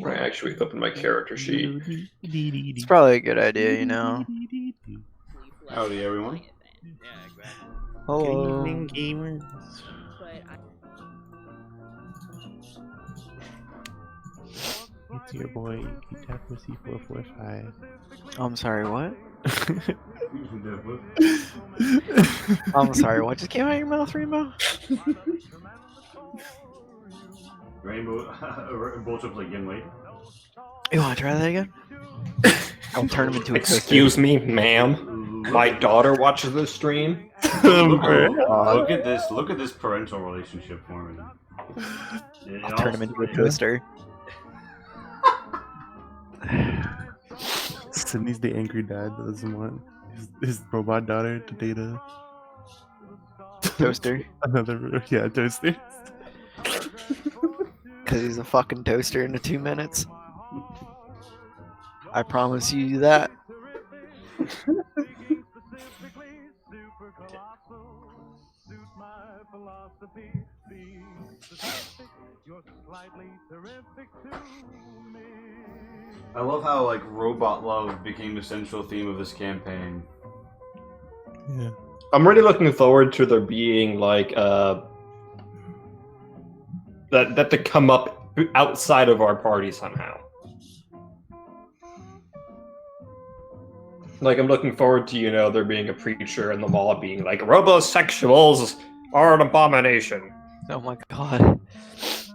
I actually opened my character sheet. It's probably a good idea, you know. Howdy, everyone. Hello. Good evening, gamers. It's your boy, C445. I'm sorry, what? I'm sorry, what just came out of your mouth, Rainbow? Rainbow both up like Gimli. You wanna try that again? I'll turn him into a toaster. Excuse me, ma'am. My daughter watches this stream. Look at this. Look at this parental relationship forming. I'll turn him into a toaster. Sydney's the angry dad that doesn't want his robot daughter to date a Toaster. Toaster. Because he's a fucking toaster into 2 minutes. I promise you that. I love how like robot love became the central theme of this campaign. Yeah. I'm really looking forward to there being like that to come up outside of our party somehow. Like I'm looking forward to, there being a preacher in the mall being like, robosexuals are an abomination. Oh my god.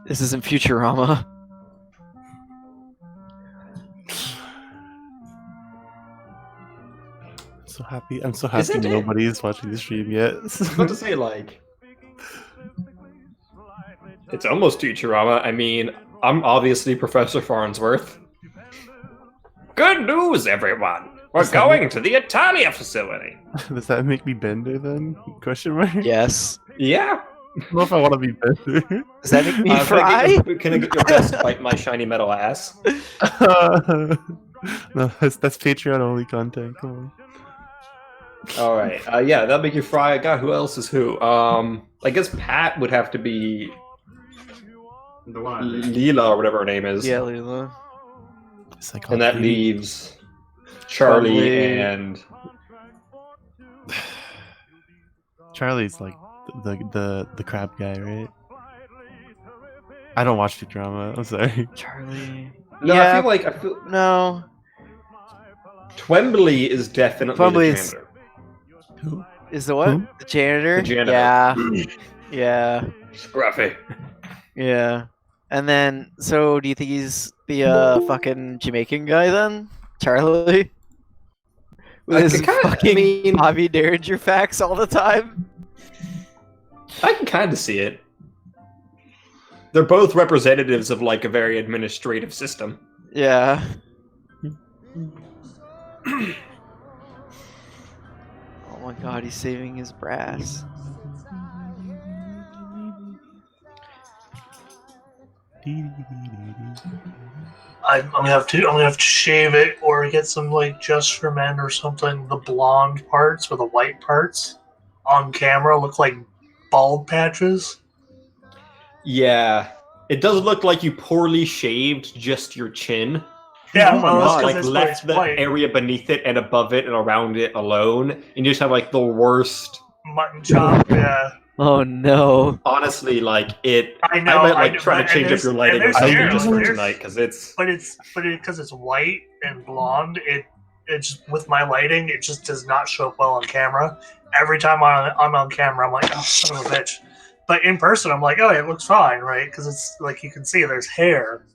This isn't Futurama. I'm so happy Isn't it? nobody is watching the stream yet. I was about to say, like, it's almost Futurama. I mean, I'm obviously Professor Farnsworth. Good news, everyone! We're going to the Italia facility. Does that make me Bender then? Question mark? Yes. Yeah. I don't know if I want to be Bender. Does that make me Can I fry? can I get your best bite my shiny metal ass? No, that's Patreon only content. Come on. All right. Yeah, that'll make you fry. God, who else is who? I guess Pat would have to be The one I think. Leela or whatever her name is. Yeah, Leela. And that leaves Charlie Probably- and Charlie's like the crab guy, right? I don't watch Futurama. I'm sorry. Charlie. no. Yeah. I feel No. Twombly is definitely Twombly the is- janitor. Who? Is the what? Who? The janitor? The janitor. Yeah. Yeah. Scruffy. Yeah. And then, so do you think he's the fucking Jamaican guy then? Charlie? With his fucking Bobby Derringer facts all the time? I can kind of see it. They're both representatives of like a very administrative system. Yeah. Oh my god, he's saving his brass. I'm gonna have to shave it or get some like Just for Men or something. The blonde parts or the white parts on camera look like bald patches. Yeah, it does look like you poorly shaved just your chin. Yeah, Oh my well, that's God. 'cause Like it's left the white. area beneath it and above it and around it alone, and you just have like the worst. Mutton chop. Yeah, Oh no. Honestly, like it. I know. I might like know, try to and change up there's- your and lighting or there's something hair, just for there's- tonight because it's. But because it's white and blonde, it's with my lighting, it just does not show up well on camera. Every time I'm on camera, I'm like, oh, son of a bitch. But in person, I'm like, oh, it looks fine, right? Because it's like you can see there's hair.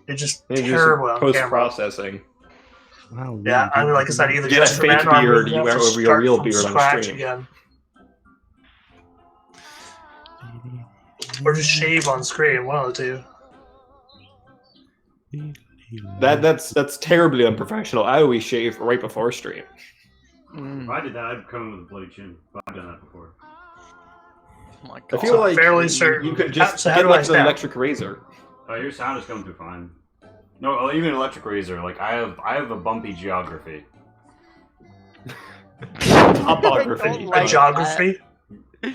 It's just terrible on Post camera. processing. Wow, Yeah, I mean, like I said, either You get a just for fake men or I'm beard, gonna you have wear to over your start real from beard on the scratch stream. again, or just shave on screen. One of the two. That's terribly unprofessional. I always shave right before stream. If I did that, I'd come in with a bloody chin. But I've done that before. Oh my I god. feel like fairly certain. you could just So how get do I like an snap? electric razor. Your sound is coming through fine. No, even electric razor. Like I have a bumpy geography. Topography. I don't like Geography. I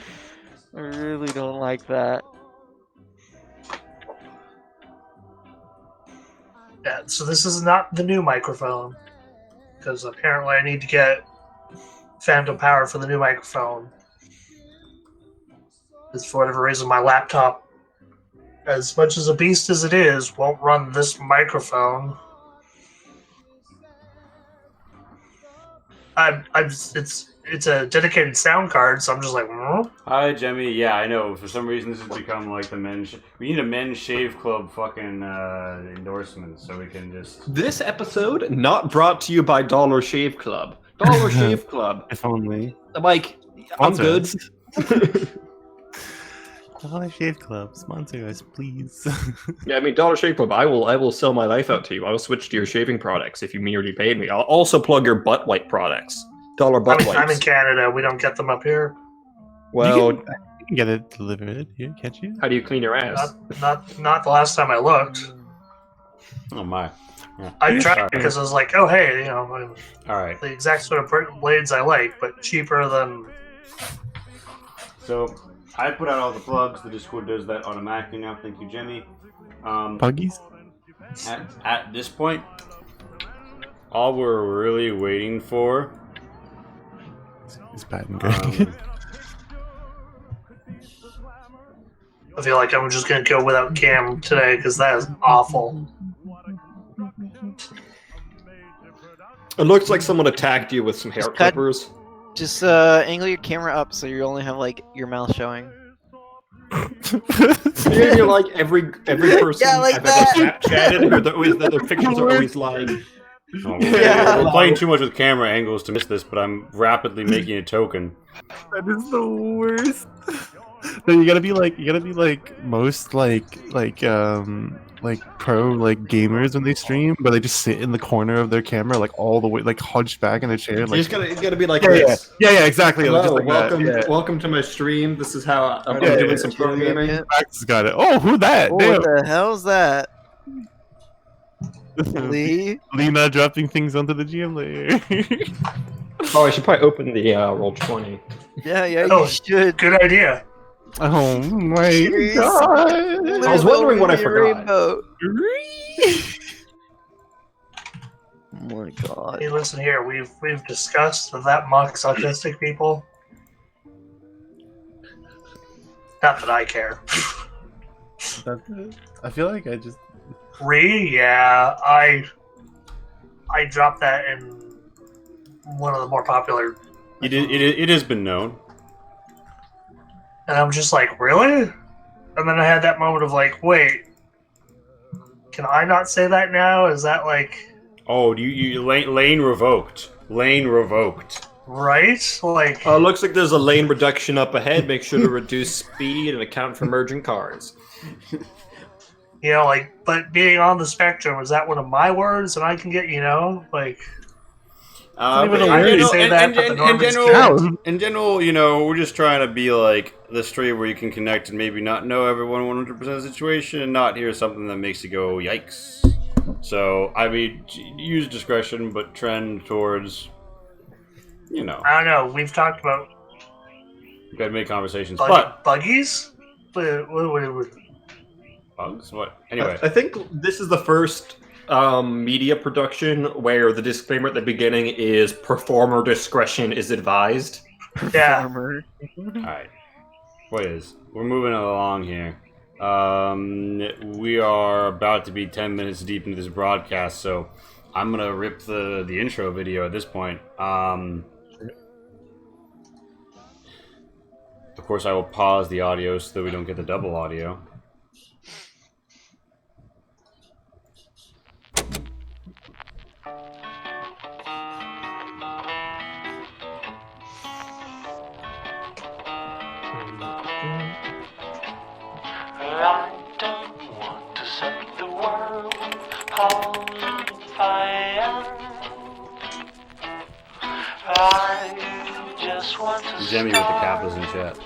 really don't like that. Yeah, so this is not the new microphone. Because apparently I need to get phantom power for the new microphone. Because for whatever reason, my laptop, as much as a beast as it is, won't run this microphone. It's a dedicated sound card, so I'm just like, Hi, Jemmy. Yeah, I know. For some reason, this has become like the men's. We need a men's shave club fucking endorsement, so we can just. This episode not brought to you by Dollar Shave Club. Dollar Shave Club. If only. Like, I'm good. Dollar Shave Club, sponsor us, please. Yeah, I mean, Dollar Shave Club, I will sell my life out to you. I will switch to your shaving products if you merely paid me. I'll also plug your butt wipe products. Dollar butt wipes. I'm in Canada. We don't get them up here. Well, you can get it delivered here, can't you? how do you clean your ass? Not the last time I looked. Oh my. Yeah. I tried because I was like, oh hey, you know, All right. the exact sort of blades I like, but cheaper than. So I put out all the plugs. The Discord does that automatically now. Thank you, Jemmy. Puggies? At this point, all we're really waiting for. It's Pat and Greg. I feel like I'm just gonna go without Cam today because that is awful. It looks like someone attacked you with some hair Just cut- clippers. Just angle your camera up so you only have like your mouth showing. You're like every person Yeah, like I've that. ever Snapchatted, or their pictures are always like. Oh, Yeah. we're playing too much with camera angles to miss this, but I'm rapidly making a token. That is the worst. No, you gotta be like most pro gamers when they stream, but they just sit in the corner of their camera like all the way like hunched back in a chair. You Like just gotta be like yeah, this. yeah, exactly. Hello, just like welcome, that. Yeah. welcome to my stream. This is how I'm Yeah, doing yeah, some yeah, pro yeah, gaming. yeah. Max has got it. Oh, who that? Oh, Damn. what the hell's that? Lee? Lee not dropping things onto the GM layer. Oh, I should probably open the Roll20. Yeah, you Oh, should. Good idea. Oh my Jeez. god. I was wondering what I Your forgot. rainbow. Oh my god. Hey, listen here. We've discussed that mocks autistic people. Not that I care. That's it. I feel like I just Yeah, I dropped that in one of the more popular, It has been known. and I'm just like, really? And then I had that moment of like, wait, can I not say that now? Is that like Oh, lane revoked. Lane revoked. right? Like, Looks like there's a lane reduction up ahead. Make sure to reduce speed and account for merging cars. you know, like, but being on the spectrum, is that one of my words? And I can get, like, even a in word. general- Say in- that, in- but the in- Normans in can't. general, in general, you know, we're just trying to be like the stream where you can connect and maybe not know everyone 100% of the situation and not hear something that makes you go, yikes. So, I mean, use discretion, but trend towards, you know, I don't know. We've talked about you gotta make conversations. But, buggies. What? bugs? What? Anyway. I think this is the first media production where the disclaimer at the beginning is performer discretion is advised. Yeah. Farmer. Alright. We're moving along here. We are about to be 10 minutes deep into this broadcast, so I'm gonna rip the intro video at this point. Of course, I will pause the audio so that we don't get the double audio. I don't want to set the world on fire. I just want to Jemmy with the capitals in chat.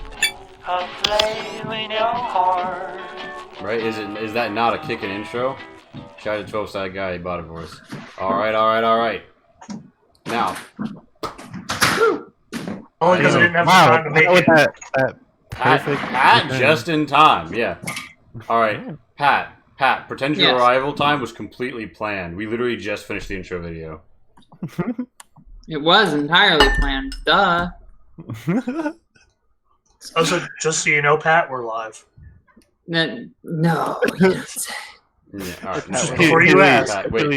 a flame in your heart. Right? Is that not a kicking intro? Shout out to 12-sided guy, he bought it for us. Alright. Now, Only because I didn't have the wow. time to make it. That perfect. Pat just in time, yeah. Alright, Pat, Pat, pretend your Yes. arrival time was completely planned. We literally just finished the intro video. It was entirely planned. Duh. Also, just so you know, Pat, we're live. No, you don't say. Yeah, all right. Just No, before you ask. Pat, wait.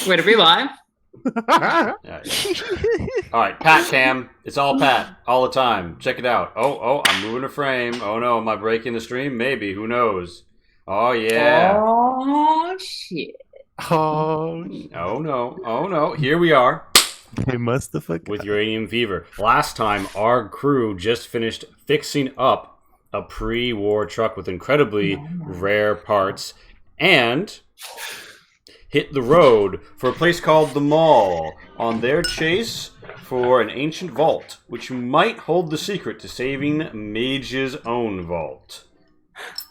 Wait, are we live? Yeah, yeah. All right, Pat cam. It's all Pat, all the time. Check it out. Oh, I'm moving a frame. Oh no, am I breaking the stream? Maybe. Who knows? Oh yeah. Oh shit. Oh, Oh no. Here we are they must have fucked with Uranium Fever. Last time, our crew just finished fixing up a pre-war truck with incredibly rare parts and hit the road for a place called the Mall on their chase for an ancient vault, which might hold the secret to saving Mage's own vault.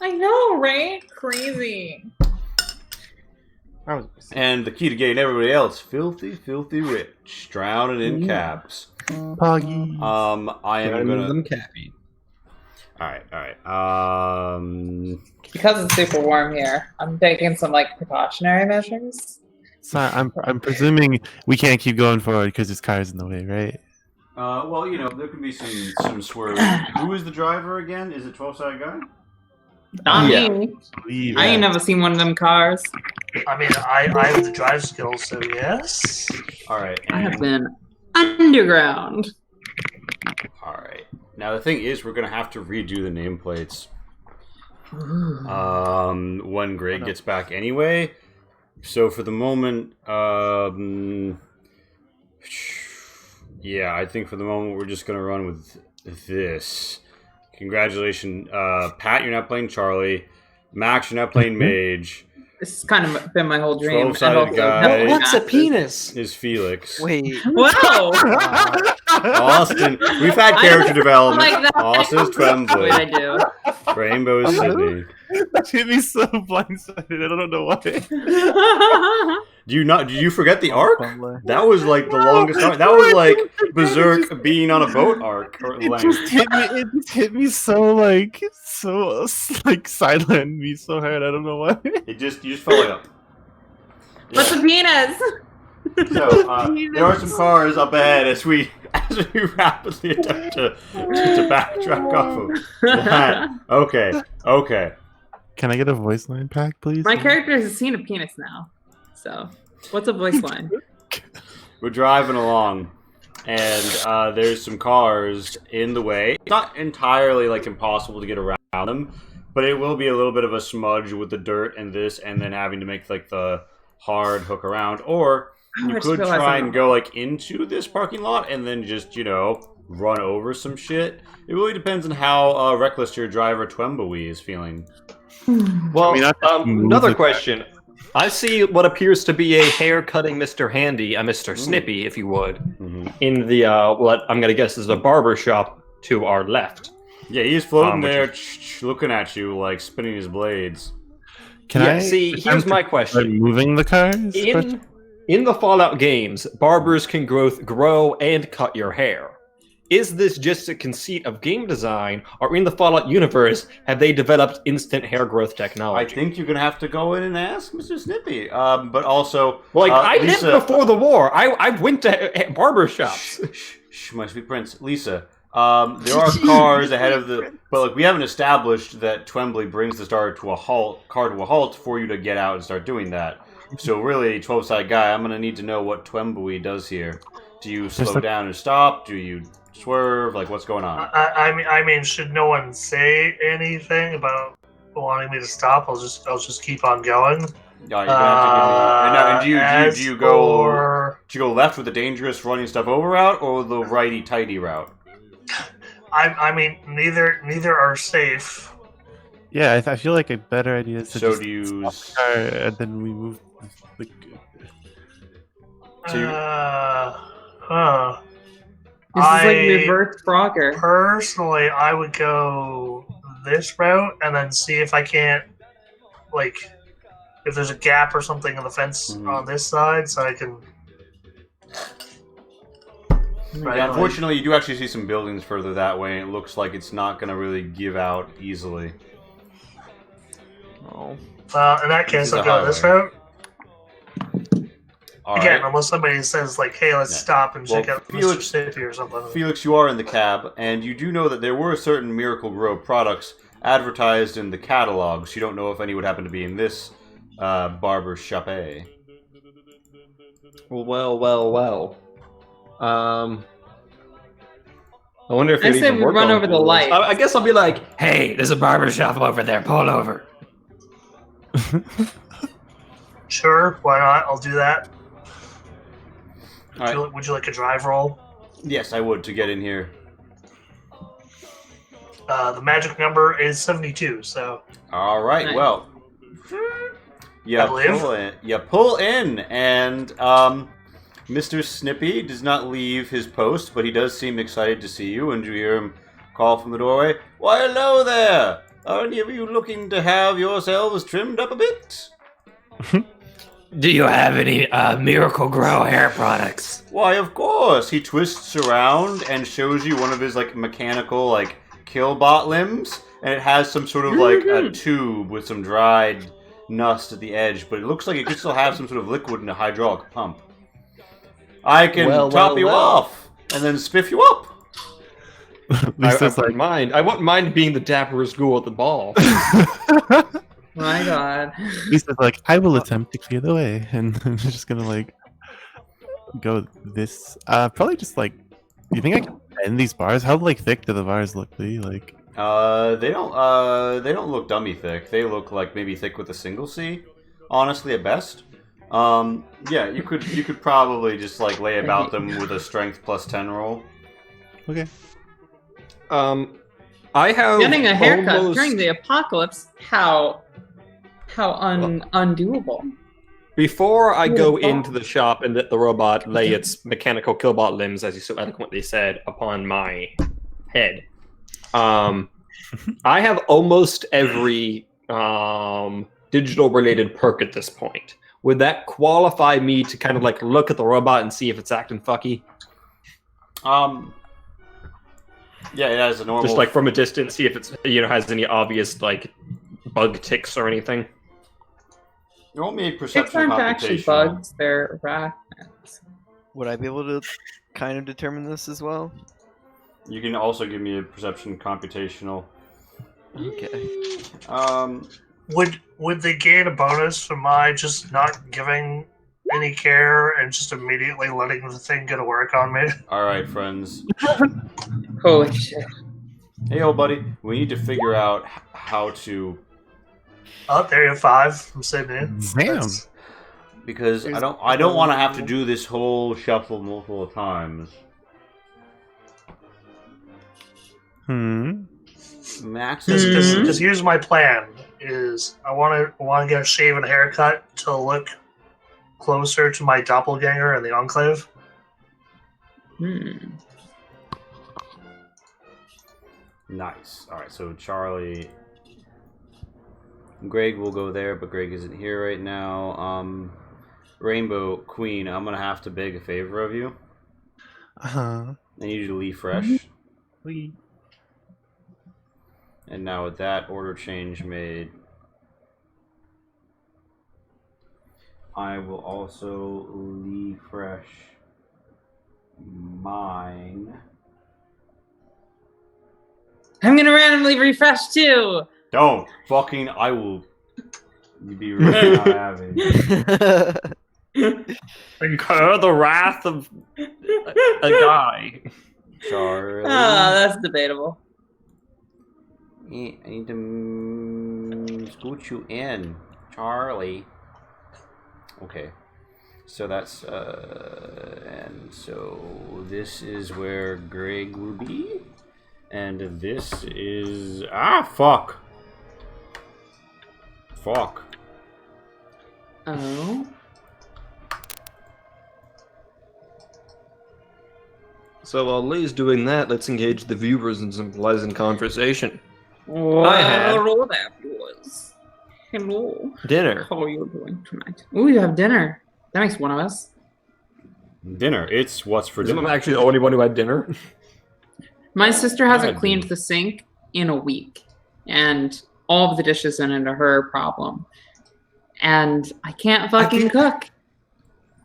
I know, right? Crazy. And the key to getting everybody else filthy rich, drowning in caps. Poggy. I am gonna. them cappy. All right. Because it's super warm here, I'm taking some like precautionary measures. Sorry, I'm presuming we can't keep going forward because this car's in the way, right? Well, there can be some swerve. Who is the driver again? Is it 12-sided guy? Not Yeah. me. Leave. I ain't never seen one of them cars. I mean, I have the drive skills, so yes. All right. I have been underground. All right. Now the thing is, we're gonna have to redo the nameplates. When Greg gets back anyway. So for the moment, yeah, I think for the moment we're just gonna run with this. Congratulations, Pat. You're not playing Charlie. Max, you're not playing Mage. This has kind of been my whole dream. 12-sided I've also guy. definitely What's a not- penis? Is Felix. Wait. Whoa! Austin, we've had character development. like that. Austin's Wait, I Tremblay. do. Rainbow is Sydney. That hit me so blindsided. I don't know why. Did you forget the arc? Probably. That was like the longest arc. That was like Berserk being on a boat arc or It length. just hit me. It just hit me so sidelined me so hard. I don't know why. You just fell up. What's a penis? So there are some cars up ahead as we rapidly attempt to backtrack off of that. Okay. Can I get a voice line pack, please? My character has seen a penis now. So, what's a voice line? We're driving along, and there's some cars in the way. It's not entirely like impossible to get around them, but it will be a little bit of a smudge with the dirt and this, and then having to make like the hard hook around. Or you could try and go like into this parking lot and then just run over some shit. It really depends on how reckless your driver Twembowie is feeling. Well, I mean, I have to move another the- question. I see what appears to be a hair-cutting Mr. Handy, a Mr. Snippy, if you would, in the, what I'm going to guess is a barber shop to our left. Yeah, he's floating Which there, looking at you, like spinning his blades. Can Yeah, I see, here's my question. moving the cars? In the Fallout games, barbers can grow and cut your hair. Is this just a conceit of game design, or in the Fallout universe, have they developed instant hair growth I technology? think you're gonna have to go in and ask Mr. Snippy. But also, I Lisa, did before the war. I went to barber shops. Shh, my sweet prince, Lisa. There are cars ahead of the, but like we haven't established that Twembley brings the car to a halt for you to get out and start doing that. So really, 12-sided guy, I'm gonna need to know what Twembley does here. Do you slow down and stop? Do you swerve? Like, what's going on? I mean, should no one say anything about wanting me to stop? I'll just keep on going. You're gonna have to give me. And do you for- go left with the dangerous running stuff over route, or the righty tighty route? I mean, neither are safe. Yeah, I feel like a better idea is to So just do you? stop the car and then we move. The... So you- This is like reverse Frogger. Personally, I would go this route and then see if I can't, like, if there's a gap or something in the fence on this side, so I can. Yeah, unfortunately, you do actually see some buildings further that way, and it looks like it's not going to really give out easily. Oh. In that This case, is I'll a go this highway. route. All Again, right. unless somebody says, like, hey, let's Yeah. stop and check Well, out Felix- Mississippi or something. Felix, you are in the cab, and you do know that there were certain Miracle Grow products advertised in the catalogs. You don't know if any would happen to be in this barber's shop. Well. I wonder if I they say even we work run on over the boards. lights. I guess I'll be like, hey, there's a barber shop over there. Pull over. Sure, why not? I'll do that. All right. Would you like a drive roll? Yes, I would to get in here. The magic number is 72, so... All right. Nice. Well, I believe. pull in, and Mr. Snippy does not leave his post, but he does seem excited to see you, and you hear him call from the doorway. Why, hello there! Are any of you looking to have yourselves trimmed up a bit? Do you have any Miracle Grow hair products? Why, of course. He twists around and shows you one of his mechanical killbot limbs, and it has some sort of a tube with some dried nust at the edge, but it looks like it could still have some sort of liquid in a hydraulic pump. I can top you off and then spiff you up. I wouldn't mind being the dapperest ghoul at the ball. My God. Lisa's like, I will attempt to clear the way, and I'm just gonna go this. Probably just you think I can bend these bars? How thick do the bars look, Lee? They don't look dummy thick. They look like maybe thick with a single C, honestly at best. Yeah, you could probably just lay about them with a strength plus 10 roll. Okay. I have Getting a haircut almost... during the apocalypse. How undoable. Before I go into the shop and let the robot lay its mechanical killbot limbs, as you so eloquently said, upon my head, I have almost every digital-related perk at this point. Would that qualify me to kind of look at the robot and see if it's acting fucky? Yeah, it has a normal. Just from a distance, see if it's has any obvious bug ticks or anything. Roll me a Ticks perception aren't actually computation. bugs, they're arachnids. Would I be able to kind of determine this as well? You can also give me a perception computational. Okay. Would they gain a bonus from my just not giving any care and just immediately letting the thing go to work on me? All right, friends. Holy shit. Hey, old buddy. We need to figure out how to. Oh, there you have 5. I'm sitting in. Damn. Because I don't want to have to do this whole shuffle multiple times. Max. Because here's my plan: is I want to get a shave and haircut to look closer to my doppelganger in the Enclave. Nice. All right, so Charlie, Greg will go there, but Greg isn't here right now. Rainbow Queen, I'm gonna have to beg a favor of you. I need you to leave fresh. And now with that order change made, I will also leave fresh mine. I'm gonna randomly refresh too! Don't fucking. I will be really not having. Incur the wrath of a guy. Charlie. That's debatable. I need to scoot you in, Charlie. Okay, so that's and so this is where Greg will be, and this is fuck. Oh. So while Lee's doing that, let's engage the viewers in some pleasant conversation. Well, I had hello there, viewers. Hello. dinner. How are you doing tonight? Ooh, you have dinner. That makes one of us. Dinner. It's what's for dinner. I'm actually the only one who had dinner. My sister hasn't God, cleaned dude. the sink in a week. And all of the dishes in it are her problem. And I can't fucking cook.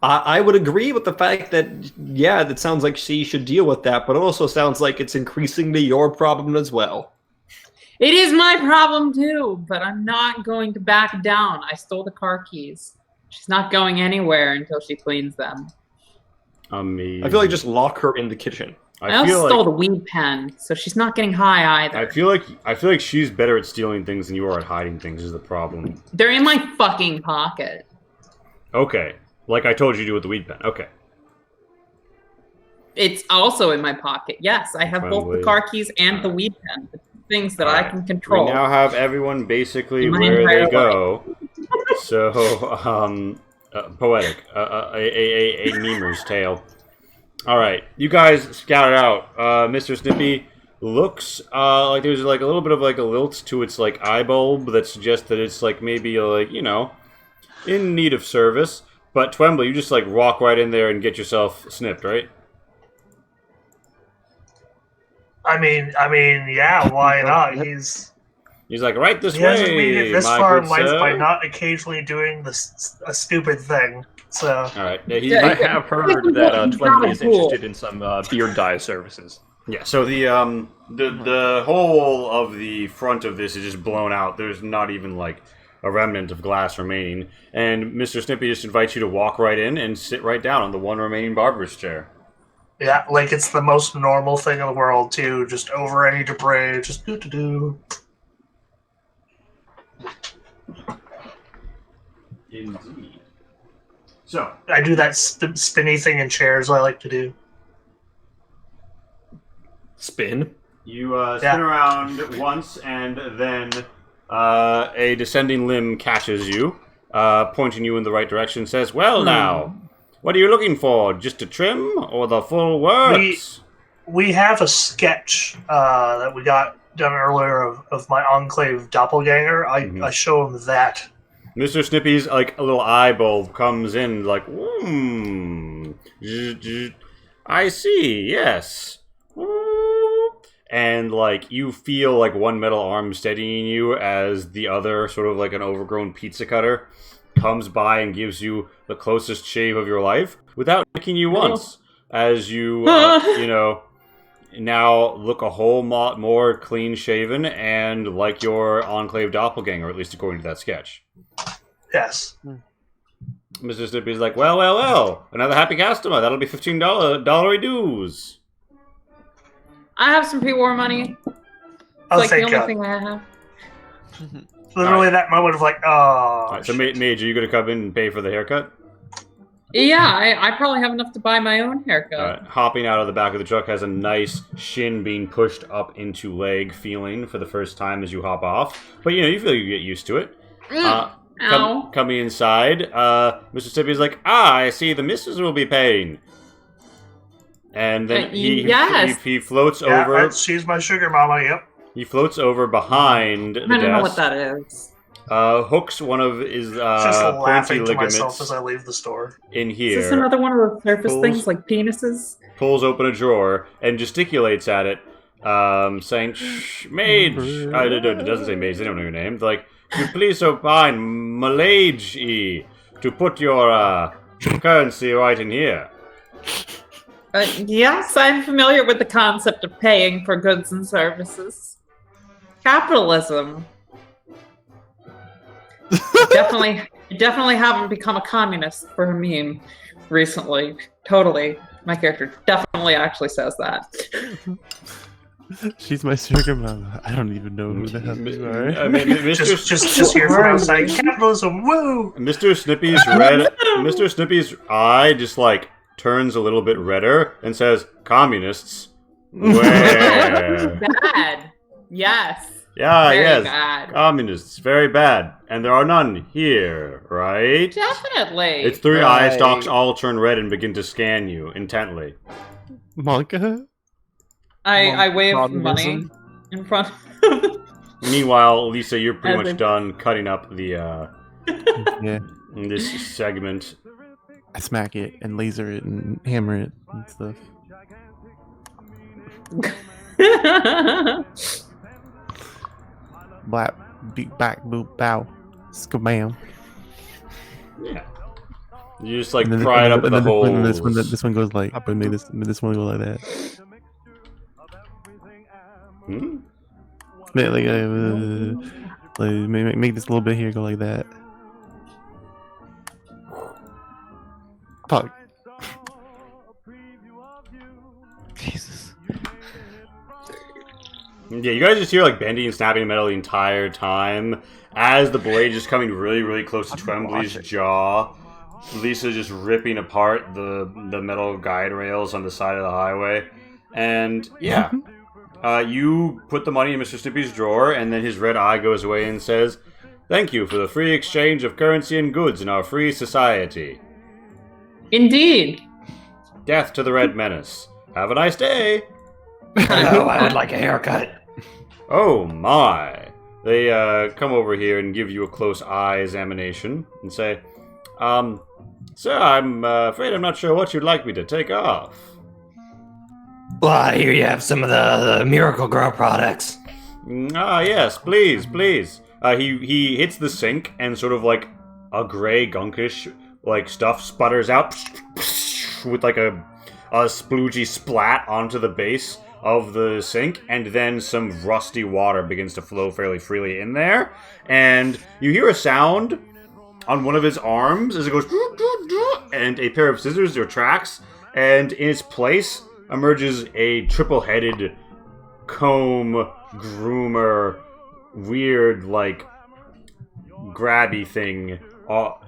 I would agree with the fact that, yeah, that sounds like she should deal with that, but it also sounds like it's increasingly your problem as well. It is my problem too, but I'm not going to back down. I stole the car keys. She's not going anywhere until she cleans them. Amazing. I feel like just lock her in the kitchen. I also stole the weed pen, so she's not getting high either. I feel like she's better at stealing things than you are at hiding things is the problem. They're in my fucking pocket. Okay. Like I told you to do with the weed pen. Okay. It's also in my pocket. Yes, I have both the car keys and the weed pen. The things that I can control. We now have everyone basically where they go. So, poetic. A memer's tale. All right, you guys scout it out. Mr. Snippy looks like there's like a little bit of like a lilt to its like eye bulb that suggests that it's like maybe like, you know, in need of service. But Twembley, you just like walk right in there and get yourself snipped, right? I mean, yeah, why not? He's like right this he way. hasn't made it this my far good in life sir. by not occasionally doing a stupid thing. So, All right, I have heard that Twembley is interested in some beard dye services. Yeah, so the whole of the front of this is just blown out. There's not even like a remnant of glass remaining. And Mr. Snippy just invites you to walk right in and sit right down on the one remaining barber's chair. yeah, like it's the most normal thing in the world too. Just over any debris, just do. Indeed. So I do that spinny thing in chairs. I like to do. Spin? you spin around once, and then a descending limb catches you, pointing you in the right direction. Says, "Well, now, what are you looking for? Just a trim or the full works?" We have a sketch that we got done earlier of my Enclave doppelganger. I show him that. Mr. Snippy's like a little eye bulb comes in, like, I see, yes. And like you feel like one metal arm steadying you as the other, sort of like an overgrown pizza cutter, comes by and gives you the closest shave of your life without nicking you once, as you, you know, now look a whole lot more clean shaven and like your Enclave doppelganger, at least according to that sketch. Yes. Mr. Snippy's like, well, another happy customer. That'll be $15 dues. I have some pre-war money. It's like the only thing I have. Literally that moment of like, oh. Right, so, Mage, are you going to come in and pay for the haircut? Yeah, I probably have enough to buy my own haircut. Hopping out of the back of the truck has a nice shin being pushed up into leg feeling for the first time as you hop off. But, you know, you feel you get used to it. Coming inside, Mr. Snippy's like, I see the missus will be paying. And then he floats over. She's my sugar mama, yep. He floats over behind the desk. I don't know what that is. Hooks one of his just pointy laughing to ligaments myself as I leave the store. in here. Is this another one of those surface things like penises? Pulls open a drawer and gesticulates at it, saying, "Shh, mage." It doesn't say mage. They don't know your name. They're like, "You please so fine, malage to put your currency right in here." Yes, I'm familiar with the concept of paying for goods and capitalism. Definitely haven't become a communist for a meme recently. Totally. My character definitely actually says that. She's my sugar mama. I don't even know who the hell you are. I mean, just here from outside. Capitalism, woo! Mr. Snippy's eye just like turns a little bit redder and says, "Communists? Where?" Bad. Yes. Yeah, very yes. Bad. Communists, very bad. And there are none here, right? Definitely. Its three eye stalks all turn red and begin to scan you intently. Monka? I wave money in front of Meanwhile, Lisa, you're pretty much done cutting up the this segment. I smack it and laser it and hammer it and stuff. Blap. beat back, boop, bow, skabam. Yeah. You just like And then- pry it and up then- the and then holes. this one goes like, but this one go like that. Hmm? Make this little bit here go like that. Fuck. Jesus. Yeah, you guys just hear like bending and snapping metal the entire time as the blade is coming really, really close to Tremblay's jaw. Lisa just ripping apart the metal guide rails on the side of the highway. And yeah, you put the money in Mr. Snippy's drawer, and then his red eye goes away and says, "Thank you for the free exchange of currency and goods in our free society. Indeed. Death to the Red Menace. Have a nice day." Oh, I would like a haircut. Oh my. They come over here and give you a close eye examination and say, "Sir, I'm afraid I'm not sure what you'd like me to take off." Well, I hear you have some of the Miracle Grow products. Yes, please, please. He hits the sink and sort of like a gray gunkish like stuff sputters out with like a sploogey splat onto the base of the sink, and then some rusty water begins to flow fairly freely in there, and you hear a sound on one of his arms as it goes, and a pair of scissors retracts, and in its place emerges a triple-headed comb groomer, weird like grabby thing,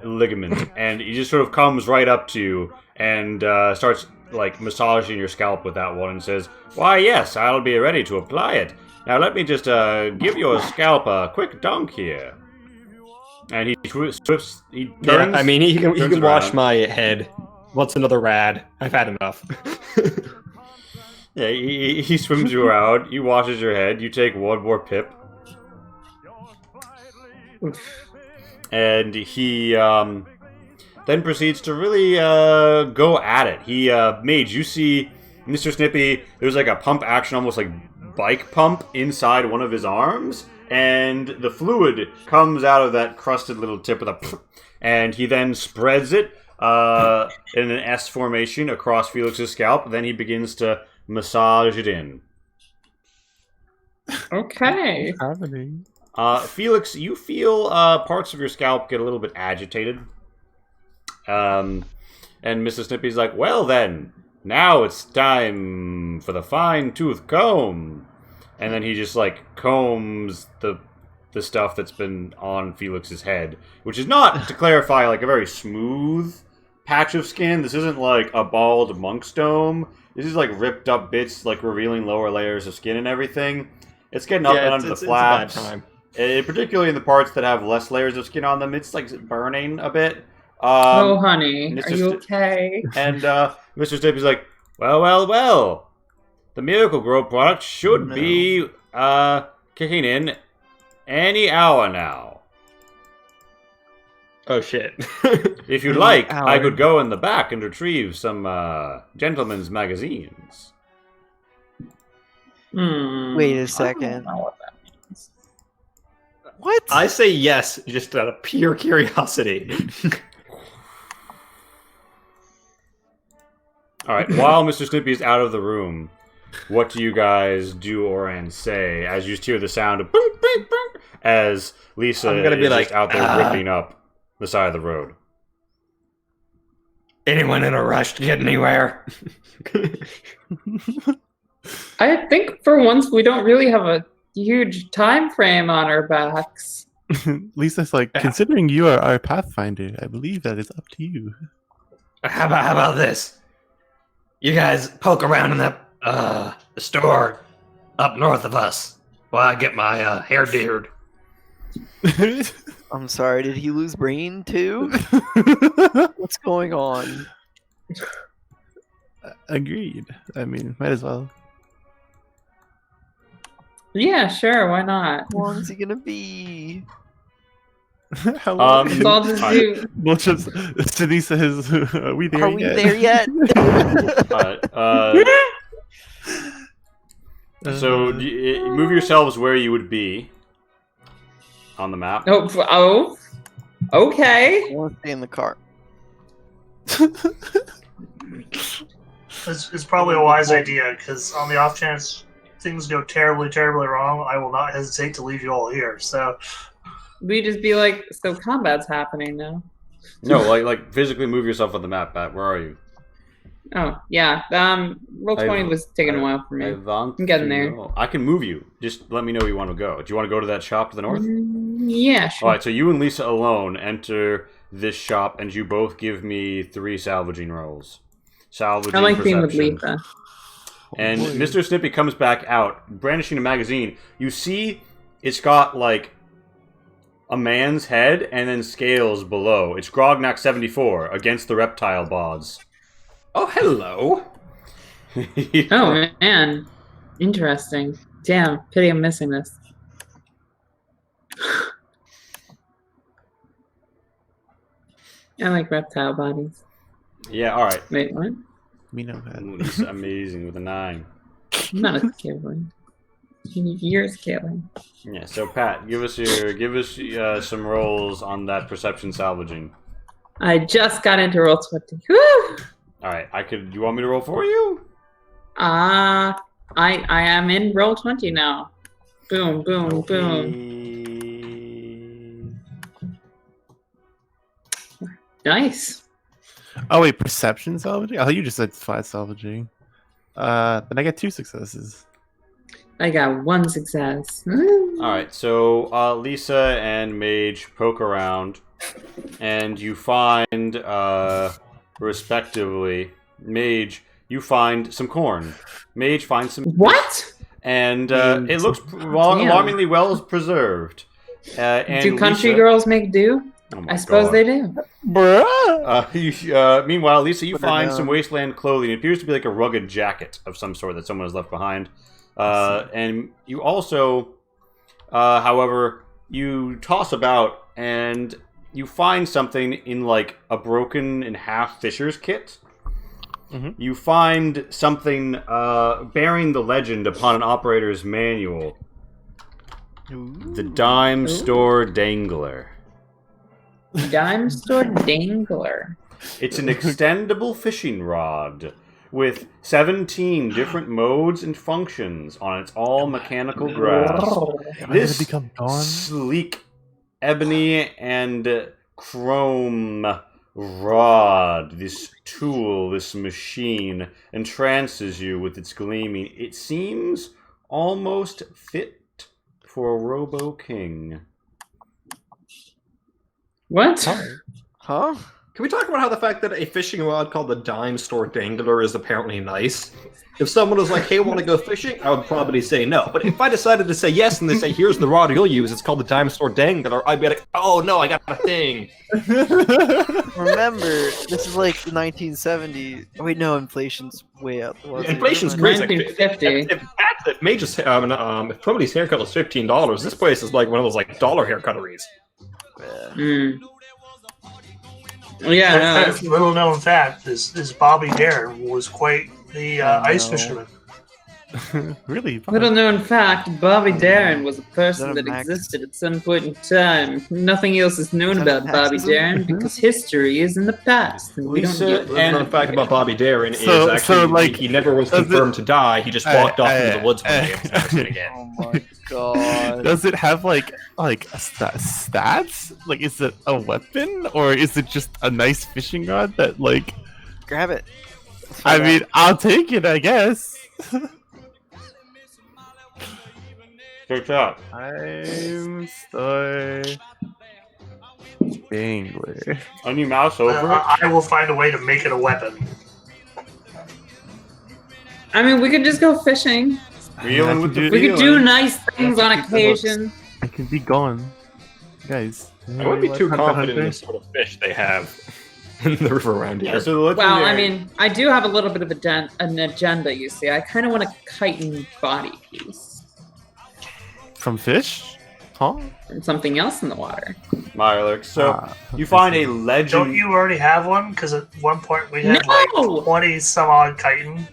ligament, and he just sort of comes right up to you and starts like massaging your scalp with that one and says, "Why, yes, I'll be ready to apply it. Now let me just give your scalp a quick dunk here." And he turns. Yeah, I mean, he can wash around. my head. What's another rad? I've had enough. Yeah, he swims you around. He washes your head. You take one more pip. And he then proceeds to really go at it. He made you see Mr. Snippy. There's like a pump action, almost like bike pump inside one of his arms, and the fluid comes out of that crusted little tip with a, and he then spreads it in an S formation across Felix's scalp. Then he begins to massage it in. Okay. What's happening? Felix, you feel parts of your scalp get a little bit agitated. And Mr. Snippy's like, "Well then, now it's time for the fine-tooth comb." And then he just like combs the stuff that's been on Felix's head, which is not, to clarify, like a very smooth patch of skin. This isn't like a bald monk's dome. This is like ripped up bits, like revealing lower layers of skin and everything. It's getting up and under the flaps. It's a bad time. Particularly in the parts that have less layers of skin on them, it's like burning a bit. Oh, honey, Mr. are you okay? And Mr. Snippy's like, well. The Miracle Grow product should be kicking in any hour now. Oh shit. If you'd like, I could go in the back and retrieve some gentlemen's magazines. Wait a I second. don't know what that means. What? I say yes, just out of pure curiosity. Alright, while Mr. Snippy is out of the room, what do you guys do or say as you just hear the sound of boom, boom, boom, as Lisa I'm gonna be is like, just out there ripping up the side of the road? Anyone in a rush to get anywhere? I think for once we don't really have a huge time frame on our backs. Lisa's like, considering you are our pathfinder, I believe that is up to you. How about this? You guys poke around in the store up north of us while I get my hair deered. I'm sorry, did he lose brain too? What's going on? Agreed. I mean, might as well. Yeah, sure, why not? How long is he gonna be? How long? Let's all just do. Much of Sinisa has. Are we there Are yet? we there yet? So move yourselves where you would be. on the map. Oh, okay. I want to stay in the car. It's probably a wise idea, because on the off chance things go terribly, terribly wrong, I will not hesitate to leave you all here. So We just be like, so combat's happening now. No, like physically move yourself on the map, Pat. Where are you? Oh, yeah. Roll 20 was taking a while for me. I'm getting there. I can move you. Just let me know where you want to go. Do you want to go to that shop to the north? Yeah, sure. All right, so you and Lisa alone enter this shop, and you both give me 3 salvaging rolls. Salvaging I like being with perception. Lisa. And Mr. Snippy comes back out, brandishing a magazine. You see it's got, like, a man's head and then scales below. It's Grognak 74 against the reptile boss. Oh, hello. Oh, man. Interesting. Damn, pity I'm missing this. I like reptile bodies. Yeah, all right. Wait, what? We know that. Ooh, Lisa, amazing with a 9. I'm not a scaling. You're scaling. Yeah, so Pat, give us some rolls on that perception salvaging. I just got into roll 20. Woo! All right, do you want me to roll for you? I am in roll 20 now. Boom, boom, boom. Nice. Oh wait, perception salvaging? I thought you just said flat salvaging. Then I get 2 successes. I got 1 success. All right, so Lisa and Mage poke around, and you find, respectively, Mage, you find some corn. Mage finds some... What? And it looks alarmingly well preserved. And do country Lisa, girls make do? oh my I suppose God. they do. Meanwhile, Lisa, you Put it find down. some wasteland clothing. It appears to be like a rugged jacket of some sort that someone has left behind. And you also, however, you toss about and you find something in like a broken in half fisher's kit. Mm-hmm. You find something bearing the legend upon an operator's manual. The Dime Store Dangler. Dime store dangler. It's an extendable fishing rod with 17 different modes and functions on its all-mechanical grass. Am I This gonna become gone? sleek ebony and chrome rod, this tool, this machine, entrances you with its gleaming. It seems almost fit for a Robo-King. What? Huh? Can we talk about how the fact that a fishing rod called the Dime Store Dangler is apparently nice? If someone was like, hey, want to go fishing? I would probably say no. But if I decided to say yes and they say, here's the rod you'll use, it's called the Dime Store Dangler, I'd be like, oh no, I got a thing. Remember, this is like the 1970s. Oh, wait, no, inflation's way up. Inflation's crazy. 1950. If Mage's, if somebody's haircut was $15, this place is like one of those like dollar haircutteries. Mm. Yeah, no, little known fact is Bobby Darin was quite the ice fisherman. Really? little known fact, Bobby Darin was a person Is that a that Max? existed at some point in time. Nothing else is known Is that about Bobby Maxism? Darin because history is in the past. And we don't Lisa get The known fact about Bobby Darin is So- actually so, like, he never was does it- confirmed to die. He just walked off into the woods one day and was never seen again. Oh my god. Does it have like stats? Like, is it a weapon or is it just a nice fishing rod that like? Grab it. I mean, I'll take it, I guess. Good job. I'm Star Dangler. On your mouse over it. I will find a way to make it a weapon. I mean, we could just go fishing. Reeling with the We could do feeling. nice things on occasion. I can be gone, guys. I wouldn't be too Hunter, confident in Hunter? the sort of fish they have in the river around here. Yeah, so the Well, I legendary- mean, I do have a little bit of an agenda, you see. I kind of want a chitin body piece From fish? Huh? and something else in the water. Mirelurk. So Ah, you find a legend. Don't you already have one? Because at one point we had No! like 20 some odd chitin.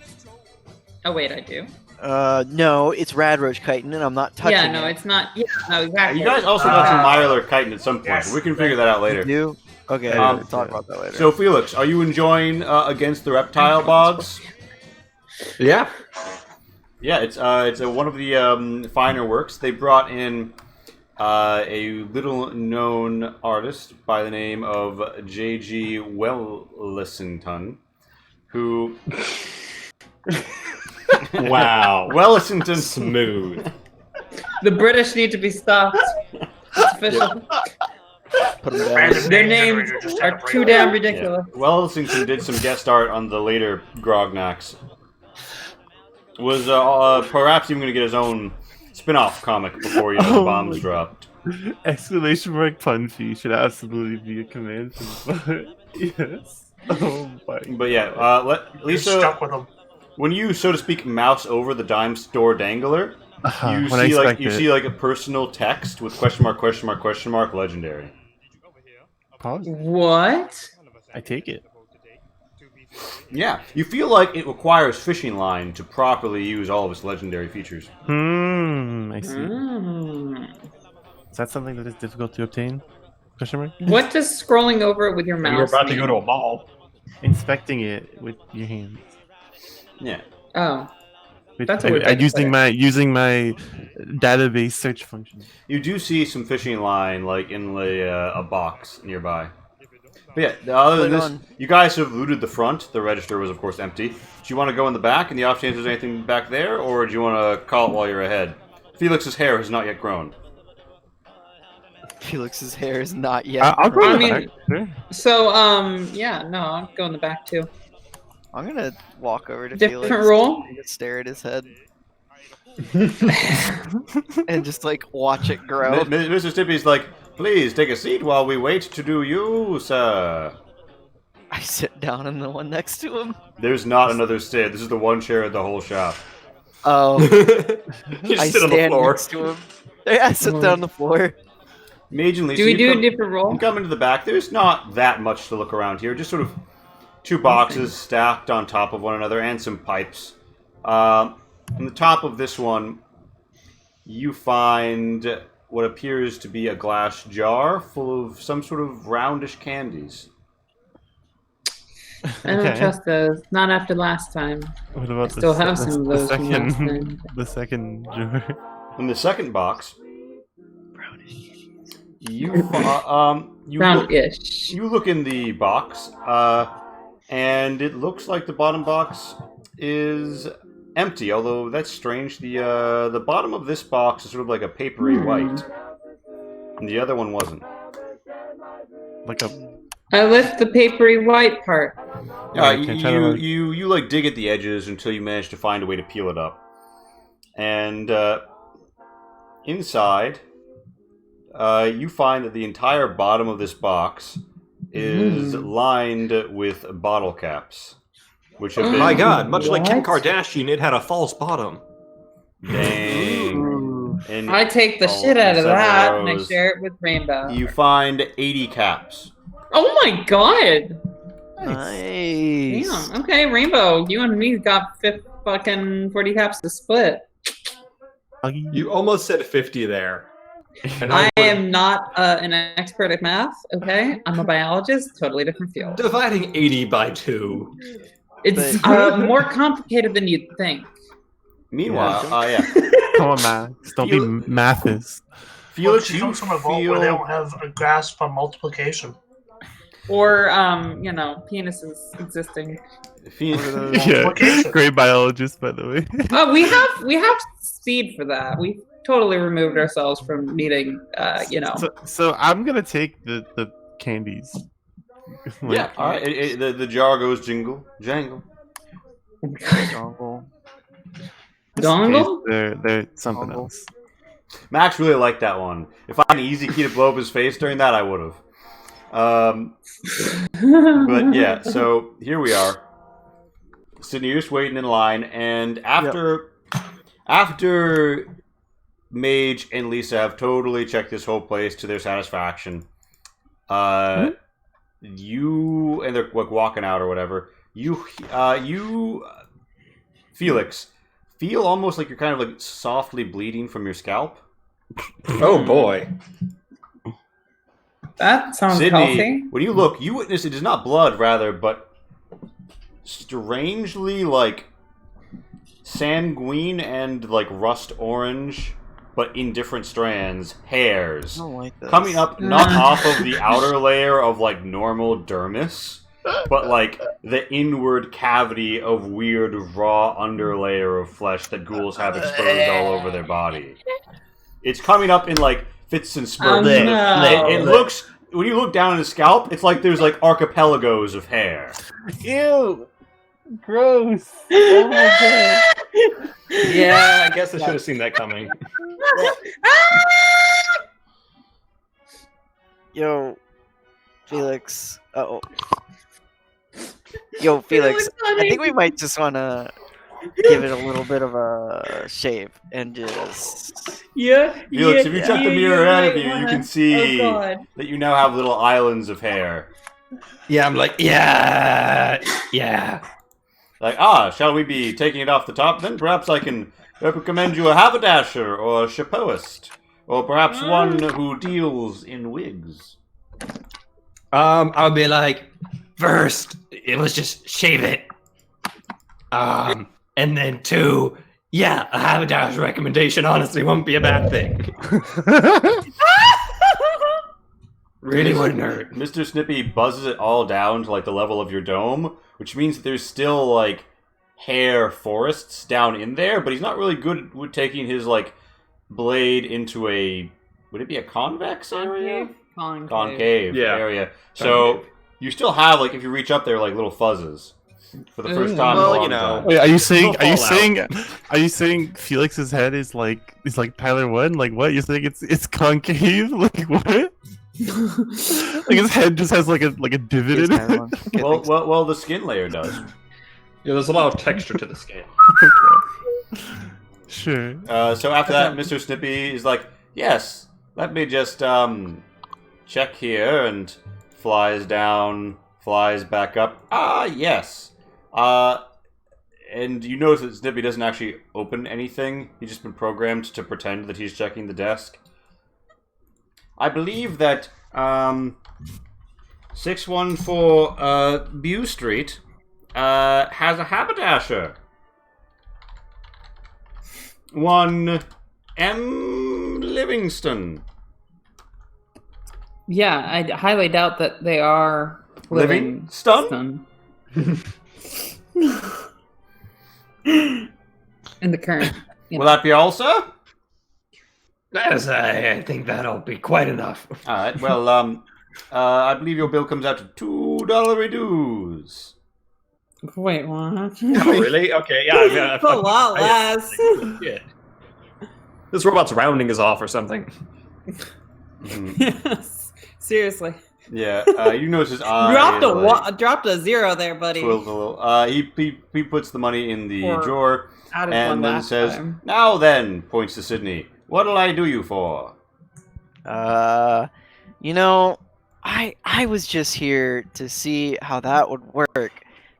Oh, wait, I do. No, it's Radroach chitin, and I'm not touching Yeah, no, it. it's not. Yeah, no, exactly. You guys also got some Mylar chitin at some point. Yes. We can figure that out later. You? Okay, Um, we'll talk about that later. So, Felix, are you enjoying Against the Reptile Bogs? Yeah. Yeah, it's one of the finer works. They brought in a little-known artist by the name of J.G. Wellington, who... Wow. Wellington. Smooth. The British need to be stopped. It's official. Put 'em down. Random Their name names generator just are had a too break. damn Yeah. ridiculous. Wellington did some guest art on the later Grognacks. Was perhaps even going to get his own spin-off comic before the Oh bombs my dropped. Exclamation mark Punchy should absolutely be a command. Yes. Oh my. But yeah, You're Lisa, stuck with them. when you, so to speak, mouse over the dime store dangler, you When I expect it. see like a personal text with question mark legendary. Pause. What? I take it. Yeah, you feel like it requires fishing line to properly use all of its legendary features. I see. Mm. Is that something that is difficult to obtain? Question mark? What does scrolling over it with your mouse You're about to mean? go to a mall. Inspecting it with your hands. Yeah. Oh, With, That's a weird way to using put my database search function. You do see some fishing line like in a box nearby. But yeah, other than Put it this, on. you guys have looted the front. The register was, of course, empty. Do you want to go in the back in the off chance there's anything back there, or do you want to call it while you're ahead? Felix's hair has not yet grown. Felix's hair is not yet. I'll go I in the mean- back. Sure. so yeah, no, I'll go in the back too. I'm gonna walk over to Different Felix role? and just stare at his head and just like watch it grow. Mr. Stippy's like, please take a seat while we wait to do you, sir. I sit down in the one next to him. There's not another stair. This is the one chair in the whole shop. Oh, You I sit on the stand floor. next to him. I sit down on the floor. Mage and Lisa, Do we you do a come- different You role? come into the back. There's not that much to look around here. Just sort of two boxes stacked on top of one another and some pipes. On the top of this one, you find what appears to be a glass jar full of some sort of roundish candies. I don't Okay. trust those. Not after last time. What about Still have some of those the from last time. second, the second drawer? In the second box, you look, Round-ish. you look in the box, and it looks like the bottom box is empty. Although that's strange. The bottom of this box is sort of like a papery white, and the other one wasn't. Like a I lift the papery white part. Yeah, Okay, try to look. you like dig at the edges until you manage to find a way to peel it up, and inside, you find that the entire bottom of this box is lined with bottle caps, which have been My God, much like Kim What? Kardashian, it had a false bottom. Dang. And I take the Oh, shit out of several that and I rows. share it with Rainbow. you find 80 caps. Oh my god! Nice. Damn. Okay, Rainbow, you and me got fucking 40 caps to split. You almost said 50 there. And I would- am not an expert at math, okay? I'm a biologist, totally different field. dividing 80 by 2. It's more complicated than you'd think. Meanwhile, yeah. Come on, Max. Don't be Mathis. Felix, She you comes from a vault where they don't have a grasp on multiplication. Or, you know, penises existing. Fe- Yeah, Multiplication. great biologist, by the way. Oh, we have speed for that. We totally removed ourselves from needing, you know. So I'm gonna take the candies. yeah, all right. The jar goes jingle, jangle. Dongle. Dongle? They're something Dongle. else. Max really liked that one. If I had an easy key to blow up his face during that, I would have. But yeah, so here we are. Sitting here just waiting in line, and after Mage and Lisa have totally checked this whole place to their satisfaction, you and they're like walking out or whatever. You Felix, feel almost like you're kind of like softly bleeding from your scalp. Oh boy. That sounds Sydney, healthy. when you look, you witness it is not blood, rather, but strangely like sanguine and like rust orange, but in different strands, hairs I don't like this. coming up not off of the outer layer of like normal dermis, but like the inward cavity of weird raw underlayer of flesh that ghouls have exposed all over their body. It's coming up in like fits and spurts. no. It looks, when you look down at his scalp, it's like there's like archipelagos of hair. Ew! Gross! Oh my god! Yeah, I guess I should have seen that coming. Yo, Felix. Uh-oh. Yo, Felix. I think we might just want to give it a little bit of a shave and just... Yeah. Felix, if you check the mirror ahead of you, might you can wanna- see Oh God. that you now have little islands of hair. Yeah, I'm like, yeah. Like, shall we be taking it off the top? Then perhaps I can recommend you a haberdasher or a chapeauist, or perhaps one who deals in wigs. I'll be like, first, it was just shave it. And then 2, yeah, a haberdasher recommendation honestly won't be a bad thing. Really wouldn't hurt. Mr. Snippy buzzes it all down to like the level of your dome, which means that there's still like hair forests down in there, but he's not really good with taking his like blade into a, would it be a convex area? Concave area. So you still have like, if you reach up there, like little fuzzes for the first time in a well, long you know. time. Wait, are you saying It'll are you saying Felix's head is like Tyler 1? Like what? You're saying it's concave? Like what? Like his head just has like a divot in it. Okay, Well, the skin layer does. Yeah, there's a lot of texture to the skin. Okay. Sure. So after that, Mr. Snippy is like, yes, let me just check here, and flies down, flies back up. Yes. And you notice that Snippy doesn't actually open anything. He's just been programmed to pretend that he's checking the desk. I believe that 614 Bew Street has a haberdasher. One M. Livingston. Yeah, I highly doubt that they are Livingston? in the current. Will that be all, sir? Yes, I think that'll be quite enough. All right. Well, I believe your bill comes out to $2 dues. Wait, what? Oh, really? Okay, yeah. It's a lot less. Yeah. This robot's rounding is off or something. Yes. Seriously. Yeah. You notice his eye Dropped a 0 there, buddy. twirls a little. He puts the money in the Or drawer added one and then last says, time. "Now then," points to Sydney. "What'll I do you for?" You know, I was just here to see how that would work.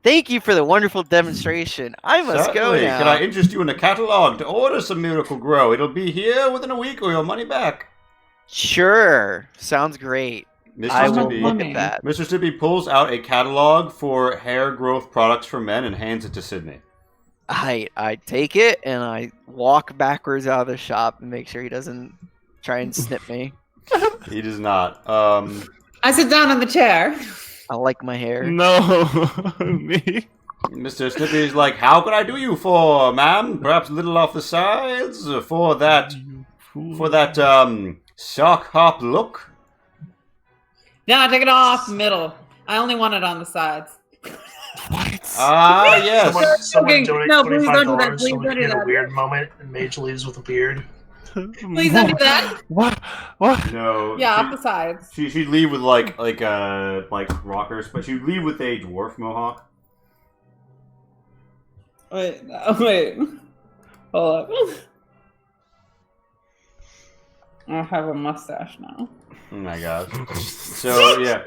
Thank you for the wonderful demonstration. I must go Certainly. now. Can I interest you in a catalog to order some Miracle Grow? It'll be here within a week or your money back. Sure. Sounds great. Mr. I will Snippy, look at that. Mr. Snippy pulls out a catalog for hair growth products for men and hands it to Sydney. I take it and I walk backwards out of the shop and make sure he doesn't try and snip me. He does not. I sit down in the chair. I like my hair. No, me. Mr. Snippy's like, "How can I do you for, ma'am? Perhaps a little off the sides for that sock hop look." No, take it off middle. I only want it on the sides. Ah, yes. Someone Okay, donate no, please don't do that, $25 please so we don't can do get a that. weird moment and Mage leaves with a beard. Please don't do that. What? What? No. Yeah, off the sides. She'd leave with like rockers, but she'd leave with a dwarf mohawk. Wait. Hold up. I have a mustache now. Oh my god. So yeah.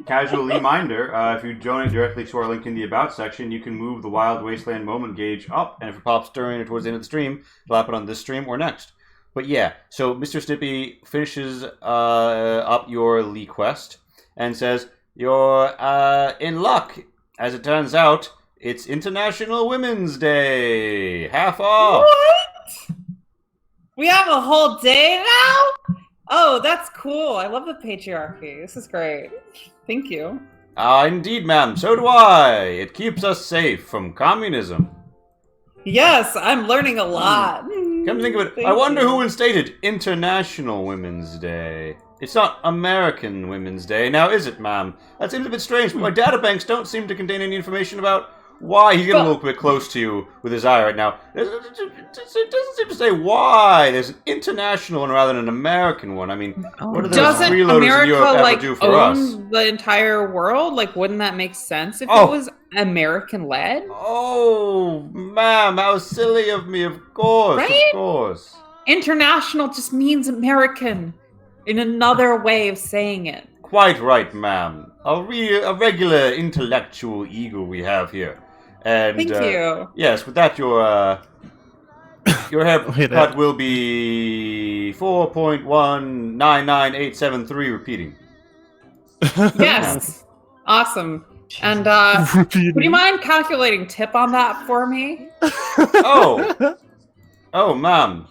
casual reminder, if you donate directly to our link in the About section, you can move the Wild Wasteland moment gauge up, and if it pops during or towards the end of the stream, it'll happen on this stream or next. But yeah, so Mr. Snippy finishes up your Lee quest and says, you're in luck. As it turns out, it's International Women's Day. Half off. What? We have a whole day now? Oh, that's cool. I love the patriarchy. This is great. Thank you. Indeed, ma'am. So do I. It keeps us safe from communism. Yes, I'm learning a lot. Come to think of it, Thank I wonder you. who instated International Women's Day. It's not American Women's Day, now is it, ma'am? That seems a bit strange, but my databanks don't seem to contain any information about why. He's getting a little bit close to you with his eye right now. It doesn't seem to say why there's an international one rather than an American one. I mean, what do those Doesn't freeloaders in America Europe like ever do for us? own the entire world? Like, wouldn't that make sense if Oh. it was American led? Oh, ma'am, how silly of me, of course, Right? of course. International just means American in another way of saying it. Quite right, ma'am. A regular intellectual eagle we have here. And, Thank you. Yes, with that, your Wait, haircut will be 4.199873 repeating. Yes. Awesome. And would you mind calculating tip on that for me? Oh, ma'am.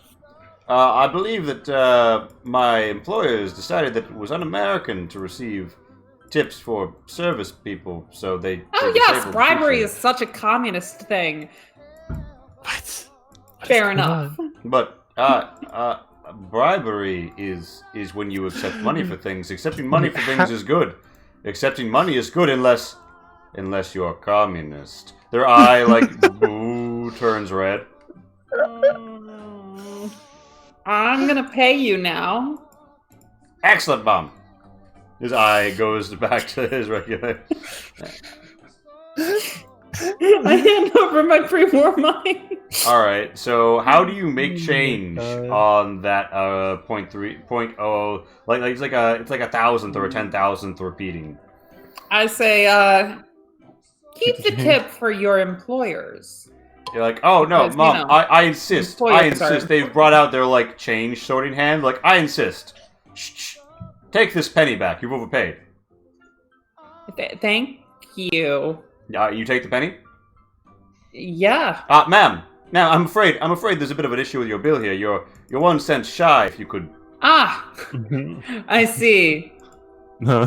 I believe that my employers decided that it was un-American to receive tips for service people, so they. Oh they yes, disabled bribery the is such a communist thing. What? Fair enough. But bribery is when you accept money for things. Accepting money for things is good. Accepting money is good unless you're communist. Their eye boo turns red. I'm gonna pay you now. Excellent, Mom. His eye goes back to his regular. I hand over my pre-war money. All right. So how do you make change on that 0.0? It's like a thousandth or a 10,000th repeating. I say, keep the tip for your employers. You're like, oh no, Because, Mom, I insist. I employers are insist. They've brought out their change sorting hand. I insist. Shh. Take this penny back. You've overpaid. Thank you. You take the penny? Yeah. Ma'am, I'm afraid there's a bit of an issue with your bill here. You're 1 cent shy. If you could. Ah, I see. No.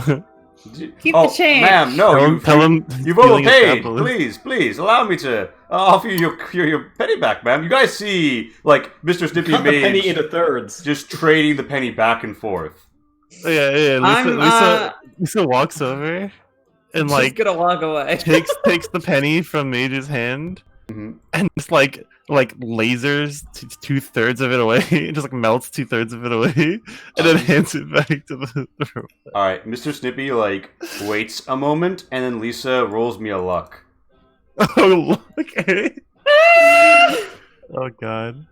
Keep the change. Ma'am, no, Tell him you've stealing is overpaid. capitalist. Please, allow me to offer you your penny back, ma'am. You guys see, Mr. Snippy Cut the Mage penny into thirds. just trading the penny back and forth. Yeah. Lisa walks over and She's gonna walk away. takes the penny from Mage's hand and just lasers 2/3 of it away. It just melts 2/3 of it away and then hands it back to the robot. All right, Mr. Snippy waits a moment, and then Lisa rolls me a luck. Oh, okay. Oh god.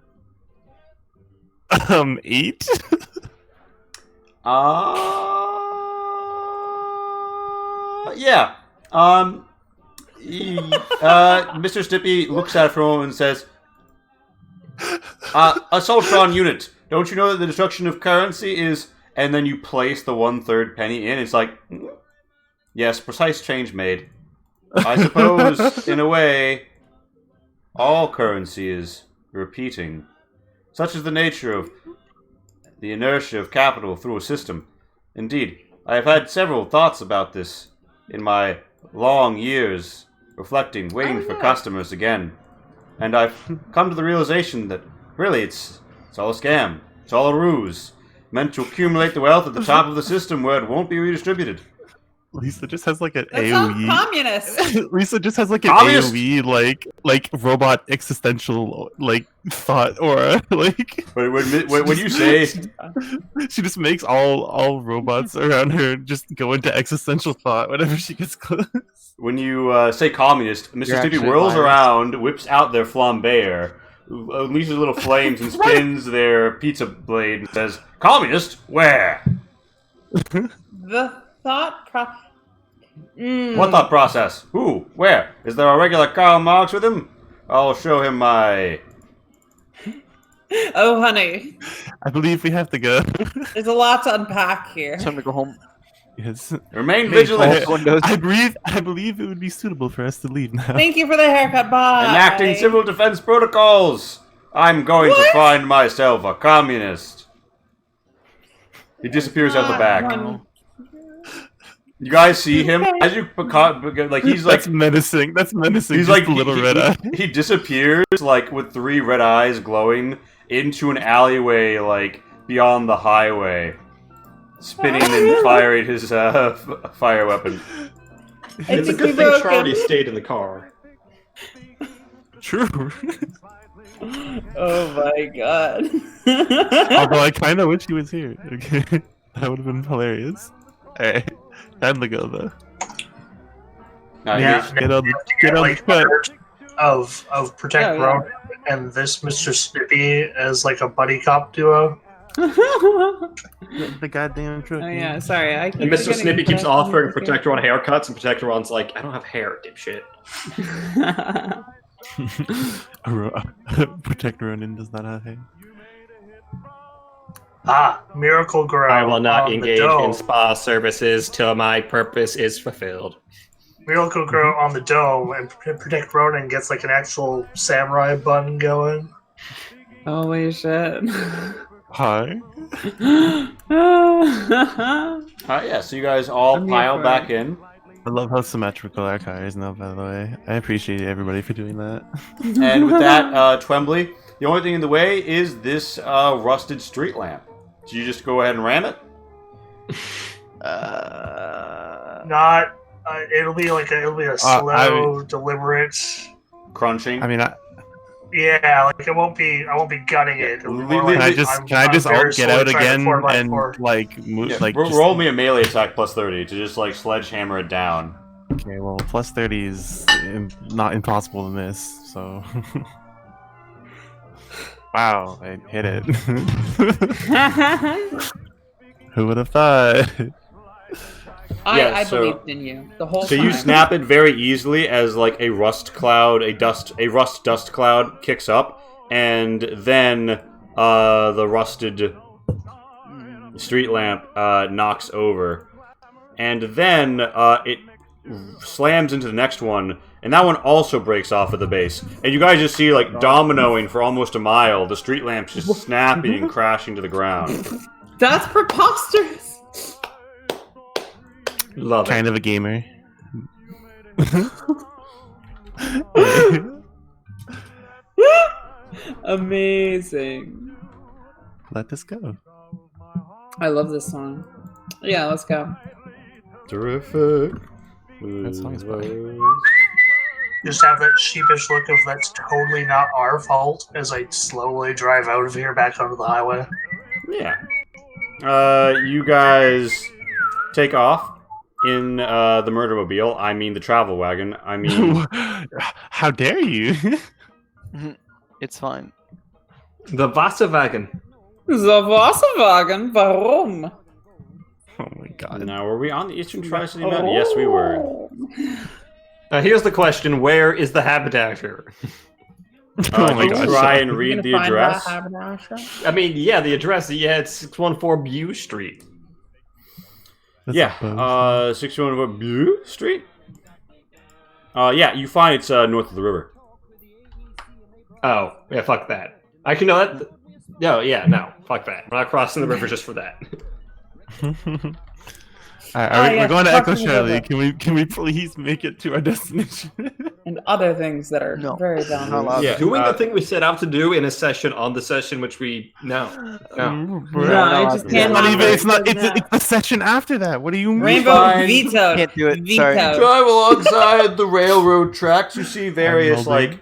8. Yeah. Mr. Snippy looks at it for a moment and says, Assaultron unit, don't you know that the destruction of currency is... And then you place the 1/3 penny in. It's like, yes, precise change made. I suppose, in a way, all currency is repeating. Such is the nature of the inertia of capital through a system. Indeed, I have had several thoughts about this in my long years, reflecting, waiting for customers again. And I've come to the realization that, really, it's all a scam. It's all a ruse, meant to accumulate the wealth at the top of the system where it won't be redistributed. Lisa just has an That sounds AoE. communist. Lisa just has an Communist? AoE robot existential thought aura But when you say she just makes all robots around her just go into existential thought whenever she gets close. when you say communist, Mr. You're Stimpy actually whirls virus. around, whips out their flambeer, unleashes little flames, and spins their pizza blade and says, "Communist, where?" The thought What thought process? Who? Where? Is there a regular Karl Marx with him? I'll show him my... Oh, honey. I believe we have to go. There's a lot to unpack here. Time to go home. Yes. Remain vigilant. I believe it would be suitable for us to leave now. Thank you for the haircut. Bye. Enacting civil defense protocols. I'm going to find myself a communist. He disappears out the back. You guys see him as you like he's like That's menacing. That's menacing. he's Just like a little red eye. he disappears like with 3 red eyes glowing into an alleyway like beyond the highway, spinning and firing his fire weapon. It's a good thing Charlie stayed in the car. True. Oh my god. Although I kind of wish he was here. Okay, that would have been hilarious. Alright, time to go though. Yeah, Get on the like cut. of Protect Ronan and this Mr. Snippy as like a buddy cop duo. The goddamn truck. Oh yeah, sorry. I keep And Mr. forgetting Snippy to keeps put offering on Protector on haircuts, and Protector on's like, I don't have hair, dipshit. Protect Ronin does not have hair. Miracle Grow. I will not on the engage dome. in spa services till my purpose is fulfilled. Miracle Grow on the dome, and Protect Ronan gets like an actual samurai bun going. Holy shit. Hi. Yeah, so you guys all I'm here pile for back it. in. I love how symmetrical our car is now, by the way. I appreciate everybody for doing that. And with that, Twembly, the only thing in the way is this rusted street lamp. Do you just go ahead and ram it? Not. It'll be a slow, deliberate. Crunching. I mean, Yeah, like I won't be gunning it. It'll be more Can like can I just very get out slowly trying to again 4x4. and like move Yeah, like just- roll me a melee attack plus 30 to just like sledgehammer it down. Okay, well, plus 30 is not impossible to miss, so. Wow, I hit it. Who would have thought? Yeah, I so- believed in you the whole So time. you snap it very easily as like a rust dust cloud kicks up, and then the rusted street lamp knocks over, and then it slams into the next one, and that one also breaks off at the base. And you guys just see like dominoing for almost a mile, the street lamps just snapping and crashing to the ground. That's preposterous. Love Kind of a gamer. Amazing. Let this go. I love this song. Yeah, let's go. Terrific. That song is fire. Just have that sheepish look of that's totally not our fault as I slowly drive out of here back onto the highway. Yeah. You guys take off in the murdermobile. I mean the travel wagon. I mean, How dare you? It's fine. The Wasserwagen. The Wasserwagen, warum? Oh my god. now were we on the Eastern Tri-City Mountain? Yes, we were. Here's the question: where is the haberdasher? Oh my Did you gosh. try and read the address? I mean, yeah, the address. Yeah, it's 614 Bew Street. That's Yeah, a boast. 61 Blue Street. Yeah, you find it's north of the river. Oh, yeah, fuck that. I can know that. No, yeah, no, fuck that. I'm not crossing the river just for that. Alright, we're going to Echo crossing the Charlie. river. Can we please make it to our destination? And other things that are No. very down. Not allowed. Yeah. Doing the thing we set out to do in a session on the session, which we no. No, I just It's can't. not have even. it. It's not. It's the session after that. What do you mean? Rainbow Fine. vetoed. Can't do it, Vetoed. sorry. Drive alongside the railroad tracks. You see various Mobile. like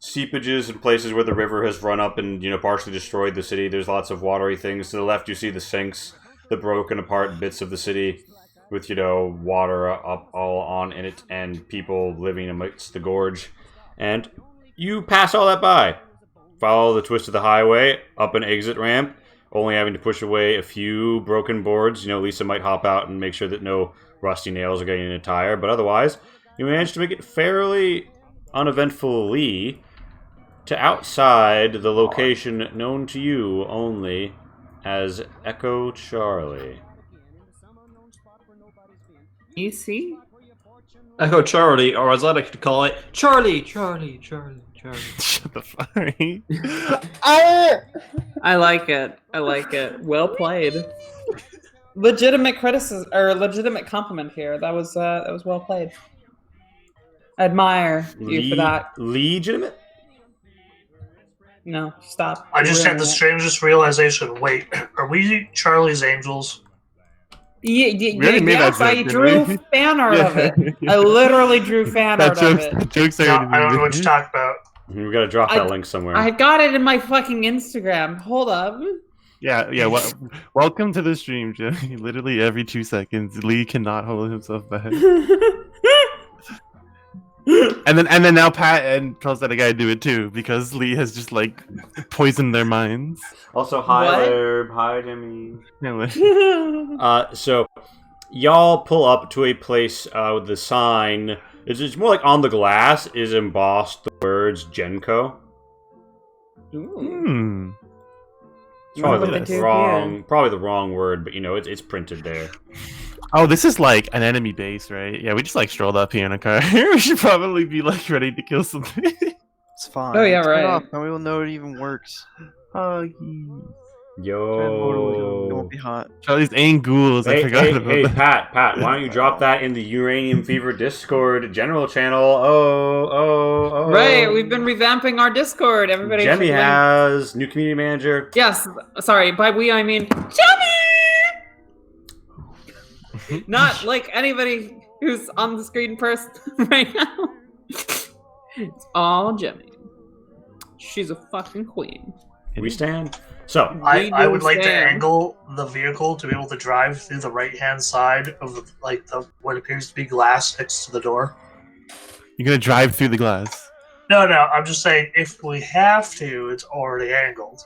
seepages and places where the river has run up and partially destroyed the city. There's lots of watery things. To the left, you see the sinks, the broken apart bits of the city, with water up all on in it and people living amidst the gorge. And you pass all that by. Follow the twist of the highway up an exit ramp only having to push away a few broken boards. You know, Lisa might hop out and make sure that no rusty nails are getting in a tire, but otherwise, you managed to make it fairly uneventfully to outside the location known to you only as Echo Charlie. You see? Echo Charlie, or as I like to call it, Charlie. Shut the fuck. I like it. I like it. Well played. Legitimate criticism or legitimate compliment here. That was well played. I admire you for that. Legitimate? No, stop. I just had the Ruining it. strangest realization. Wait, are we Charlie's Angels? already made that Yes, I joke, drew didn't we? fan art of it. Yeah. I literally drew fan art of it. That joke's No, already I don't know what been you're talking about. We gotta drop that link somewhere. I got it in my fucking Instagram. Hold up. Yeah. Welcome to the stream, Jimmy. Literally every 2 seconds, Lee cannot hold himself back. And then now Pat tells that guy to do it too because Lee has just like poisoned their minds. Also, hi What? Herb, hi Demi. Anyway. So y'all pull up to a place with the sign. It's more like on the glass is embossed the words Genco. Hmm. It's probably What the they do wrong word, but you know it's printed there. Oh, this is like an enemy base, right? Yeah, we just like strolled up here in a car. We should probably be like ready to kill something. It's fine. Oh, yeah, Turn it right. off, and we will know it even works. It Yo. won't be hot. Charlie's ain't ghouls. I forgot about Hey, that. Pat, why don't you drop that in the Uranium Fever Discord general channel? Oh. Right, we've been revamping our Discord. Everybody Jemmy should link. has new community manager. Yes, sorry. By we, I mean Jemmy! Not like anybody who's on the screen first right now. It's all Jemmy. She's a fucking queen. We stand. So, I would like to Sam. angle the vehicle to be able to drive through the right-hand side of the what appears to be glass next to the door. You're gonna drive through the glass. No, I'm just saying if we have to, it's already angled.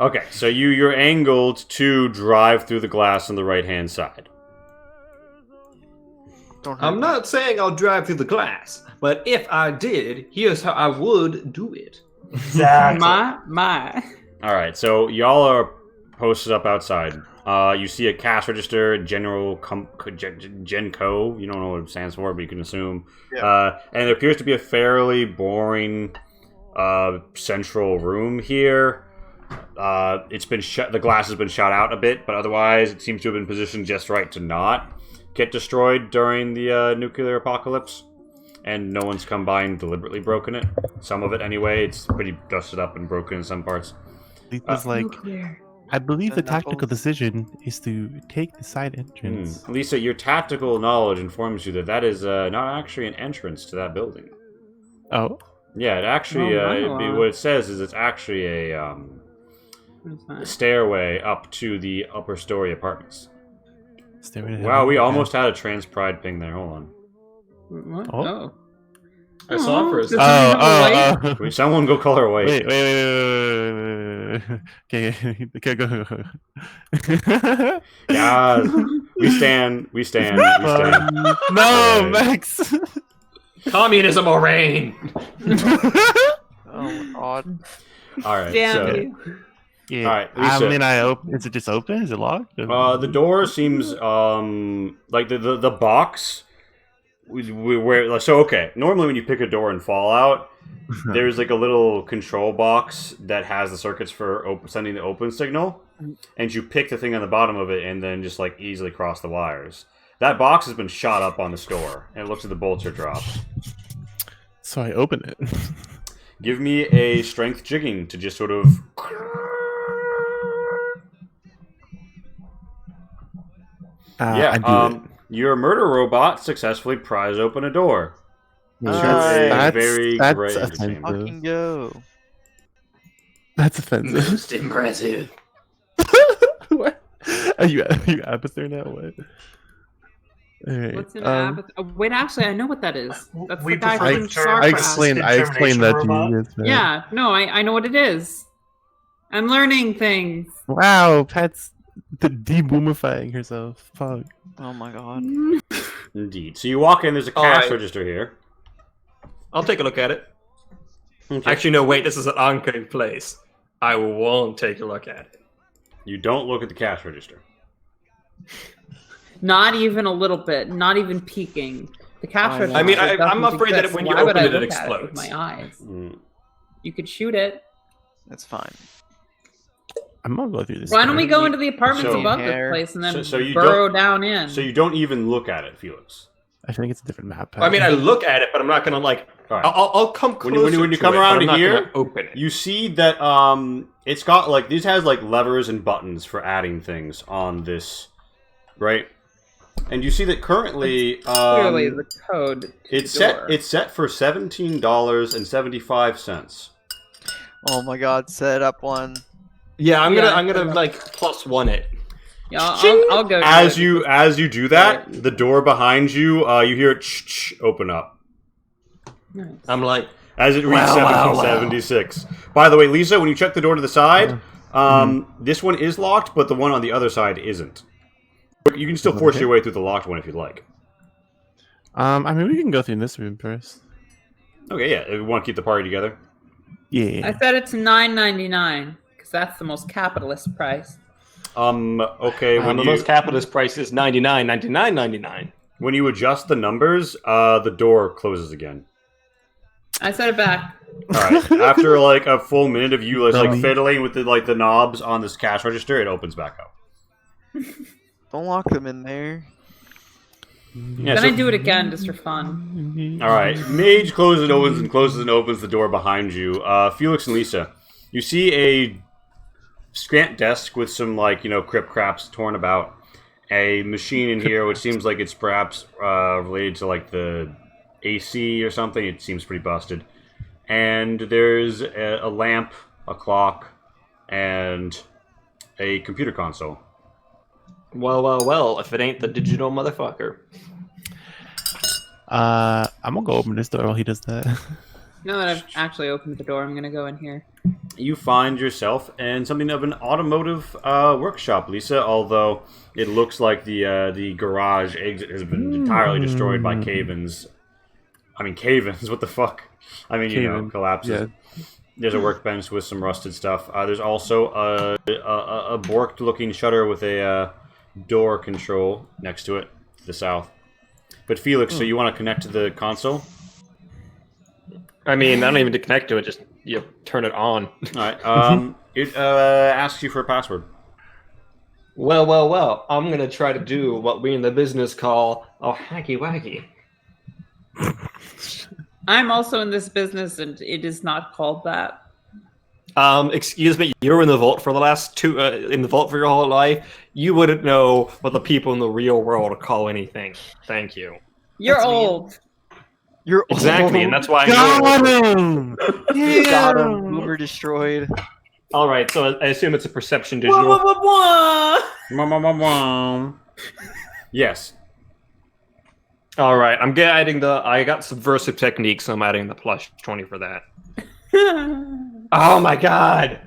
okay, so you're angled to drive through the glass on the right-hand side. Don't hurt I'm me. not saying I'll drive through the glass, but if I did, here's how I would do it. Exactly. My. All right, so y'all are posted up outside. You see a cash register, Genco. You don't know what it stands for, but you can assume. And it appears to be a fairly boring central room here. It's been the glass has been shot out a bit, but otherwise it seems to have been positioned just right to not get destroyed during the nuclear apocalypse. And no one's come by and deliberately broken it. Some of it, anyway. It's pretty dusted up and broken in some parts. It was like, I believe the tactical decision is to take the side entrance. Lisa, your tactical knowledge informs you that that is not actually an entrance to that building. Oh, Yeah, it actually, what it says is it's actually a stairway up to the upper story apartments. stairway to Wow, heaven. we Okay. almost had a trans pride ping there. Hold on. What? Oh. Oh. I saw it for a Does second. anyone have a light? Oh. Can someone go color away? Wait. Okay, go. Yeah, we stand. No, Alright. Max. Communism or rain. Oh, odd. All right. Damn so, you. Yeah. Alright, I Lisa. mean, is it just open? Is it locked? The door seems like the box. Okay. Normally, when you pick a door in Fallout, there's like a little control box that has the circuits for sending the open signal, and you pick the thing on the bottom of it, and then just like easily cross the wires. That box has been shot up on the store, and it looks like the bolts are dropped. So I open it. Give me a strength jigging to just sort of. I do it. Your murder robot successfully pries open a door. That's very that's great offensive. Fucking go. That's offensive. Most impressive. What? Are you Abathur now? What? Alright, What's an abathur? Oh, wait, actually, I know what that is. That's We the guy prefer from the term StarCraft. I explained that to you. Yes, man. Yeah, no, I know what it is. I'm learning things. Wow, Pat's de-boomifying herself. Fuck. Oh my god. Indeed. So you walk in. There's a cash Alright. register here. I'll take a look at it. Okay. Actually, no, wait, this is an ongoing place. I won't take a look at it. You don't look at the cash register. Not even a little bit. Not even peeking. The cash register. I mean, I'm doesn't afraid that exist. when you Why would open I it, it look at with explodes. my eyes. Mm. You could shoot it. That's fine. I'm gonna go through this. Why don't we door. go into the apartments So- above this Hair. place and then So you burrow don't- down in? So you don't even look at it, Felix. I think it's a different map. Pat. I mean, I look at it, but I'm not gonna like. All right. I'll come When closer. you to come it, around but I'm not here, gonna open it. You see that it's got like these has like levers and buttons for adding things on this, right? And you see that currently Clearly, the code. To it's the door. set for $17.75. Oh my god, set up one. Yeah, I'm Yeah, gonna like +1 it. Yeah, I'll go. As do it. you do that, the door behind you, you hear it open up Nice. I'm like, as it reads Wow, wow, 1776. By the way, Lisa, when you check the door to the side, this one is locked, but the one on the other side isn't. You can still force your way through the locked one if you'd like. I mean, we can go through this room first. Okay, yeah, if we want to keep the party together. Yeah. I said it's $9.99 because that's the most capitalist price. Okay, when the you most capitalist price is $99.99. when you adjust the numbers, the door closes again. I said it back. All right, after like a full minute of you like Dummy. fiddling with the knobs on this cash register, it opens back up. Don't lock them in there. Yeah, Then so- I do it again just for fun. All right, Mage closes and opens the door behind you. Felix and Lisa, you see a scant desk with some crip craps torn about. A machine in here which seems like it's perhaps related to like the AC or something. It seems pretty busted. And there's a lamp, a clock, and a computer console. Well, if it ain't the digital motherfucker. I'm gonna go open this door while he does that. Now that I've actually opened the door, I'm gonna go in here. You find yourself in something of an automotive workshop, Lisa, although it looks like the garage exit has been entirely destroyed by cave-ins. I mean, cave-ins, what the fuck? I mean, Cave-in. collapses. Yeah. There's a workbench with some rusted stuff. There's also a borked-looking shutter with a door control next to it, to the south. But Felix, so you want to connect to the console? I mean, I don't even need to connect to it. Just turn it on. All right. It asks you for a password. Well. I'm gonna try to do what we in the business call a hacky wacky. I'm also in this business, and it is not called that. Excuse me. You were in the vault for the last in the vault for your whole life. You wouldn't know what the people in the real world call anything. Thank you. You're That's mean. old. You're Exactly, and that's why I Got know. him! got him. Boomer destroyed. All right, so I assume it's a perception Wah, digital. wah, wah, wah. Wah, wah, wah, wah. Yes. All right, I'm adding I got subversive techniques, so I'm adding the +20 for that. Oh my god!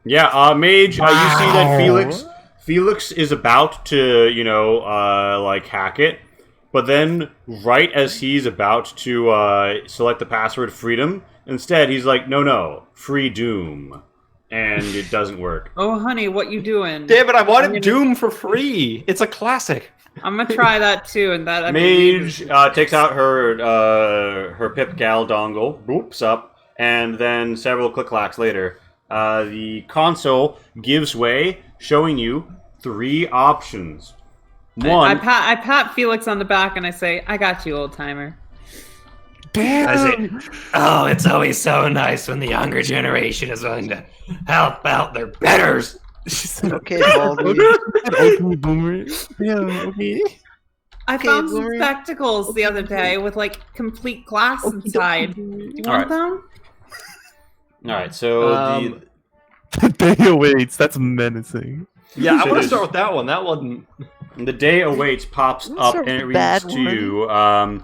Yeah, Mage, you see that Wow. Felix is about to, hack it, but then right as he's about to select the password freedom, instead he's like, no, free doom, and it doesn't work. Oh, honey, what you doing? Damn it! I I'm wanted gonna- Doom for free. It's a classic. I'm gonna try that too, and that I believe Mage is- takes out her Pip Gal dongle, boops up, and then several click-clacks later, the console gives way, showing you 3 options. One, I pat Felix on the back and I say, "I got you, old timer." Damn! Oh, it's always so nice when the younger generation is willing to help out their betters. She said, Okay, Baldy. okay, Boomer. Yeah, okay. I Okay, found some Boomer. spectacles the other day with like complete glass inside. You want them? all right, so The day awaits. That's menacing. Yeah, I So want it to is- start with that one. That one. the day awaits pops Let's up start and it with the reads bad to one. you,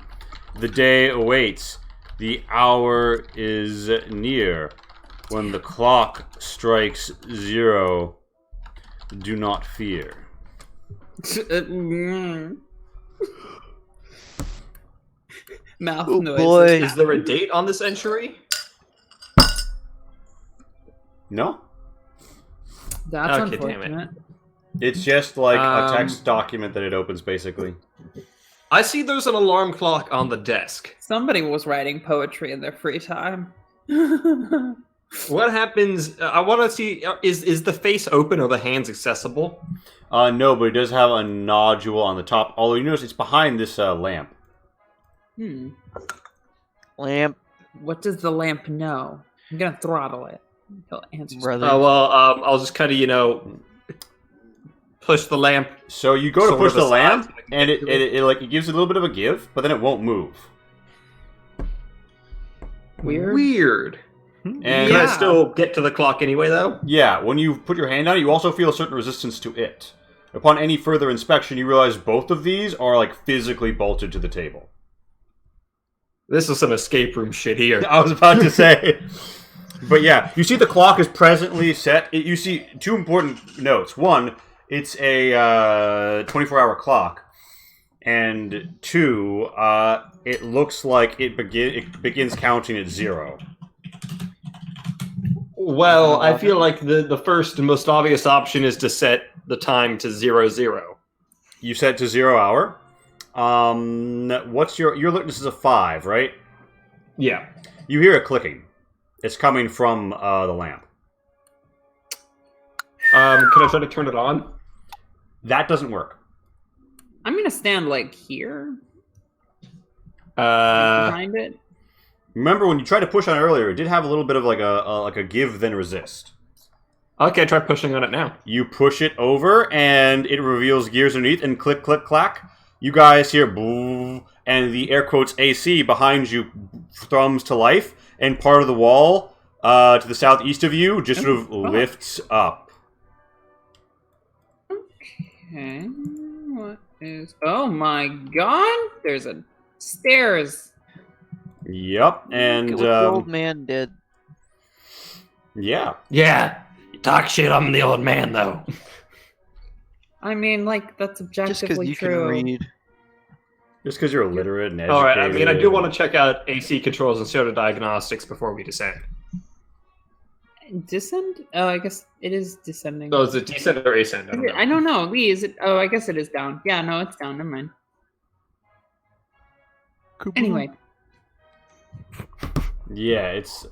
the day awaits, the hour is near. When the clock strikes 0, do not fear. Mouth Oh, noises. boy. Is there a date on this entry? No? That's Okay, damn it. unfortunate. It's just like a text document that it opens, basically. I see there's an alarm clock on the desk. Somebody was writing poetry in their free time. What happens? I want to see. Is the face open or the hands accessible? No, but it does have a nodule on the top. Although you notice it's behind this lamp. Lamp. What does the lamp know? I'm gonna throttle it. He'll answer. Brother. Oh well, I'll just kind of push the lamp. So you go to sort push of the aside lamp, so I can and get to it gives you a little bit of a give, but then it won't move. Weird. And Can I still get to the clock anyway, though? yeah, when you put your hand on it, you also feel a certain resistance to it. Upon any further inspection, you realize both of these are like physically bolted to the table. This is some escape room shit here. I was about to say. But yeah, you see the clock is presently set. You see two important notes. One, it's a 24-hour clock. And two, it looks like it begins counting at 0. Well, I feel like the first and most obvious option is to set the time to 00. You set to 0 hour. What's your alertness is a 5, right? Yeah. You hear it clicking. It's coming from the lamp. Can I try to turn it on? That doesn't work. I'm gonna stand like here Uh, behind it. Remember when you tried to push on it earlier, it did have a little bit of like a give then resist. okay, try pushing on it now. You push it over and it reveals gears underneath and click, click, clack. You guys hear boo, and the air quotes AC behind you thrums to life, and part of the wall to the southeast of you just sort of lifts up. Okay. What is? Oh my god! There's a stairs. Yep, and Look at what the old man did. yeah. Yeah. You talk shit, I'm the old man, though. I mean, like that's Just because objectively you true. can read. Just because you're illiterate and educated. Alright, I mean, I do want to check out AC controls and pseudo diagnostics before we descend. Descend? Oh, I guess it is descending. So is it descend or ascend? I don't know. I don't know. Lee, is it? Oh, I guess it is down. Yeah, no, it's down. Never mind. Anyway, Yeah, it's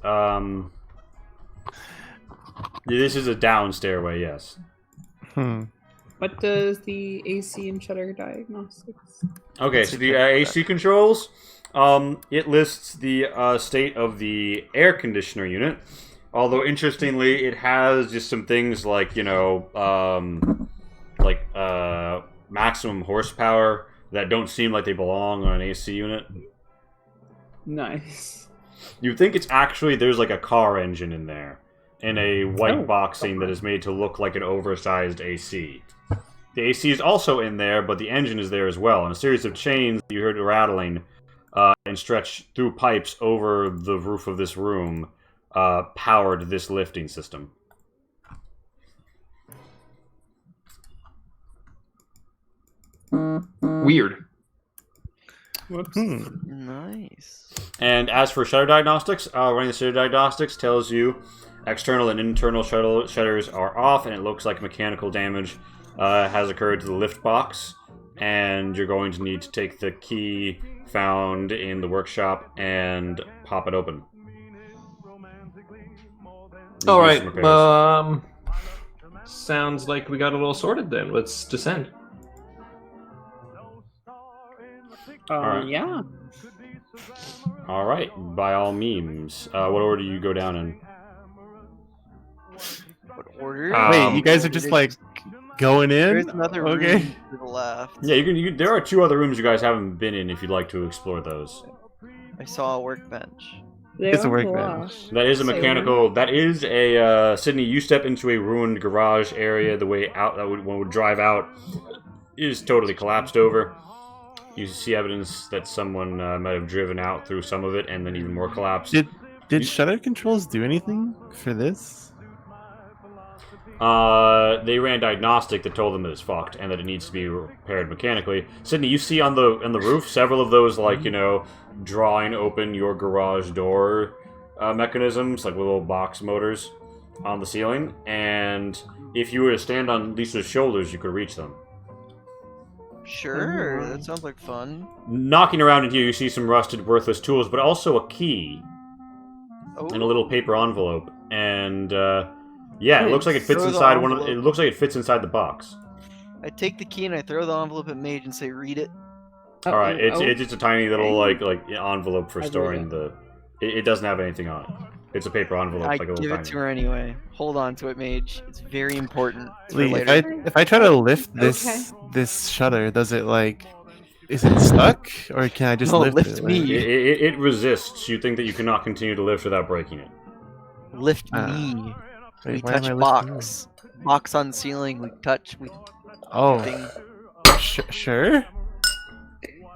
this is a down stairway, yes. what does the AC and shutter diagnostics? Okay, so the AC controls, it lists the state of the air conditioner unit. Although, interestingly, it has just some things like, maximum horsepower that don't seem like they belong on an AC unit. Nice. You'd think it's actually, there's like a car engine in there, in a white boxing that is made to look like an oversized AC. The AC is also in there, but the engine is there as well, and a series of chains that you heard rattling and stretched through pipes over the roof of this room powered this lifting system. Weird. Whoops. Nice. And as for shutter diagnostics, running the shutter diagnostics tells you external and internal shutters are off, and it looks like mechanical damage has occurred to the lift box, and you're going to need to take the key found in the workshop and pop it open. All right. Sounds like we got it all sorted then. Let's descend. Alright. Yeah. All right, by all memes. What order do you go down in? What order? Wait, you guys are just like going in? There's another room Okay. to the left. Yeah, you can. There are 2 other rooms you guys haven't been in if you'd like to explore those. I saw a workbench. It's a workbench. That is a mechanical. That is a Sydney. You step into a ruined garage area. The way out that one would drive out is totally collapsed over. You see evidence that someone might have driven out through some of it, and then even more collapse. Did Did shutter controls do anything for this? They ran diagnostic that told them that it's fucked and that it needs to be repaired mechanically. Sydney, you see on the roof several of those, like, you know, drawing open your garage door mechanisms, like with little box motors on the ceiling. And if you were to stand on Lisa's shoulders, you could reach them. Sure, that sounds like fun. Knocking around in here, you see some rusted, worthless tools, but also a key and a little paper envelope. And yeah, it looks like it fits inside one of. It looks like it fits inside the box. I take the key and I throw the envelope at Mage and say, "Read it." All right, it's just a tiny little like envelope for storing the. It doesn't have anything on it. It's a paper envelope. I like a little give it tiny. to her anyway. Hold on to it, Mage. It's very important. for Lee, later. if I try to lift this shutter, does it like? Is it stuck, or can I just lift it? me. It resists. You think that you cannot continue to lift without breaking it. Lift me. Wait, We why am touch I lifting box. Box on ceiling. We touch. We. Oh, Thing. sure.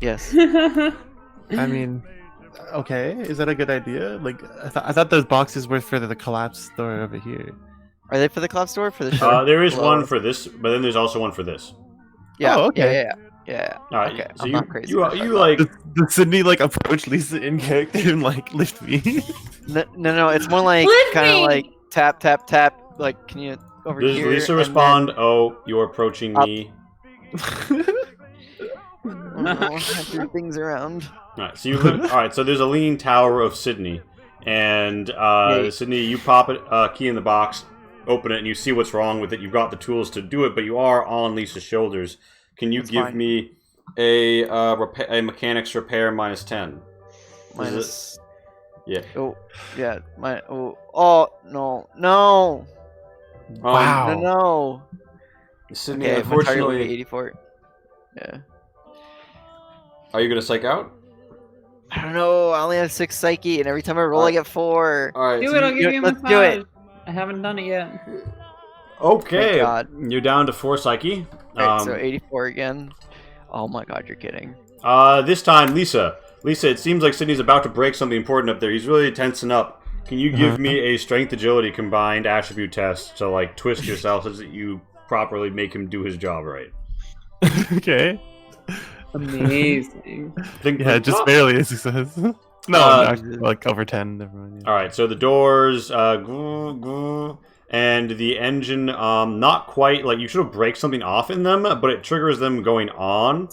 Yes. I mean, okay. Is that a good idea? Like, I thought those boxes were for the collapsed door over here. Are they for the collapse door or for the show? There is one for this, but then there's also one for this. Yeah. Oh, okay. Yeah. All right, Okay. so I'm you, not crazy. you like Does Sydney like approach Lisa in character and like lift me? No. It's more like Lift kind me! of like tap, tap, tap. Like, can you over does here? Lisa and respond? Oh, you're approaching Up. me. Then, I threw things around. All right, so you live. All right, so there's a leaning tower of Sydney, and Sydney, you pop it key in the box, open it, and you see what's wrong with it. You've got the tools to do it, but you are on Lisa's shoulders. Can you That's give fine. me a mechanics repair minus 10? Minus. Yeah. Oh, yeah. Oh, no. Wow. No. Sydney, Okay, my target would be unfortunately, 84. Yeah. are you gonna psych out? I don't know. I only have 6 psyche, and every time I roll, I get 4. All right. Do so it. I'll give you a let's massage. do it. I haven't done it yet. Okay. Thank God. You're down to 4 psyche. Right, so 84 again. Oh my God, you're kidding. This time, Lisa. Lisa, it seems like Sydney's about to break something important up there. He's really tensing up. Can you give me a strength agility combined attribute test to like twist yourself so that you properly make him do his job right? Okay. Amazing. Yeah, just barely a success. No, not, like over 10. Never mind. Yeah. All right, so the doors, and the engine, not quite like you should have break something off in them, but it triggers them going on,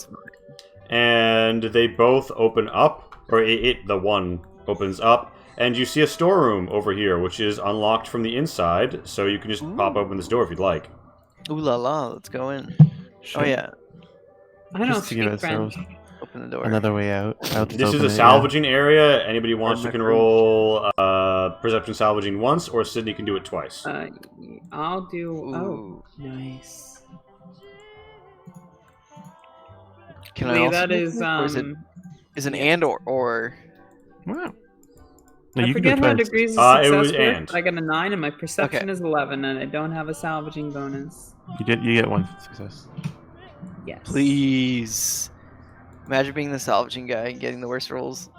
and they both open up, or the one opens up, and you see a storeroom over here, which is unlocked from the inside, so you can just pop open this door if you'd like. Ooh la la, let's go in. Sure. Oh yeah, I don't Just to give speak French. ourselves open the door. another way out. I'll just This is open a it, yeah. salvaging area. Anybody wants to my can roll perception salvaging once, or Sydney can do it twice. I'll do. Ooh. Oh, nice. Can Lee, I also that do is it, or is an and or? Wow. No, I you can do forget it how twice. degrees of It success was work. and. I got a 9 and my perception Okay. is 11 and I don't have a salvaging bonus. You get one success. Yes. Please. Imagine being the salvaging guy and getting the worst rolls.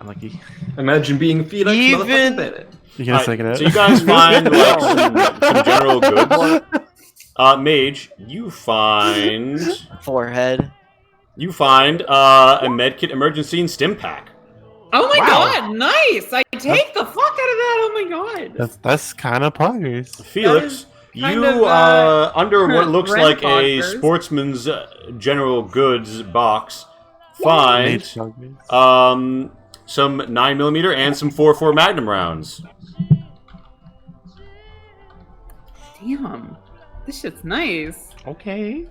Unlucky. Imagine being Felix Even- motherfucking Bennett. You gonna take it out? So you guys find like some general goods. Mage, you find Forehead. a medkit emergency and stim pack. Oh my Wow. god, nice! I take the fuck out of that, oh my god! That's kind of progress. Felix, kind you of, under what looks like a grandfathers. sportsman's general goods box find Mage progress. some 9mm and some 4.4 Magnum rounds. Damn. This shit's nice. Okay.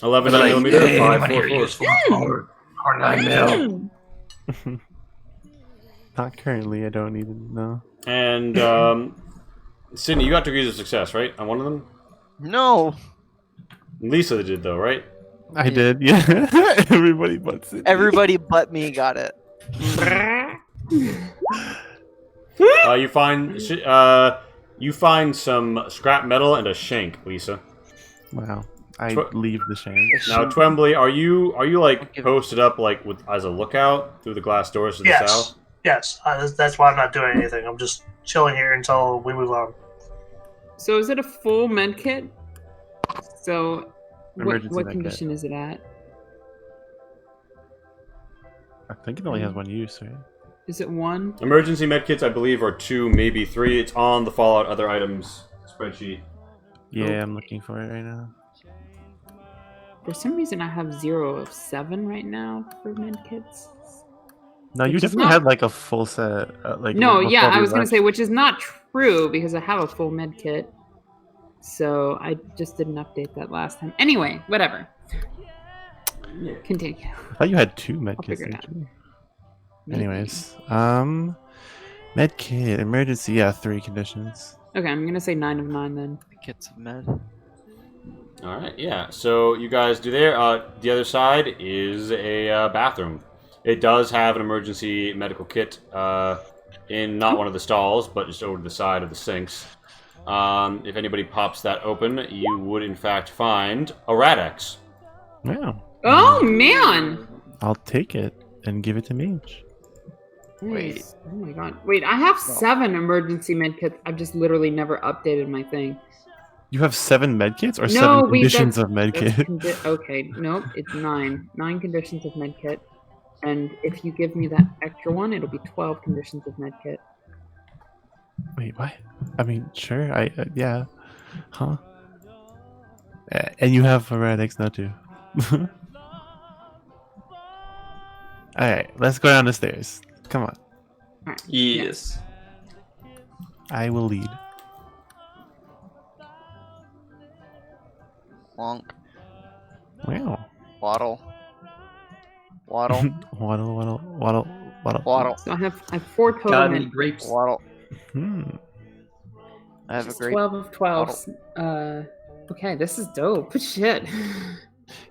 11 But like, 9mm, hey, 5.44. or 9mm. Not currently. I don't even know. And Sydney, you got degrees of success, right? On one of them? No. Lisa did though, right? I did. Yeah. Everybody but Sydney. Everybody but me got it. You find some scrap metal and a shank, Lisa. Wow. I Tw- leave the shank. Now, Twembley, are you like Give- posted up like with as a lookout through the glass doors to the Yes. south? Yes, that's why I'm not doing anything. I'm just chilling here until we move on. So is it a full med kit? So Emergency what med condition kit. is it at? I think it only has one use, right? Is it 1? Emergency medkits, I believe, are 2, maybe 3. It's on the Fallout other items spreadsheet. Yeah, I'm looking for it right now. For some reason, I have 0 of 7 right now for med kits. No, you Which is definitely not- had like a full set. Like No, before yeah, we I was gonna left. say, which is not true because I have a full med kit. So I just didn't update that last time. Anyway, whatever. Continue. I thought you had 2 I'll medkits. figure it out. Actually. Maybe. Anyways, medkit emergency. Yeah, 3 conditions. Okay, I'm gonna say 9 of 9 then. Kits of med. All right, yeah. So you guys do there. The other side is a bathroom. It does have an emergency medical kit in not one of the stalls, but just over to the side of the sinks. If anybody pops that open, you would in fact find a Radex. Yeah. Oh man! I'll take it and give it to Mage. Wait. Nice. Oh my god. Wait, I have 7 emergency med kits. I've just literally never updated my thing. You have 7 medkits or No, 7 wait, conditions that's- of medkit? Okay, nope, it's 9. 9 conditions of med kit. And if you give me that extra one, it'll be 12 conditions of med kit. Wait, what? I mean, sure. Yeah. Huh? And you have a Radex now too. Alright, let's go down the stairs. Come on. Alright. Yes. I will lead. Wonk. Wow. Waddle. Waddle. Waddle, waddle, waddle, waddle. Waddle. So I have 4 total Got any med grapes? Waddle. Hmm. I have a great 12 of 12. Okay, this is dope. Shit.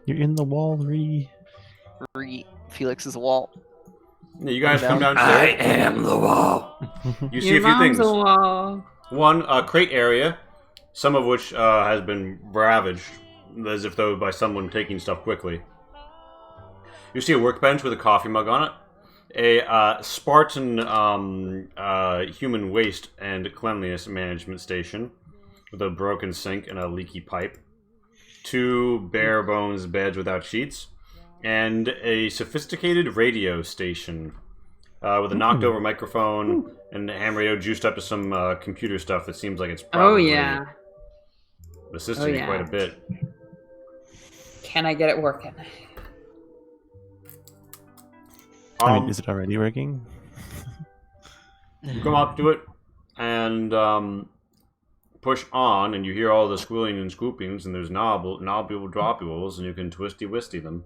You're in the wall, free. Felix is a wall. Yeah, you guys come Down. downstairs. am the wall. You see Your a few mom's things. a wall. One, a crate area, some of which has been ravaged, as if though by someone taking stuff quickly. You see a workbench with a coffee mug on it, a Spartan human waste and cleanliness management station with a broken sink and a leaky pipe, 2 bare bones beds without sheets, and a sophisticated radio station with a knocked over microphone and a ham radio juiced up to some computer stuff that seems like it's Oh, probably yeah. assisting you quite a bit. Can I get it working? I mean, is it already working? You come up to it and push on, and you hear all the squealing and scoopings, and there's knobule dropules, and you can twisty-wisty them.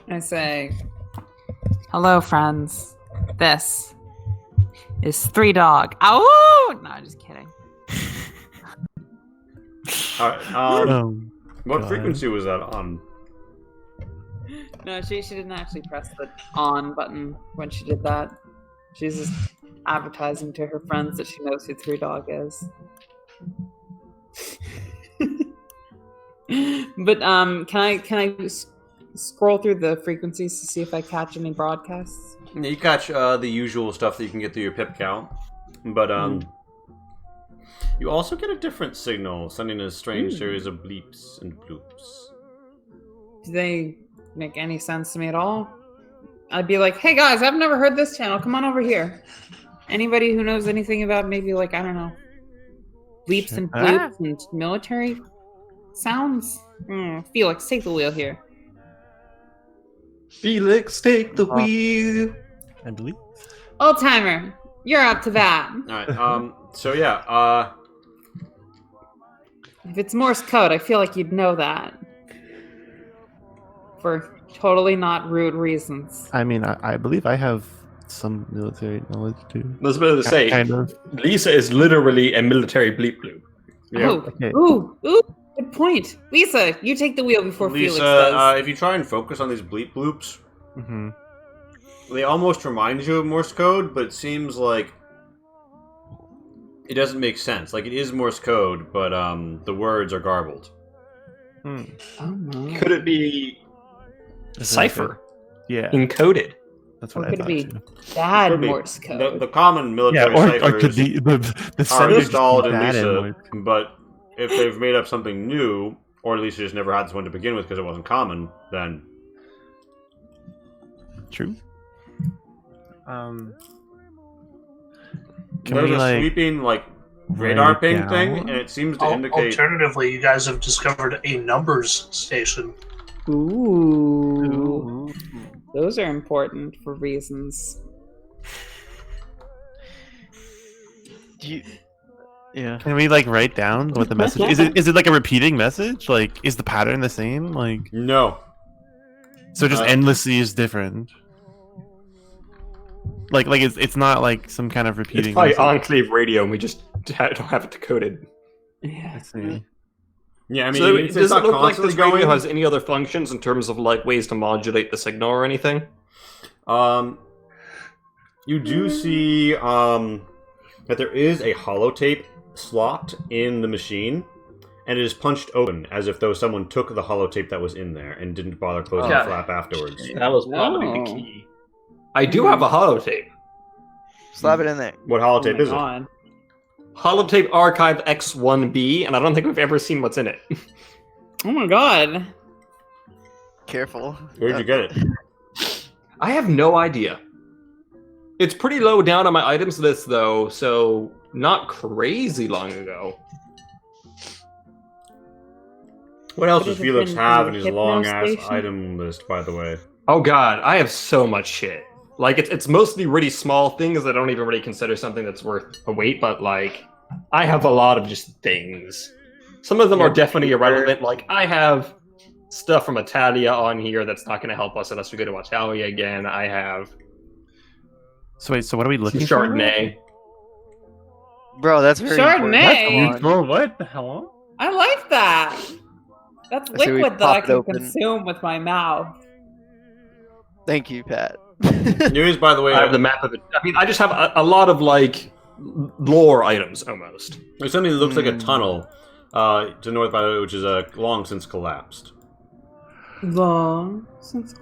I say, hello, friends. This is 3 Dog. Oh! No, just kidding. All right, what God. frequency was that on? No, she didn't actually press the on button when she did that. She's just advertising to her friends that she knows who 3 Dog is. But can I scroll through the frequencies to see if I catch any broadcasts? Yeah, you catch the usual stuff that you can get through your pip count, but you also get a different signal, sending a strange series of bleeps and bloops. Do they make any sense to me at all? I'd be like, hey guys, I've never heard this channel. Come on over here. Anybody who knows anything about maybe like, I don't know, bleeps and bloops and military sounds? Felix, take the wheel here. Felix, take the wheel. I believe. Old timer, you're up to bat. All right, so yeah, If it's Morse code, I feel like you'd know that. For totally not rude reasons. I mean, I believe I have some military knowledge too. I was about to say, Kind of. Lisa is literally a military bleep bloop. yeah. Oh, Okay. ooh, good point. Lisa, you take the wheel before Felix Lisa, does. if you try and focus on these bleep bloops, Mm-hmm. they almost remind you of Morse code, but it seems like it doesn't make sense. Like, it is Morse code, but the words are garbled. Oh my. Could it be cipher? Yeah. Encoded? That's Or what I could it thought be too. bad Could be. Morse code? The common military Or ciphers could the are sender just installed be in bad at Lisa, Morse? but if they've made up something new, or Lisa just never had this one to begin with because it wasn't common, then True. Can there's we a like sweeping radar write ping down? thing, and it seems to indicate. Alternatively, you guys have discovered a numbers station. Ooh. Those are important for reasons. Yeah. Can we like write down what the message is? Is it like a repeating message? Like, is the pattern the same? Like, No. so just endlessly is different. Like it's not like some kind of repeating. It's probably message. Enclave Radio, and we just don't have it decoded. Yeah. Let's see. Yeah, I mean, So it's does it not look like constantly this radio going. has any other functions in terms of like ways to modulate the signal or anything? You do see that there is a holotape slot in the machine, and it is punched open as if though someone took the holotape that was in there and didn't bother closing the flap afterwards. That was probably Oh. the key. I do have a holotape. Slap it in there. What Oh holotape my is it? God. Holotape Archive X1B, and I don't think we've ever seen what's in it. Oh my God. Careful. Where'd you get it? I have no idea. It's pretty low down on my items list, though, so not crazy long ago. What else Could does it Felix have been have the in his hypno long-ass station? item list, by the way? Oh god, I have so much shit. Like, it's mostly really small things that I don't even really consider something that's worth a weight, but, like, I have a lot of just things. Some of them are definitely irrelevant. Like, I have stuff from Italia on here that's not going to help us unless we go to Italia again. I have So wait, so what are we some looking for? Chardonnay. Bro, that's very Chardonnay? important. Come on. What the hell? I like that. That's I say we liquid that I pop it can open. consume with my mouth. Thank you, Pat. News, by the way, I have the map of it. I mean, I just have a lot of, like, lore items, almost. there's something that looks like a tunnel to the north, by the way, which is long since collapsed. Long since.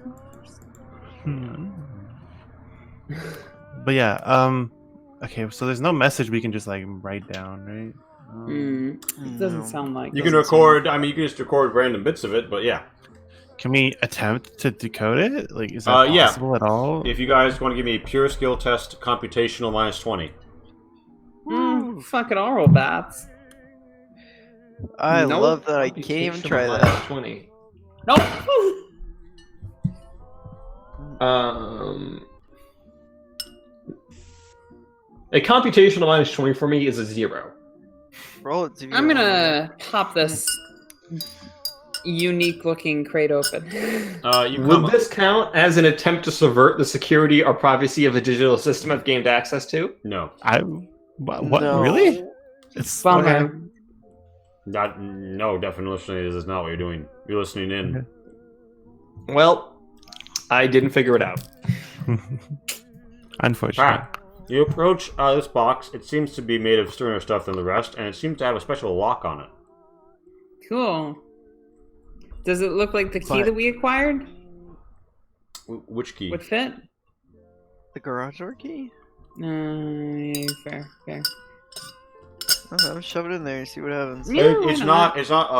But yeah, okay, so there's no message we can just like write down, right? It doesn't No. sound like. You can record, I mean, you can just record random bits of it, but yeah. Can we attempt to decode it? Like, is that Yeah. possible at all? If you guys want to give me a pure skill test, computational -20. Fuck it, I'll roll bats. I No love that I can't even try computation that. 20. Nope. A computational -20 for me is a 0. Roll it. I'm gonna pop this unique looking crate open. You Would this count as an attempt to subvert the security or privacy of a digital system I've gained access to? No. What No. really? It's Bummer. okay. No, definitionally, this is not what you're doing. You're listening in. Well, I didn't figure it out. Unfortunately. Alright. You approach this box. It seems to be made of sterner stuff than the rest, and it seems to have a special lock on it. Cool. Does it look like the key Fine. that we acquired Which key? would fit? The garage door key? Fair. Oh, shove it in there and see what happens. Yeah, It's why not. It's not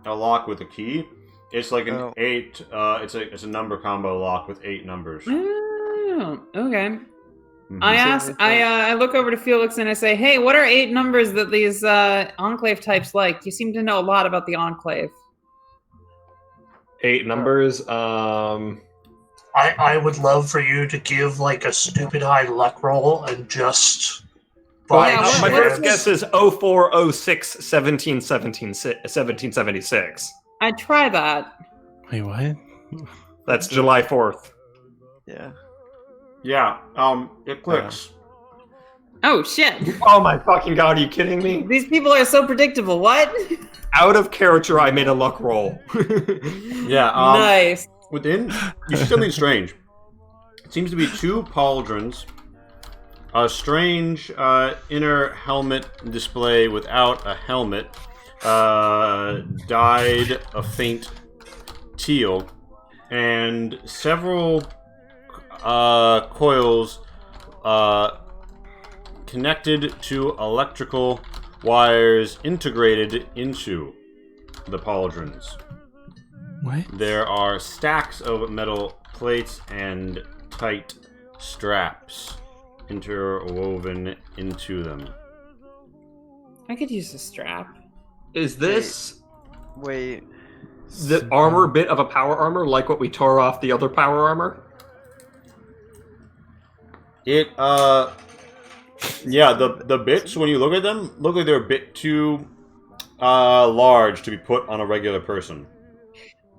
a lock with a key. It's like an Oh. 8. It's a number combo lock with 8 numbers. Oh, okay. Mhm. I ask. I look over to Felix and I say, "Hey, what are 8 numbers that these enclave types like? You seem to know a lot about the enclave." 8 numbers. I would love for you to give like a stupid high luck roll and just Well, buy Yeah, what- my what's first this? guess is 0406 1776. I try that. Wait, what? That's July 4th. Yeah. Yeah. It clicks. Oh shit! Oh my fucking god, are you kidding me? These people are so predictable. What? Out of character, I made a luck roll. Yeah. Nice. Within, you see something strange. It seems to be 2 pauldrons, a strange inner helmet display without a helmet, dyed a faint teal, and several coils connected to electrical wires integrated into the pauldrons. What? There are stacks of metal plates and tight straps interwoven into them. I could use a strap. Is this Wait. the armor bit of a power armor, like what we tore off the other power armor? It, yeah, the bits, when you look at them, look like they're a bit too, large to be put on a regular person.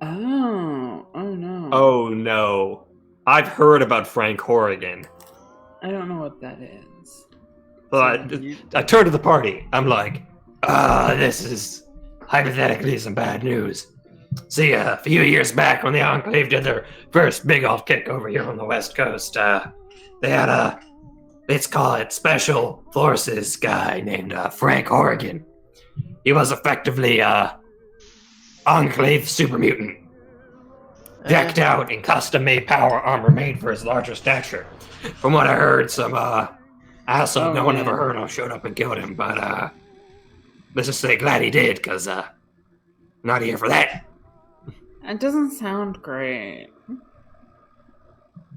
Oh no. Oh no. I've heard about Frank Horrigan. I don't know what that is. But I turn to the party. I'm like, this is hypothetically some bad news. See, a few years back when the Enclave did their first big old kick over here on the West Coast, they had a, let's call it Special Forces guy named Frank Horrigan. He was effectively Enclave super mutant. Decked out in custom-made power armor made for his larger stature. From what I heard, some asshole no one ever heard of showed up and killed him, but let's just say glad he did, because not here for that. It doesn't sound great.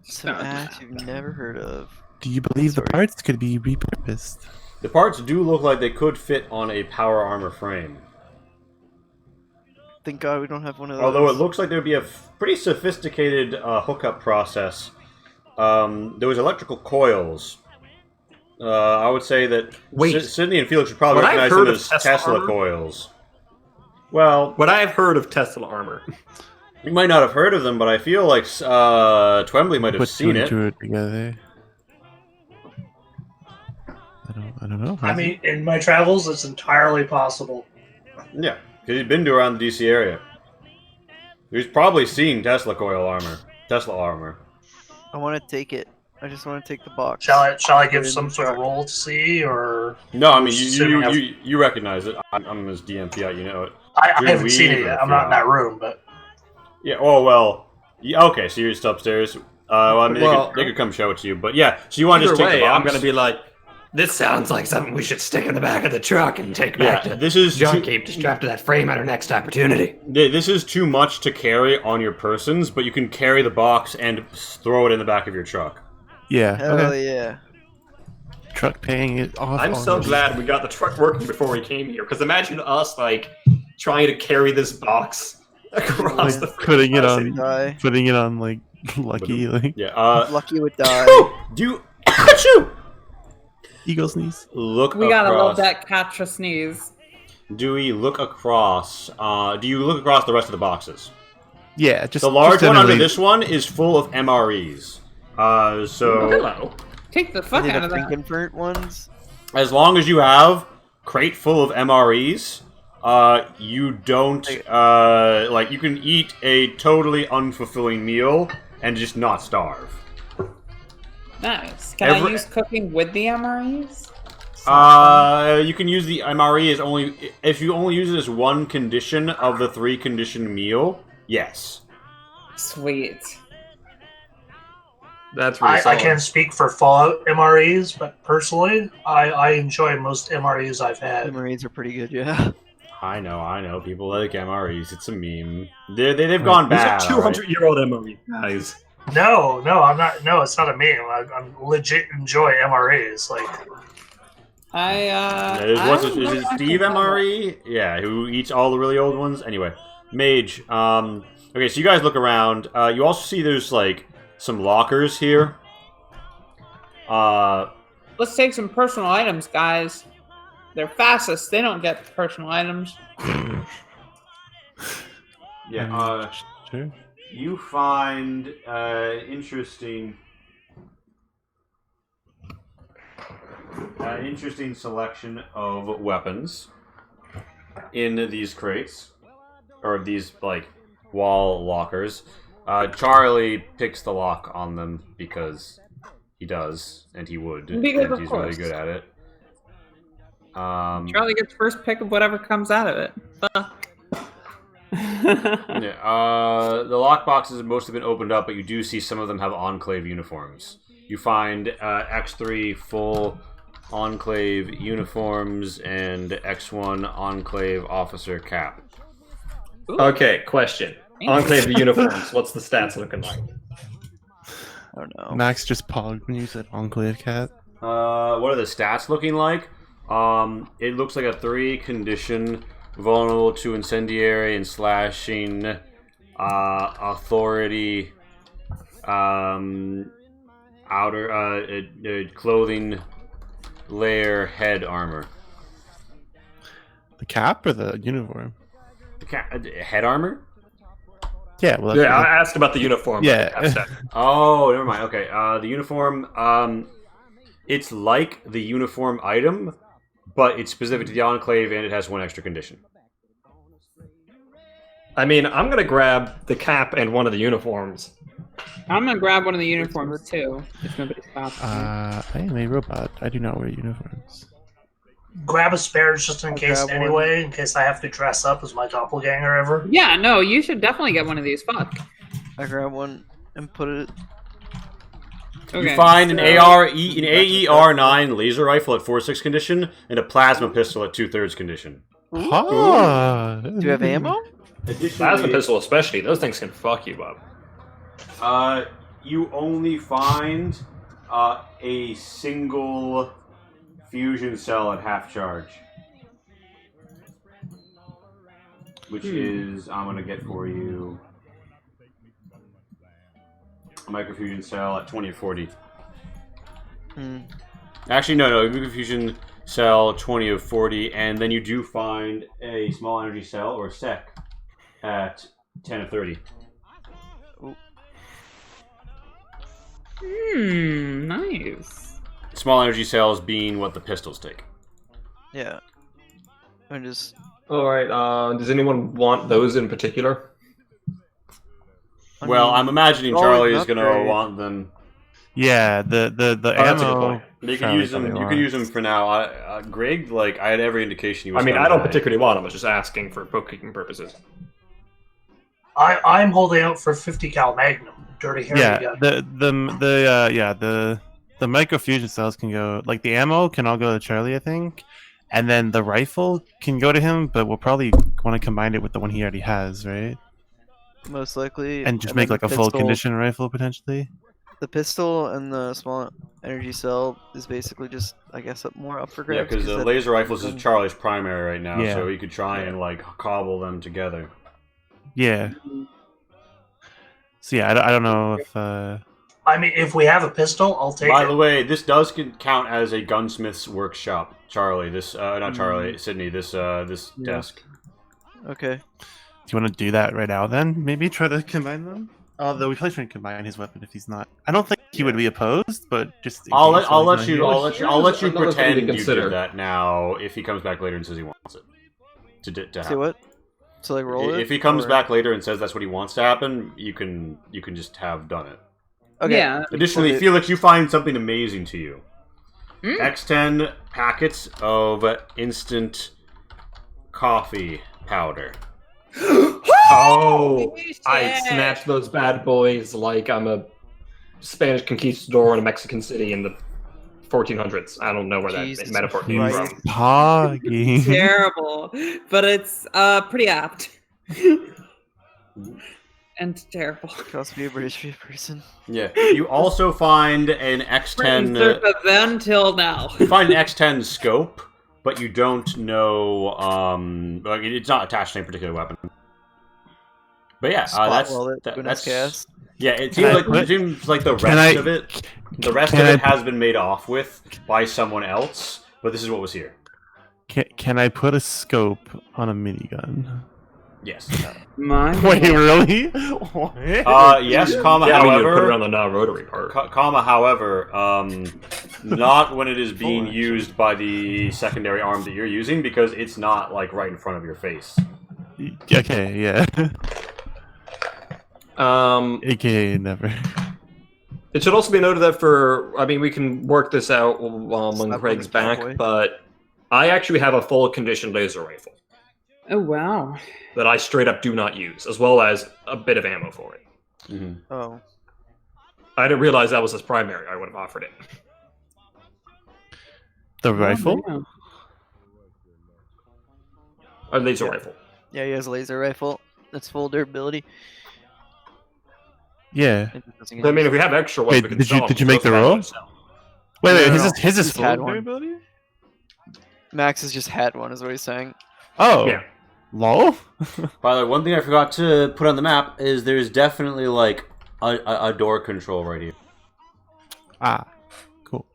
Some ass you've never heard of. Do you believe the parts could be repurposed? The parts do look like they could fit on a power armor frame. Thank God we don't have one of those. Although it looks like there'd be a pretty sophisticated hookup process. There was electrical coils. I would say that Sydney and Felix would probably recognize them as Tesla coils. Well, what I've heard of Tesla armor. You might not have heard of them, but I feel like Twombly might have seen it. Together. I don't know. I mean, in my travels, it's entirely possible. Yeah, because he's been to around the DC area. He's probably seen Tesla coil armor. Tesla armor. I want to take it. I just want to take the box. Shall I give some sort of roll to see, or? No, I mean you recognize it. I'm his DMP, you know it. I haven't seen it yet. I'm not in that room, but. Yeah. Oh well. Yeah, okay, so you're just upstairs. I mean, they could come show it to you, but yeah. So you want to just take the box? I'm gonna be like, this sounds like something we should stick in the back of the truck and take back to this is Junkie to strap to that frame at our next opportunity. This is too much to carry on your persons, but you can carry the box and throw it in the back of your truck. Yeah. Hell yeah. Truck paying it off. I'm so glad we got the truck working before we came here, because imagine us, like, trying to carry this box across the putting it on like Lucky, like Lucky would die. Do you achoo! Eagle sneeze. Look we across. gotta love that Catra sneeze. Dewey, look across. Do you look across the rest of the boxes? Yeah, just the large just one under this one is full of MREs. So hello. Take the fuck out of that. Convert ones. As long as you have crate full of MREs, you don't like you can eat a totally unfulfilling meal and just not starve. Nice. Can I use cooking with the MREs? You can use the MRE as only if you only use it as one condition of the 3 condition meal. Yes. Sweet. That's really solid. I can't speak for Fallout MREs, but personally, I enjoy most MREs I've had. MREs are pretty good, yeah. I know. People like MREs. It's a meme. They've gone bad. These are 200-year-old MRE guys. No, I'm not. No, it's not a meme. I'm legit enjoy MREs. Like, is it Steve MRE? Yeah, who eats all the really old ones. Anyway, Mage. Okay, so you guys look around. You also see there's like some lockers here. Let's take some personal items, guys. They're fastest. They don't get personal items. Yeah. Sure. You find interesting selection of weapons in these crates, or these like wall lockers. Charlie picks the lock on them because he does, and he would, and he's really good at it. Charlie gets first pick of whatever comes out of it. Yeah, the lockboxes have mostly been opened up, but you do see some of them have Enclave uniforms. You find X3 full Enclave uniforms and X1 Enclave officer cap. Okay, question. Enclave uniforms, what's the stats looking like? I don't know. Max just pogged when you said Enclave cat. What are the stats looking like? It looks like a 3 condition, vulnerable to incendiary and slashing, authority, outer clothing layer, head armor. The cap or the uniform? Head armor? Yeah, well, Yeah, I asked about the uniform. Yeah. But the cap stat. Oh, never mind. Okay, the uniform, it's like the uniform item, but it's specific to the Enclave and it has 1 extra condition. I mean, I'm gonna grab the cap and one of the uniforms. I'm gonna grab one of the uniforms too, if nobody stops me. I am a robot. I do not wear uniforms. Grab a spare just in I'll case grab one. anyway, in case I have to dress up as my doppelganger ever. Yeah, no, you should definitely get one of these. Fuck. I grab one and put it. Okay, You find an so- an AER-9 laser rifle at 4/6 condition and a plasma pistol at 2/3 condition. Ah, Do you have ammo? Plasma pistol especially, those things can fuck you up. You only find a single fusion cell at half charge, which is I'm gonna get for you a microfusion cell at 20 or 40. Actually, no, microfusion cell 20 of 40, and then you do find a small energy cell or sec at 10 of 30. Nice. Small energy cells being what the pistols take. Yeah. I'm just. Alright, does anyone want those in particular? Well, I'm imagining always Charlie an is gonna upgrade. want them. Yeah, the that's a good ammo. point. You can Charlie use them. probably You can use them wants. for now. Greg, like I had every indication he was. I mean, gonna I don't die. particularly want them, I was just asking for bookkeeping purposes. I'm holding out for 50 cal Magnum, dirty hairy Yeah, gun. the microfusion cells can go, like the ammo can all go to Charlie, I think, and then the rifle can go to him, but we'll probably want to combine it with the one he already has, right? Most likely. And just make then like a the full pistol- condition rifle potentially. The pistol and the small energy cell is basically just, I guess, more up for Yeah, grabs. because the that- laser rifles is Charlie's primary right now, Yeah. so he could try and like cobble them together. Yeah. So yeah, I don't know if I mean, if we have a pistol, I'll take By it. the way, this does count as a gunsmith's workshop, Charlie. This not Charlie, Sydney. This desk. Okay. do you want to do that right now then? Maybe try to combine them? Although we probably shouldn't combine his weapon if he's not. I don't think he would be opposed, but just in I'll case let while he's not here. you Another thing pretend to you consider. did that now. If he comes back later and says he wants it to Say happen. what? So like roll it. If he comes or- back later and says that's what he wants to happen, you can just have done it. Okay. Yeah. Additionally, Okay. Felix, you find something amazing to you. Hmm? X10 packets of instant coffee powder. Oh, I Shit. snatched those bad boys like I'm a Spanish conquistador in a Mexican city in the 1400s. I don't know where that Jesus metaphor came Christ. from. Pogging. Terrible, but it's pretty apt. And terrible. Costs to be a British person. Yeah. You also find an From X10. circa then till now. You find an X10 scope, but you don't know. Like it's not attached to any particular weapon. But yeah, Spot that's wallet, that, bonus that's cast. yeah. It Can I seems like put- it seems like the can rest I- of it, the rest can of it I- has been made off with by someone else. But this is what was here. Can I put a scope on a minigun? Yes. My Wait, really? What? Yes, comma. Yeah, I mean, you put it However, on the non-rotary part. comma. However, not when it is being used by the secondary arm that you're using because it's not like right in front of your face. Okay, yeah. AKA never. It should also be noted that we can work this out when Stop Craig's being a back, cowboy. but I actually have a full conditioned laser rifle. Oh wow. that I straight up do not use, as well as a bit of ammo for it. Mm-hmm. Oh. I didn't realize that was his primary. I would have offered it. The rifle? Oh, A laser rifle. Yeah, he has a laser rifle. That's full durability. Yeah. It doesn't I get- mean, if we have extra ones, Wait, we can did you- sell did them. you make the Those are roll? bad to sell. Wait, No, his is he's full had one. durability? Max has just had one, is what he's saying. Oh. Yeah. Lol? By the way, one thing I forgot to put on the map is there's definitely like a door control right here. Ah. Cool.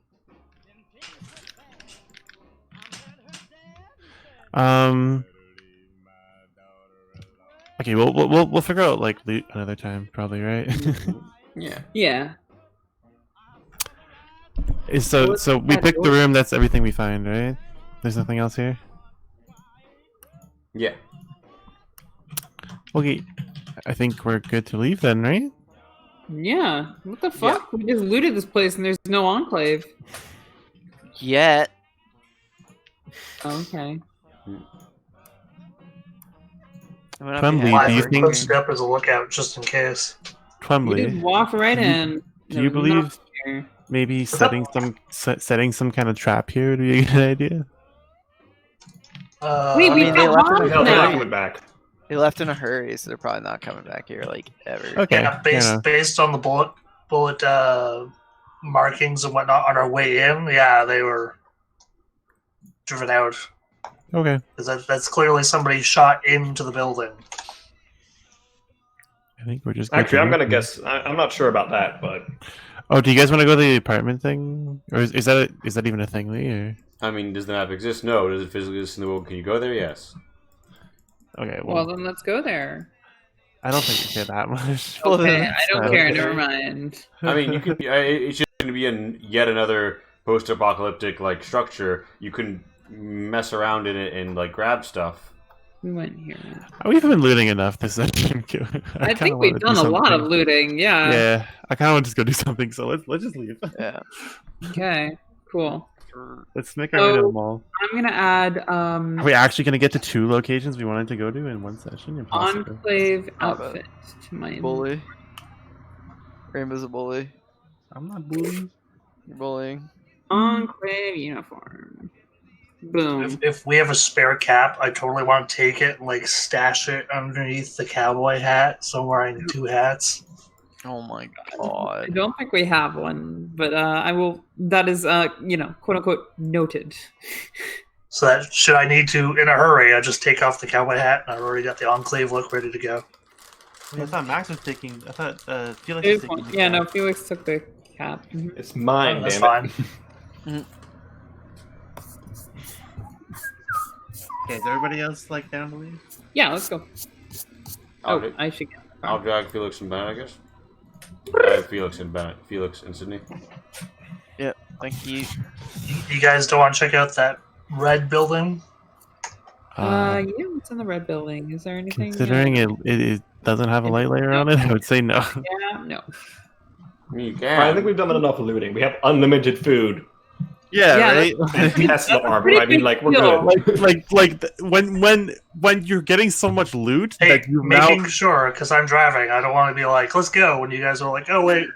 Okay, we'll figure out like loot another time, probably, right? Yeah. Yeah. so What's we that picked the door? room. That's everything we find, right? There's nothing else here. Yeah. Okay, I think we're good to leave then, right? Yeah. What the fuck? We just looted this place and there's no enclave. Yet. Okay. I would not Twembly, be do happy. you I think- posted up as a lookout just in case. You just Twembly, walk right Do you- in. do you There's believe nothing here. maybe setting some kind of trap here would be a good idea? Wait, I we mean, they got left bombs it Hell, they're not now. coming back. They left in a hurry, so they're probably not coming back here, like, ever. Okay. Yeah, yeah. based on the bullet markings and whatnot on our way in, yeah, they were driven out. Okay. Because that's clearly somebody shot into the building. I think we're just. good Actually, I'm leave gonna then. guess. I'm not sure about that, but Oh, do you guys want to go to the apartment thing, or is that even a thing, Lee? Or... I mean, does the map exist? No. Does it physically exist in the world? Can you go there? Yes. Okay. Well, then let's go there. I don't think we care that much. Well, Okay, then I don't so- care. Never mind. I mean, you could. It's just going to be yet another post-apocalyptic like structure. You can mess around in it and like grab stuff. We went here. We've been looting enough this session. I kinda think we've wanna do done a lot of something. looting. Yeah. Yeah, I kind of want to just go do something. So let's just leave. Yeah. Okay. Cool. Let's make our way to the So- mall. I'm gonna add Are we actually gonna get to 2 locations we wanted to go to in one session? Impossible. enclave How about outfit to my Bully. Rainbow's a bully. I'm not bullying. You're bullying. enclave uniform. Boom. If we have a spare cap, I totally want to take it and like stash it underneath the cowboy hat, so I'm wearing 2 hats. Oh my I god. don't think we have one, but I will. That is, quote unquote, noted. So that should I need to in a hurry, I just take off the cowboy hat and I've already got the enclave look ready to go. I thought Max was taking. I thought Felix There's one. Yeah, no, Felix took the cap. Mhm. it's mine. That's damn it. fine. Okay, is everybody else like down to leave? Yeah, let's go. I'll, Oh, I should get the I'll car. drag Felix and Bennett, I guess. I have Felix and Bennett. Felix and Sydney. Thank you. You guys don't want to check out that red building? Yeah, what's in the red building? Is there anything? Considering it doesn't have a light layer on it, I would say no. Yeah, no. I mean, you can. I think we've done enough looting. We have unlimited food. Yeah, Yeah, right. Tesla armor. pretty I mean, big like we're deal. good. When you're getting so much loot Hey, that you now making sure, because I'm driving. I don't want to be like, let's go, when you guys are like, oh, wait.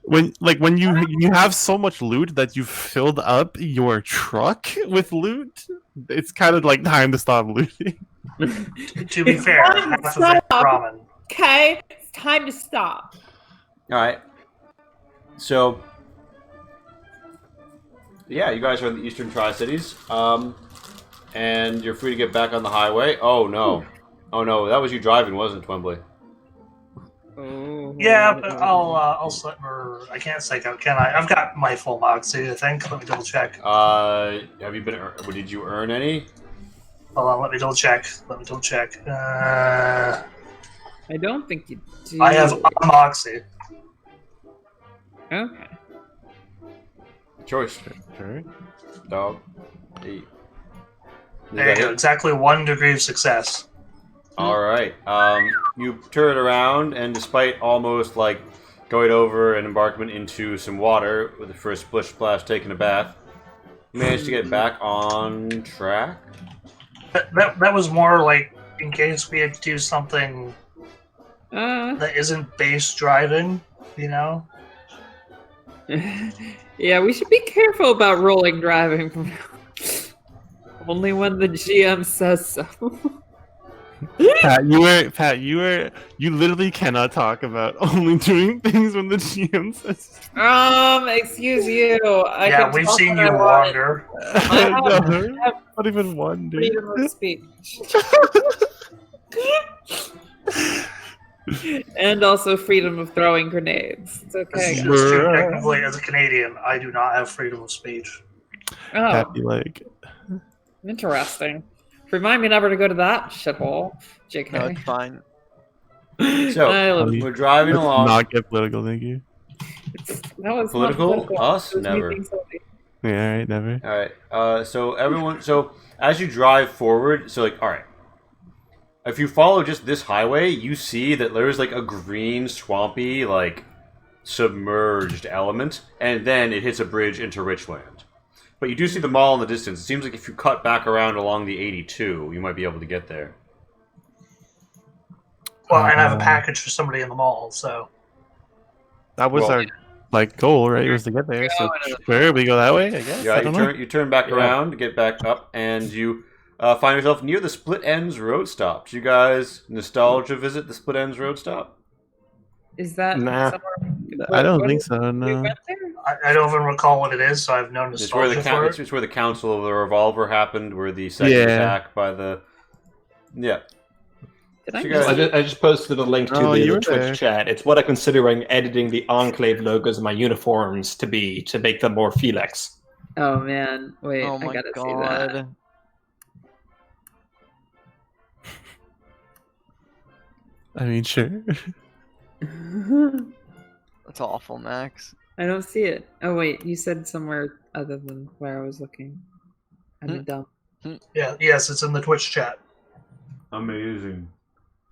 when you have so much loot that you've filled up your truck with loot, it's kind of like time to stop looting. To be fair, Fine, half of it stop. ramen. Okay, it's time to stop. All right. So, yeah, you guys are in the Eastern Tri-Cities, and you're free to get back on the highway. Oh no, oh no, that was you driving, wasn't it, Twembly? Oh. Yeah, but I'll slip her. I can't psych out, can I? I've got my full moxie, I think. Let me double check. Have you been? Did you earn any? Hold on, let me double check. I don't think you do. I have a moxie. Okay. Choice. Sure. Dog. 8. There you go. Exactly 1 degree of success. All right. You turn around, and despite almost like going over an embankment into some water with the first splish splash taking a bath, you managed to get back on track. That was more like in case we had to do something Uh, that isn't base driving, you know? yeah, we should be careful about rolling driving. Only when the GM says so. Pat, you literally cannot talk about only doing things when the GM says. Excuse you. Yeah, can we've talk seen when you I want. wander. No, I have not even one, dude. freedom of speech. And also freedom of throwing grenades. It's okay. It's guys. just too technically, as a Canadian, I do not have freedom of speech. Oh, Happy like. interesting. Remind me never to go to that shithole. JK. No, it's fine. So, I love we're driving Let's along. not get political, thank you. that was Political? not political. Us? It was me Never. being silly. Yeah, alright, never. All right. So everyone. So as you drive forward, so like, all right. If you follow just this highway, you see that there's like a green, swampy, like submerged element, and then it hits a bridge into Richland. But you do see the mall in the distance. It seems like if you cut back around along the 82, you might be able to get there. Well, and I have a package for somebody in the mall, so. That was Well, our like goal, right? Was to get there. So sure, we go that way, I guess. Yeah, I don't know. you turn back around, get back up, and you find yourself near the Split Ends road stop. Did you guys nostalgia visit the Split Ends road stop? Is that Nah. somewhere? I don't what think is- so. We No. went there? I don't even recall what it is, so I have no It's where nostalgia for it. it's where the Council of the Revolver happened, where the second Yeah. attack by the Did I So you miss guys- it? I just posted a link to Oh, you the were Twitch there. chat. It's what I'm considering editing the Enclave logos of my uniforms to be to make them more Felix. Oh man, wait, Oh I my gotta see that. god. I mean, sure. That's awful, Max. I don't see it. Oh wait, you said somewhere other than where I was looking. I'm dumb. Yeah, yes, it's in the Twitch chat. amazing.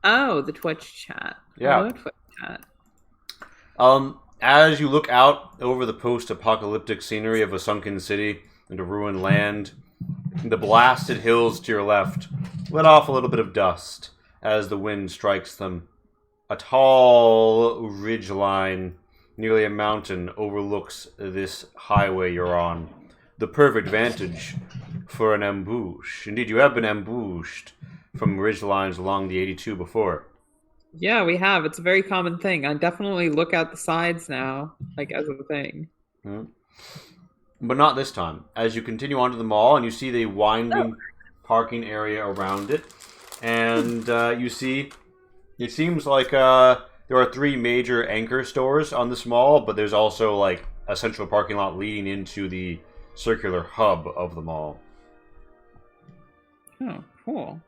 Oh, the Twitch chat. Yeah. Hello, Twitch chat. As you look out over the post-apocalyptic scenery of a sunken city and a ruined land, the blasted hills to your left let off a little bit of dust as the wind strikes them. A tall ridge line, nearly a mountain, overlooks this highway you're on. The perfect vantage for an ambush. Indeed, you have been ambushed from ridge lines along the 82 before. Yeah, we have. It's a very common thing. I definitely look out the sides now, like as a thing. But not this time. As you continue onto the mall and you see the winding parking area around it, and you see, it seems like there are 3 major anchor stores on this mall, but there's also like a central parking lot leading into the circular hub of the mall. Oh, cool.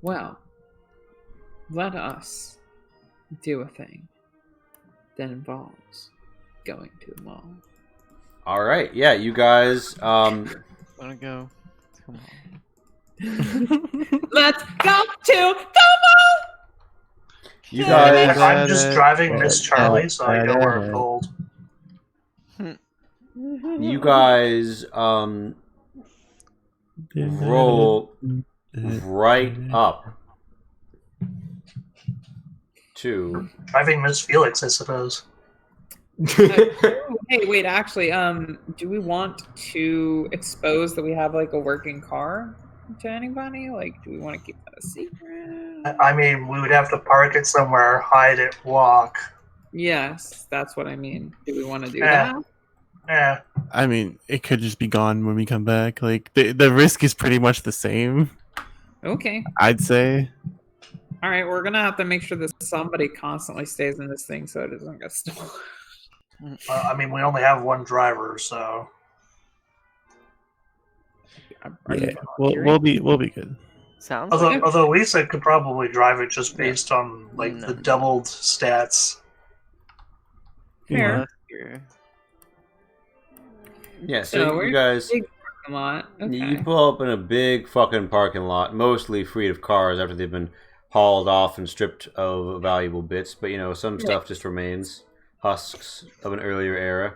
Well, let us do a thing that involves going to the mall. All right, yeah, you guys. Wanna go? Come on. Let's go to the You Like, guys. I'm just driving Miss Charlie, so I know where I'm told. mall! You guys. Roll right up to. Driving Miss Felix, I suppose. Hey, wait, actually, do we want to expose that we have like a working car to anybody? Like, do we want to keep that a secret? I mean, we would have to park it somewhere, hide it, walk. Yes, that's what I mean. Do we want to do Yeah. that? Eh, I mean, it could just be gone when we come back. Like the risk is pretty much the same, Okay. I'd say. All right, we're gonna have to make sure that somebody constantly stays in this thing so it doesn't get stolen. I mean, we only have one driver, so. Are you Yeah, we'll be good. Sounds Although, like although Lisa could probably drive it just based on like No. the doubled stats. Fair. here. Yeah, So so we're you guys. big parking lot. Okay. You pull up in a big fucking parking lot, mostly free of cars after they've been hauled off and stripped of valuable bits. But you know, some stuff just remains, husks of an earlier era.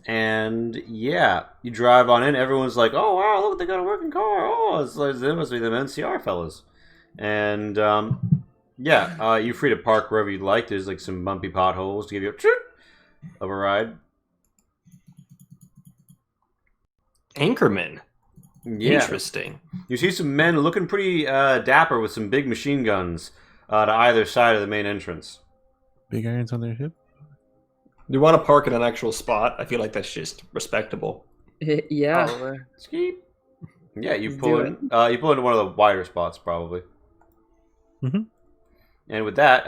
And yeah, you drive on in. Everyone's like, "Oh wow, look, they got a working car. Oh, it's like they must be them NCR fellas." And yeah, you're free to park wherever you'd like. There's like some bumpy potholes to give you a chirp of a ride. Anchorman. Yeah. Interesting. You see some men looking pretty dapper with some big machine guns to either side of the main entrance. Big irons on their hip. Do you want to park in an actual spot? I feel like that's just respectable. Yeah. Probably. Skeep. Yeah, you Let's pull do in. You pull into one of the wider spots, probably. Mhm. And with that,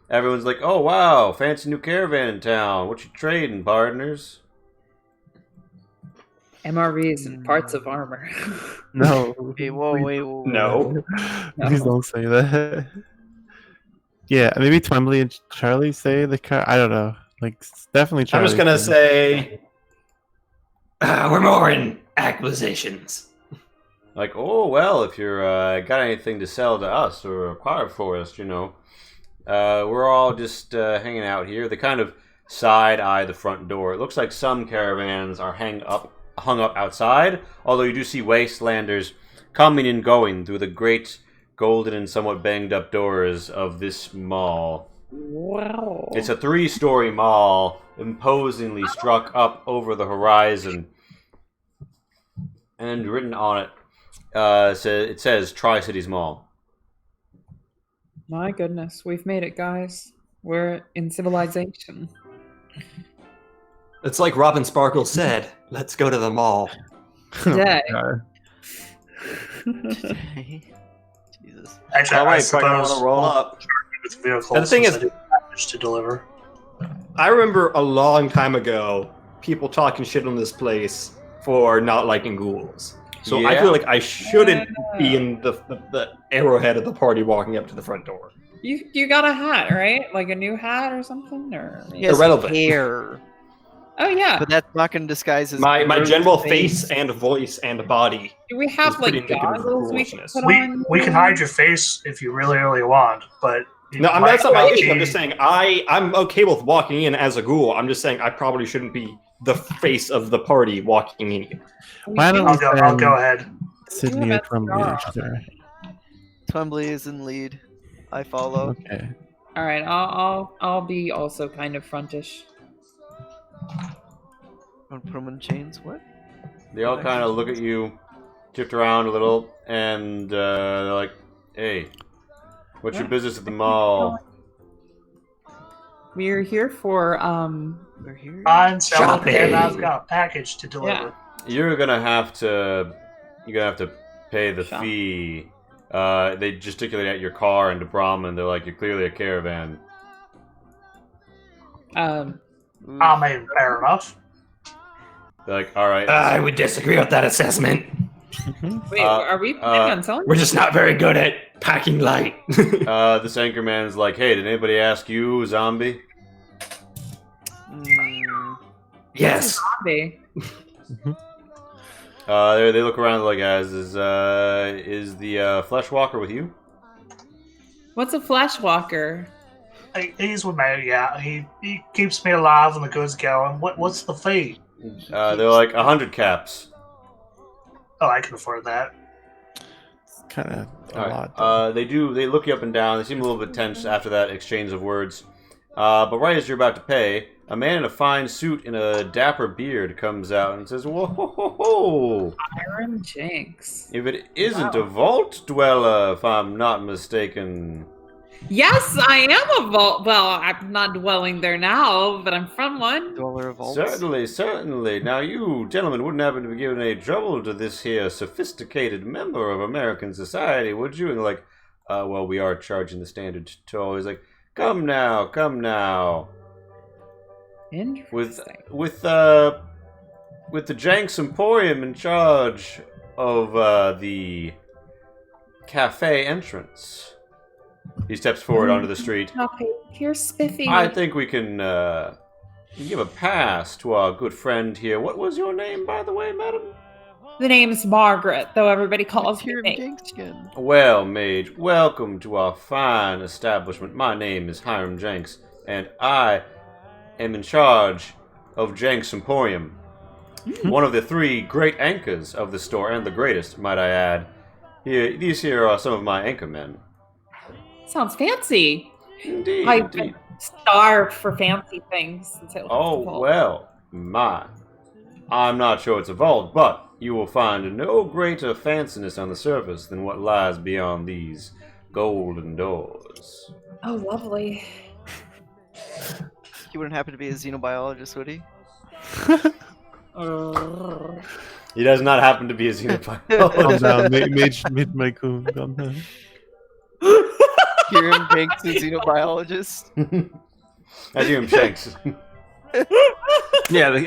everyone's like, "Oh wow, fancy new caravan in town. What you trading, partners?" MRVs and parts of armor. No. Wait, whoa. No. Please don't say that. Yeah, maybe Twimbly and Charlie say the car. I don't know. Like, definitely Charlie. I'm just gonna say we're more in acquisitions. Like, oh well, if you're got anything to sell to us or acquire for us, you know, we're all just hanging out here. They kind of side eye the front door. It looks like some caravans are hung up outside, although you do see wastelanders coming and going through the great golden and somewhat banged up doors of this mall. Wow. It's a 3-story mall, imposingly struck up over the horizon, and written on it, it says Tri-Cities Mall. My goodness, we've made it, guys. We're in civilization. It's like Robin Sparkle said, let's go to the mall. Today. Jesus. Actually, All I right, Craig, I want suppose to roll up. with vehicles. And the thing since is- I didn't manage to deliver. I remember a long time ago, people talking shit on this place for not liking ghouls. So I Yeah. feel like I shouldn't be in the arrowhead of the party walking up to the front door. You got a hat, right? Like a new hat or something? Or Yes, Irrelevant. hair. Oh yeah. But that's not going to disguise his My gross general face and voice and body. Do we have It's pretty like indicative of goggles we can foolishness. put We on? we can hide your face if you really want, but No, that's not my issue. I'm just saying I'm okay with walking in as a ghoul. I'm just saying I probably shouldn't be the face of the party walking in here. Why don't I'll go ahead. Sydney Yeah, or Twimbly? that's Sure. Twimbly is in lead. I follow. Okay. All right, I'll be also kind of frontish. Want to put him in chains? What? They all kind of look at you, shift around a little, and they're like, "Hey, what's your business at the mall?" We're here for We're here. I'm selling, Shopping. and I've got a package to deliver. Yeah. You're gonna have to pay the Shop. fee. They gesticulate at your car and to Brahman. They're like, "You're clearly a caravan." I mean, fair enough. They're like, "All right." I would disagree with that assessment. wait, are we planning on selling? We're just not very good at packing light. This anchorman's like, "Hey, did anybody ask you, zombie?" Yes. Zombie. They look around like, "As is the flesh walker with you?" What's a flesh walker? He's with me, yeah. He keeps me alive and the good's going. What's the fee? They're like 100 caps. Oh, I can afford that. It's kind of a All lot. right. They look you up and down. They seem a little bit tense after that exchange of words. But right as you're about to pay, a man in a fine suit and a dapper beard comes out and says, "Whoa, ho, ho, ho. Iron Jinx. If it isn't a vault dweller, if I'm not mistaken." Yes, I am a vault. Well, I'm not dwelling there now, but I'm from one. Dweller of vaults. Certainly, certainly. Now, you gentlemen wouldn't happen to be giving any trouble to this here sophisticated member of American society, would you? And they're like, well, we are charging the standard toll. He's like, come now, come now. With Interesting. the Janks Emporium in charge of the cafe entrance. He steps forward onto the street. Okay, here's Spiffy. I think we can give a pass to our good friend here. What was your name, by the way, madam? The name's Margaret, though everybody calls me Here Nate. Jenks again. Well, mage, welcome to our fine establishment. My name is Hiram Jenks, and I am in charge of Jenks Emporium. One of the 3 great anchors of the store, and the greatest, might I add. These here are some of my anchor men. Sounds fancy. Indeed, I've indeed. been starved for fancy things since it Oh, well, my. I'm not sure it's evolved, but you will find no greater fanciness on the surface than what lies beyond these golden doors. Oh, lovely. He wouldn't happen to be a xenobiologist, would he? He does not happen to be a xenobiologist. Calm down, mage Michael. Calm down. Kieran Banks, a xenobiologist. I do him Shanks. Yeah,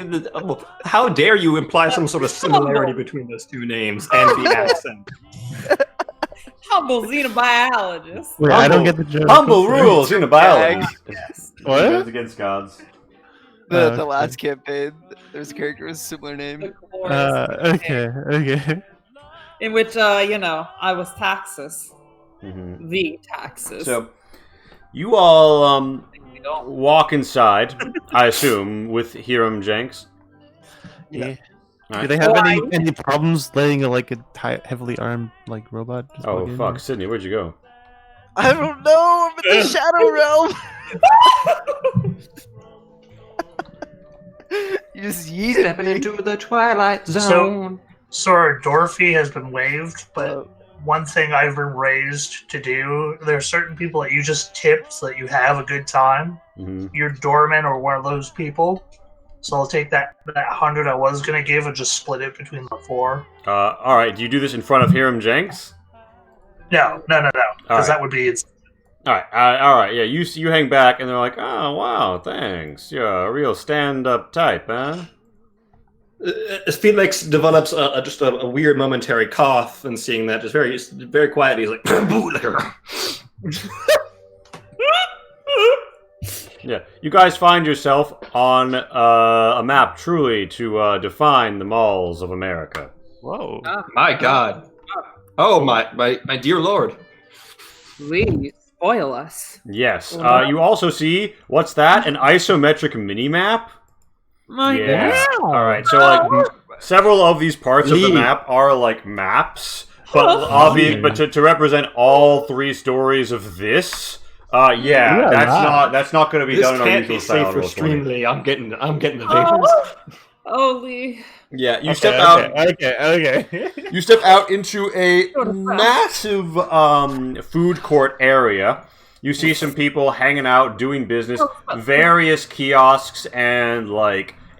how dare you imply some sort of similarity between those 2 names and the accent? Humble xenobiologist. Wait, I don't get the joke. Humble rules in a biology. What? Defense against gods. The last campaign, there's a character with a similar name. Okay. In which, I was Taxus. Mm-hmm. The Taxus. So, you all walk inside, I assume, with Hiram Jenks. Yeah. All Do right. they have any problems letting a heavily armed robot? Just Oh walk in? fuck, Sydney, where'd you go? I don't know. I'm in the Shadow Realm. You just yeeted Stepping into the Twilight Zone. So our Dorothy has been waived, but one thing I've been raised to do, there are certain people that you just tip so that you have a good time. Mm-hmm. Your doorman or one of those people. So I'll take that 100 I was going to give and just split it between the 4. Alright, do you do this in front of Hiram Jenks? No. Because that would be... Alright, yeah, you hang back and they're like, oh, wow, thanks. You're a real stand-up type, huh? Felix develops just a weird momentary cough, and seeing that, just very quietly, he's like, Yeah, you guys find yourself on a map truly to define the malls of America. Whoa. my God. Oh, my dear Lord. Please spoil us. Yes, you also see, what's that? An isometric mini-map? Yeah. Alright, so several of these parts of the map are maps, but to represent all 3 stories of this, that's not going to be done in our usual style. This can't be safe for Streamly. I'm getting the vapors. Holy. Yeah, you step out. Okay. You step out into a massive food court area. You see some people hanging out, doing business, various kiosks and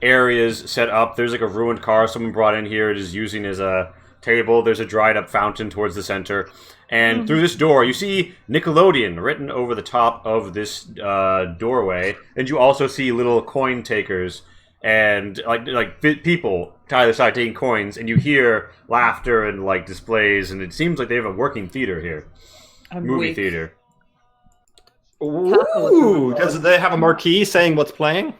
areas set up. There's a ruined car someone brought in here. It is using as a table. There's a dried up fountain towards the center. And through this door, you see Nickelodeon written over the top of this doorway. And you also see little coin takers and people to either side taking coins. And you hear laughter and displays. And it seems like they have a working theater here. Movie theater. Ooh, does they have a marquee saying what's playing?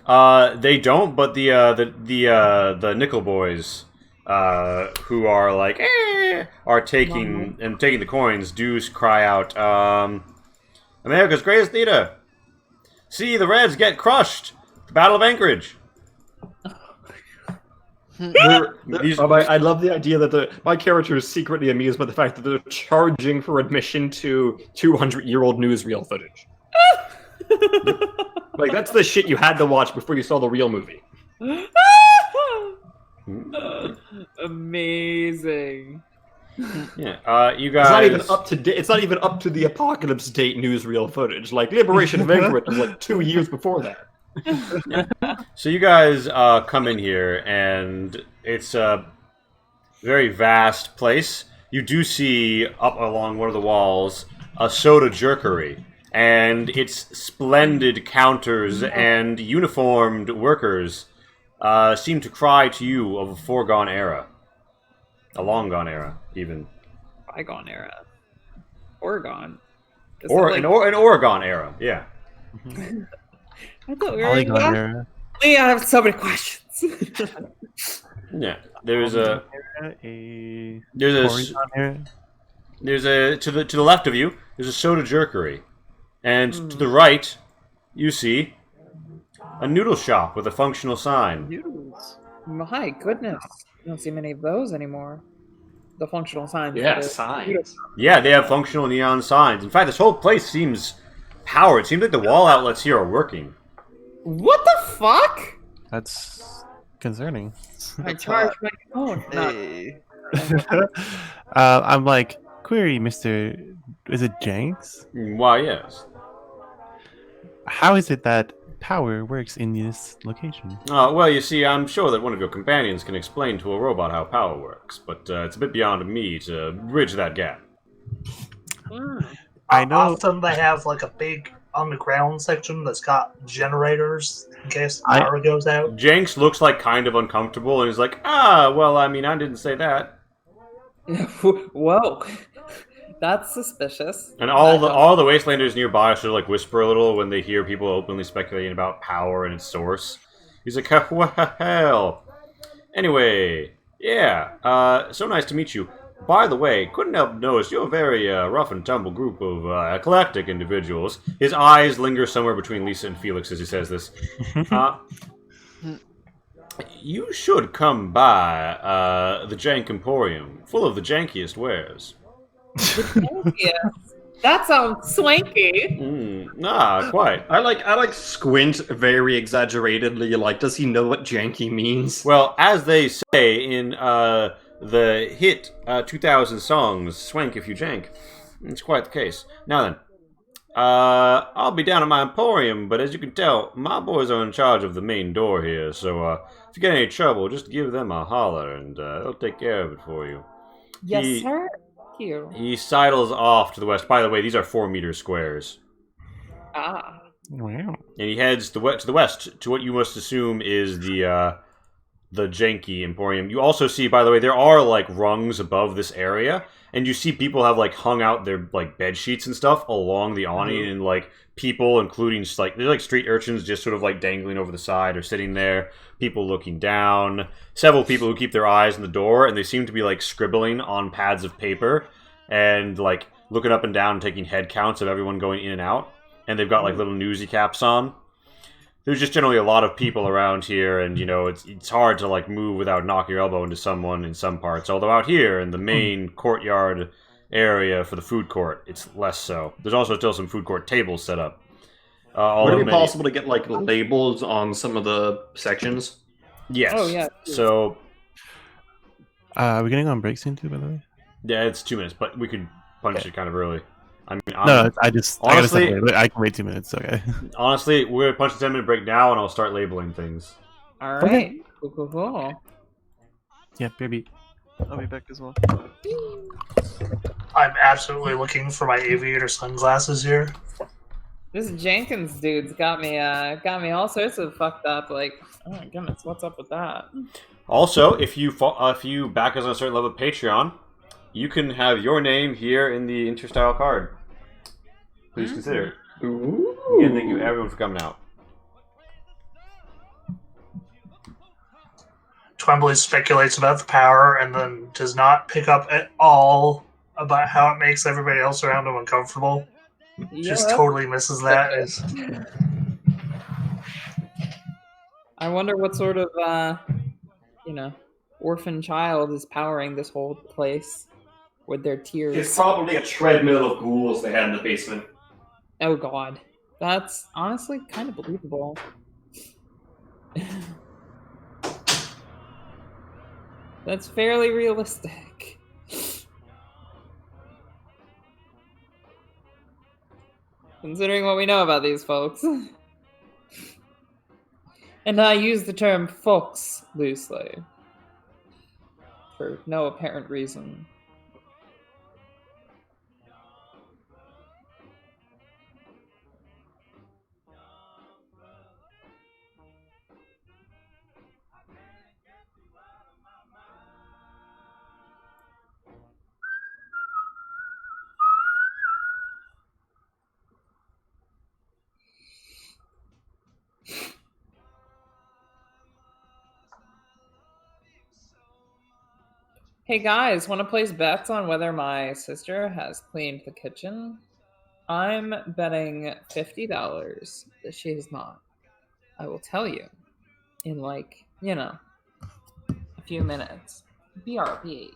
They don't, but the Nickel Boys, who are are taking the coins, do cry out, America's greatest theater. See the Reds get crushed. The Battle of Anchorage. I love the idea that my character is secretly amused by the fact that they're charging for admission to 200-year-old newsreel footage. That's the shit you had to watch before you saw the real movie. Amazing. Yeah, you guys. It's not even up to the apocalypse date newsreel footage. Liberation of Anchorage was 2 years before that. So you guys come in here, and it's a very vast place. You do see up along one of the walls a soda jerkery, and its splendid counters and uniformed workers seem to cry to you of a foregone era. A long gone era, even. Bygone era. Oregon. An Oregon era, yeah. I thought we were Polygon era. I have so many questions. Yeah, there's a Polygon era. to the left of you. There's a soda jerkery, and to the right, you see A noodle shop with a functional sign. Noodles. My goodness. I don't see many of those anymore. The functional signs. Yeah, that are- signs. Yeah, they have functional neon signs. In fact, this whole place seems powered. It seems like the wall outlets here are working. What the fuck? That's concerning. I charged my phone. Not- Hey. I'm like, query, Mr. Is it Jenks? Why, yes. How is it that power works in this location? Well, you see, I'm sure that one of your companions can explain to a robot how power works, but it's a bit beyond me to bridge that gap. I know- Often they have like a big underground section that's got generators in case the power goes out. Jenks looks like kind of uncomfortable, and he's like, well, I mean, I didn't say that. Whoa. That's suspicious. And all the Wastelanders nearby sort of like whisper a little when they hear people openly speculating about power and its source. He's like, well, anyway, yeah, so nice to meet you. By the way, couldn't help notice you're a very rough and tumble group of eclectic individuals. His eyes linger somewhere between Lisa and Felix as he says this. You should come by the Jank Emporium, full of the jankiest wares. Yeah. That sounds swanky. Quite. I like squint very exaggeratedly. Like, does he know what janky means? Well, as they say in the hit 2000 songs, Swank If You Jank, it's quite the case. Now then, I'll be down at my emporium, but as you can tell, my boys are in charge of the main door here, so if you get any trouble, just give them a holler, and they'll take care of it for you. Yes, sir. Thank you. He sidles off to the west. By the way, these are 4-meter squares. Ah. Wow. And he heads to the west to what you must assume is the janky emporium. You also see, by the way, there are like rungs above this area, and you see people have like hung out their like bed sheets and stuff along the awning, and like people, including just, like there's like street urchins just sort of like dangling over the side or sitting there. People looking down. Several people who keep their eyes on the door, and they seem to be like scribbling on pads of paper and like looking up and down and taking head counts of everyone going in and out. And they've got like little newsy caps on. There's just generally a lot of people around here, and you know it's hard to like move without knocking your elbow into someone in some parts. Although out here in the main courtyard area for the food court, it's less so. There's also still some food court tables set up. Would it be possible to get like labels on some of the sections? Yes. Oh, yeah. So Are we getting on break soon too, by the way? yeah, it's 2 minutes, but we could punch it kind of early. I mean, No, I just honestly- I gotta step away. I can wait 2 minutes. Okay. honestly, we're gonna punch a 10-minute break now, and I'll start labeling things. All right. Cool. Yeah, baby. I'll be back as well. I'm absolutely looking for my aviator sunglasses here. This Jenkins dude's got me all sorts of fucked up. Like, oh my goodness, what's up with that? Also, if you back us on a certain level of Patreon, you can have your name here in the Interstyle card. Please consider it. Ooh. Again, thank you everyone for coming out. Twombly speculates about the power and then does not pick up at all about how it makes everybody else around him uncomfortable. Just totally misses that. I wonder what sort of orphan child is powering this whole place with their tears. It's probably a treadmill of ghouls they had in the basement. Oh god. That's honestly kind of believable. That's fairly realistic. Considering what we know about these folks. And I use the term folks loosely. For no apparent reason. Hey guys, want to place bets on whether my sister has cleaned the kitchen? I'm betting $50 that she has not. I will tell you in like, a few minutes. BRB.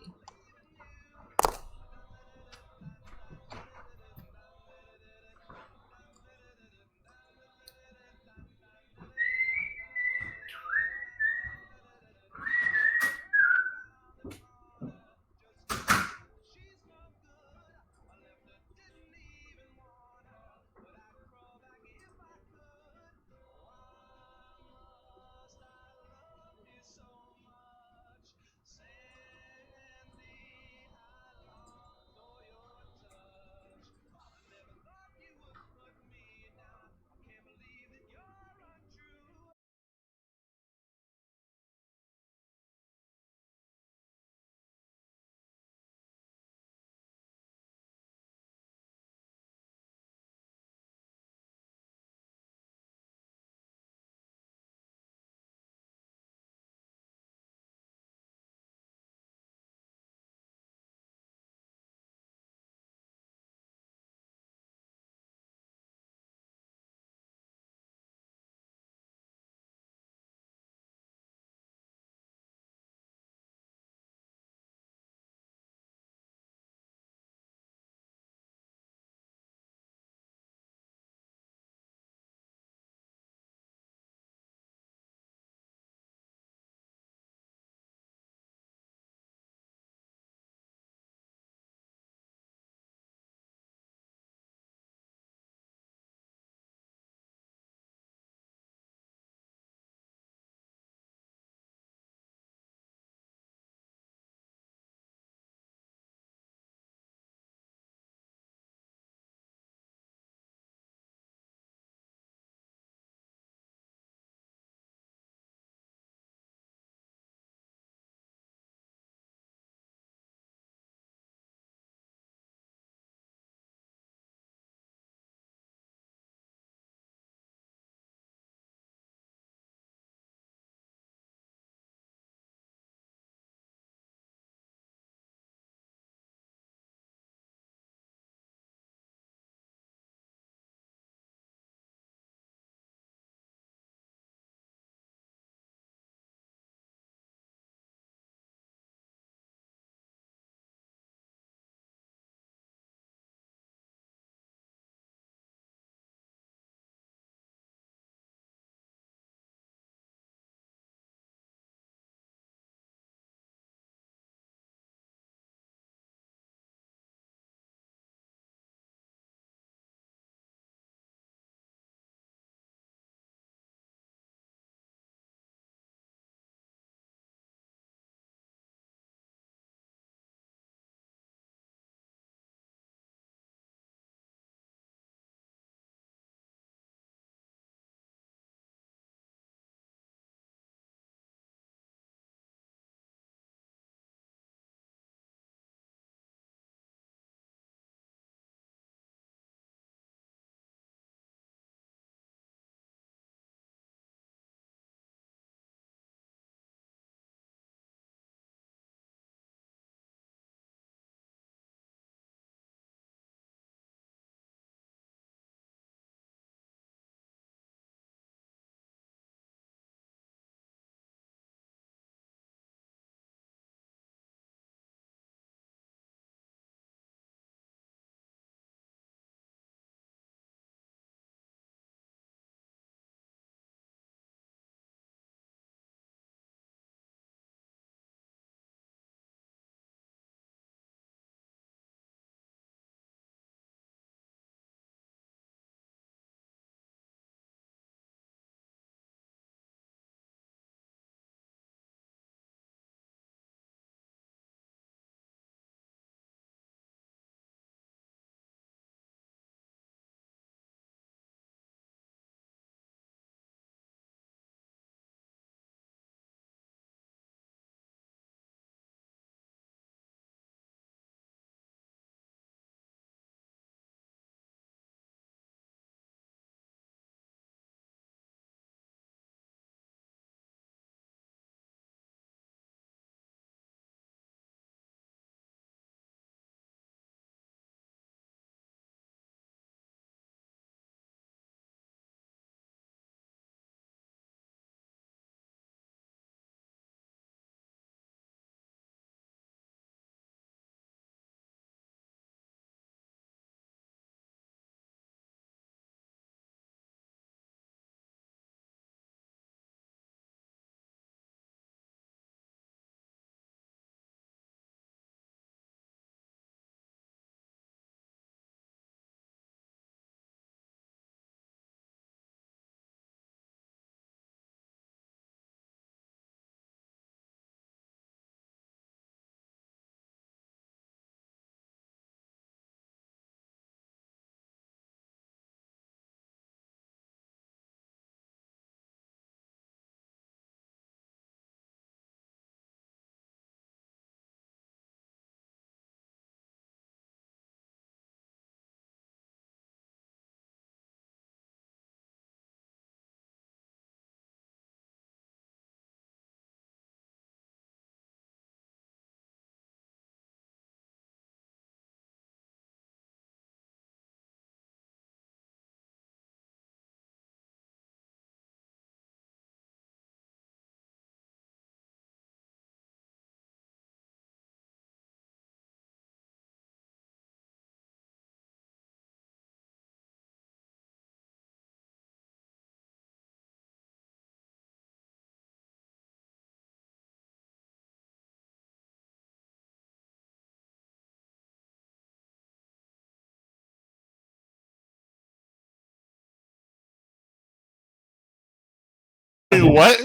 What?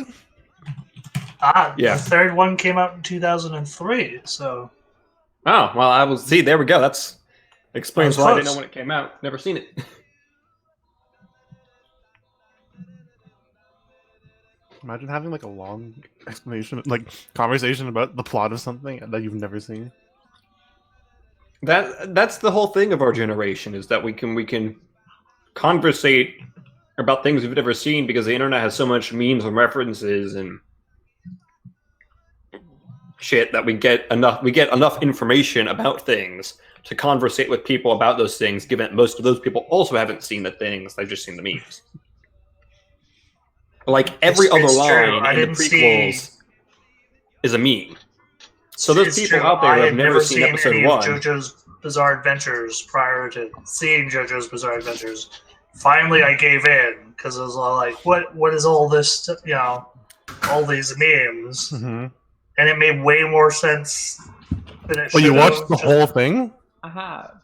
Yeah. The third one came out in 2003, so... Oh, well, I will see. There we go. That's explains That was why I didn't close. know when it came out. Never seen it. Imagine having like a long explanation, like conversation about the plot of something that you've never seen. That's the whole thing of our generation, is that we can conversate about things we've never seen because the internet has so much memes and references and shit that we get enough information about things to conversate with people about those things, given that most of those people also haven't seen the things, they've just seen the memes. Like every other It's true. line I in the didn't prequels is a meme. So those It's people true. out there I who had have never seen episode any 1. of JoJo's Bizarre Adventures prior to seeing JoJo's Bizarre Adventures. Finally, I gave in because I was all like, "What is all this? All these memes?" Mm-hmm. And it made way more sense than it Oh, should. you watched the whole thing? I have.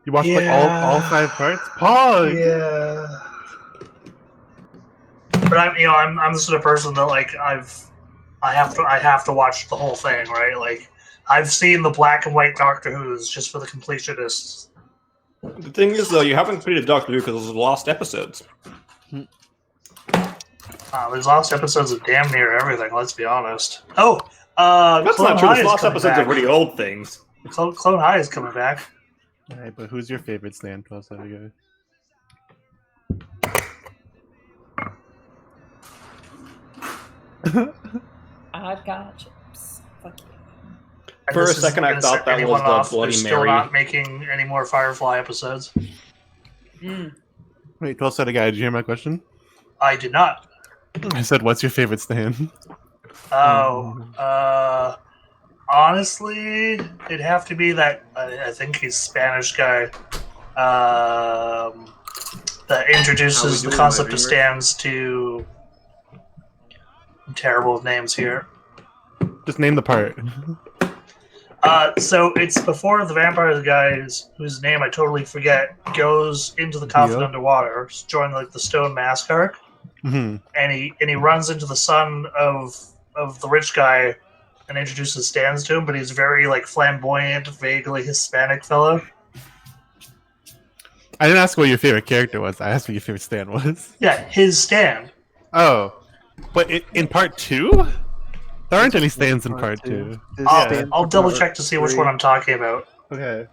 You watched like all 5 parts? Pause. Yeah. But I'm the sort of person that like I have to watch the whole thing, right? Like I've seen the black and white Doctor Who's just for the completionists. The thing is, though, you haven't completed Doctor Who because there's lost episodes. There's lost episodes of damn near everything. Let's be honest. Oh, That's Clone not true. High There's is lost coming episodes back. of really old things. Clone High is coming back. Alright, but who's your favorite stand 12 guy? I got chips. Fuck you. And For a this isn't second, I gonna thought set that was anyone the off. Bloody They're still Mary. not making any more Firefly episodes. Wait, 12 guy, did you hear my question? I did not. I said, what's your favorite stand? Oh, honestly, it'd have to be that. I think he's Spanish guy. That introduces the concept of stands to. I'm terrible with names here. Just name the part. So it's before the vampire guys, whose name I totally forget, goes into the coffin Yeah. underwater, join like the stone mask arc, Mm-hmm. and he runs into the son of the rich guy and introduces stands to him, but he's very like flamboyant, vaguely Hispanic fellow. I didn't ask what your favorite character was. I asked what your favorite stand was. Yeah, his stand. Oh. But in part 2? There aren't any stands in part 2. I'll double check to see which one I'm talking about. Okay.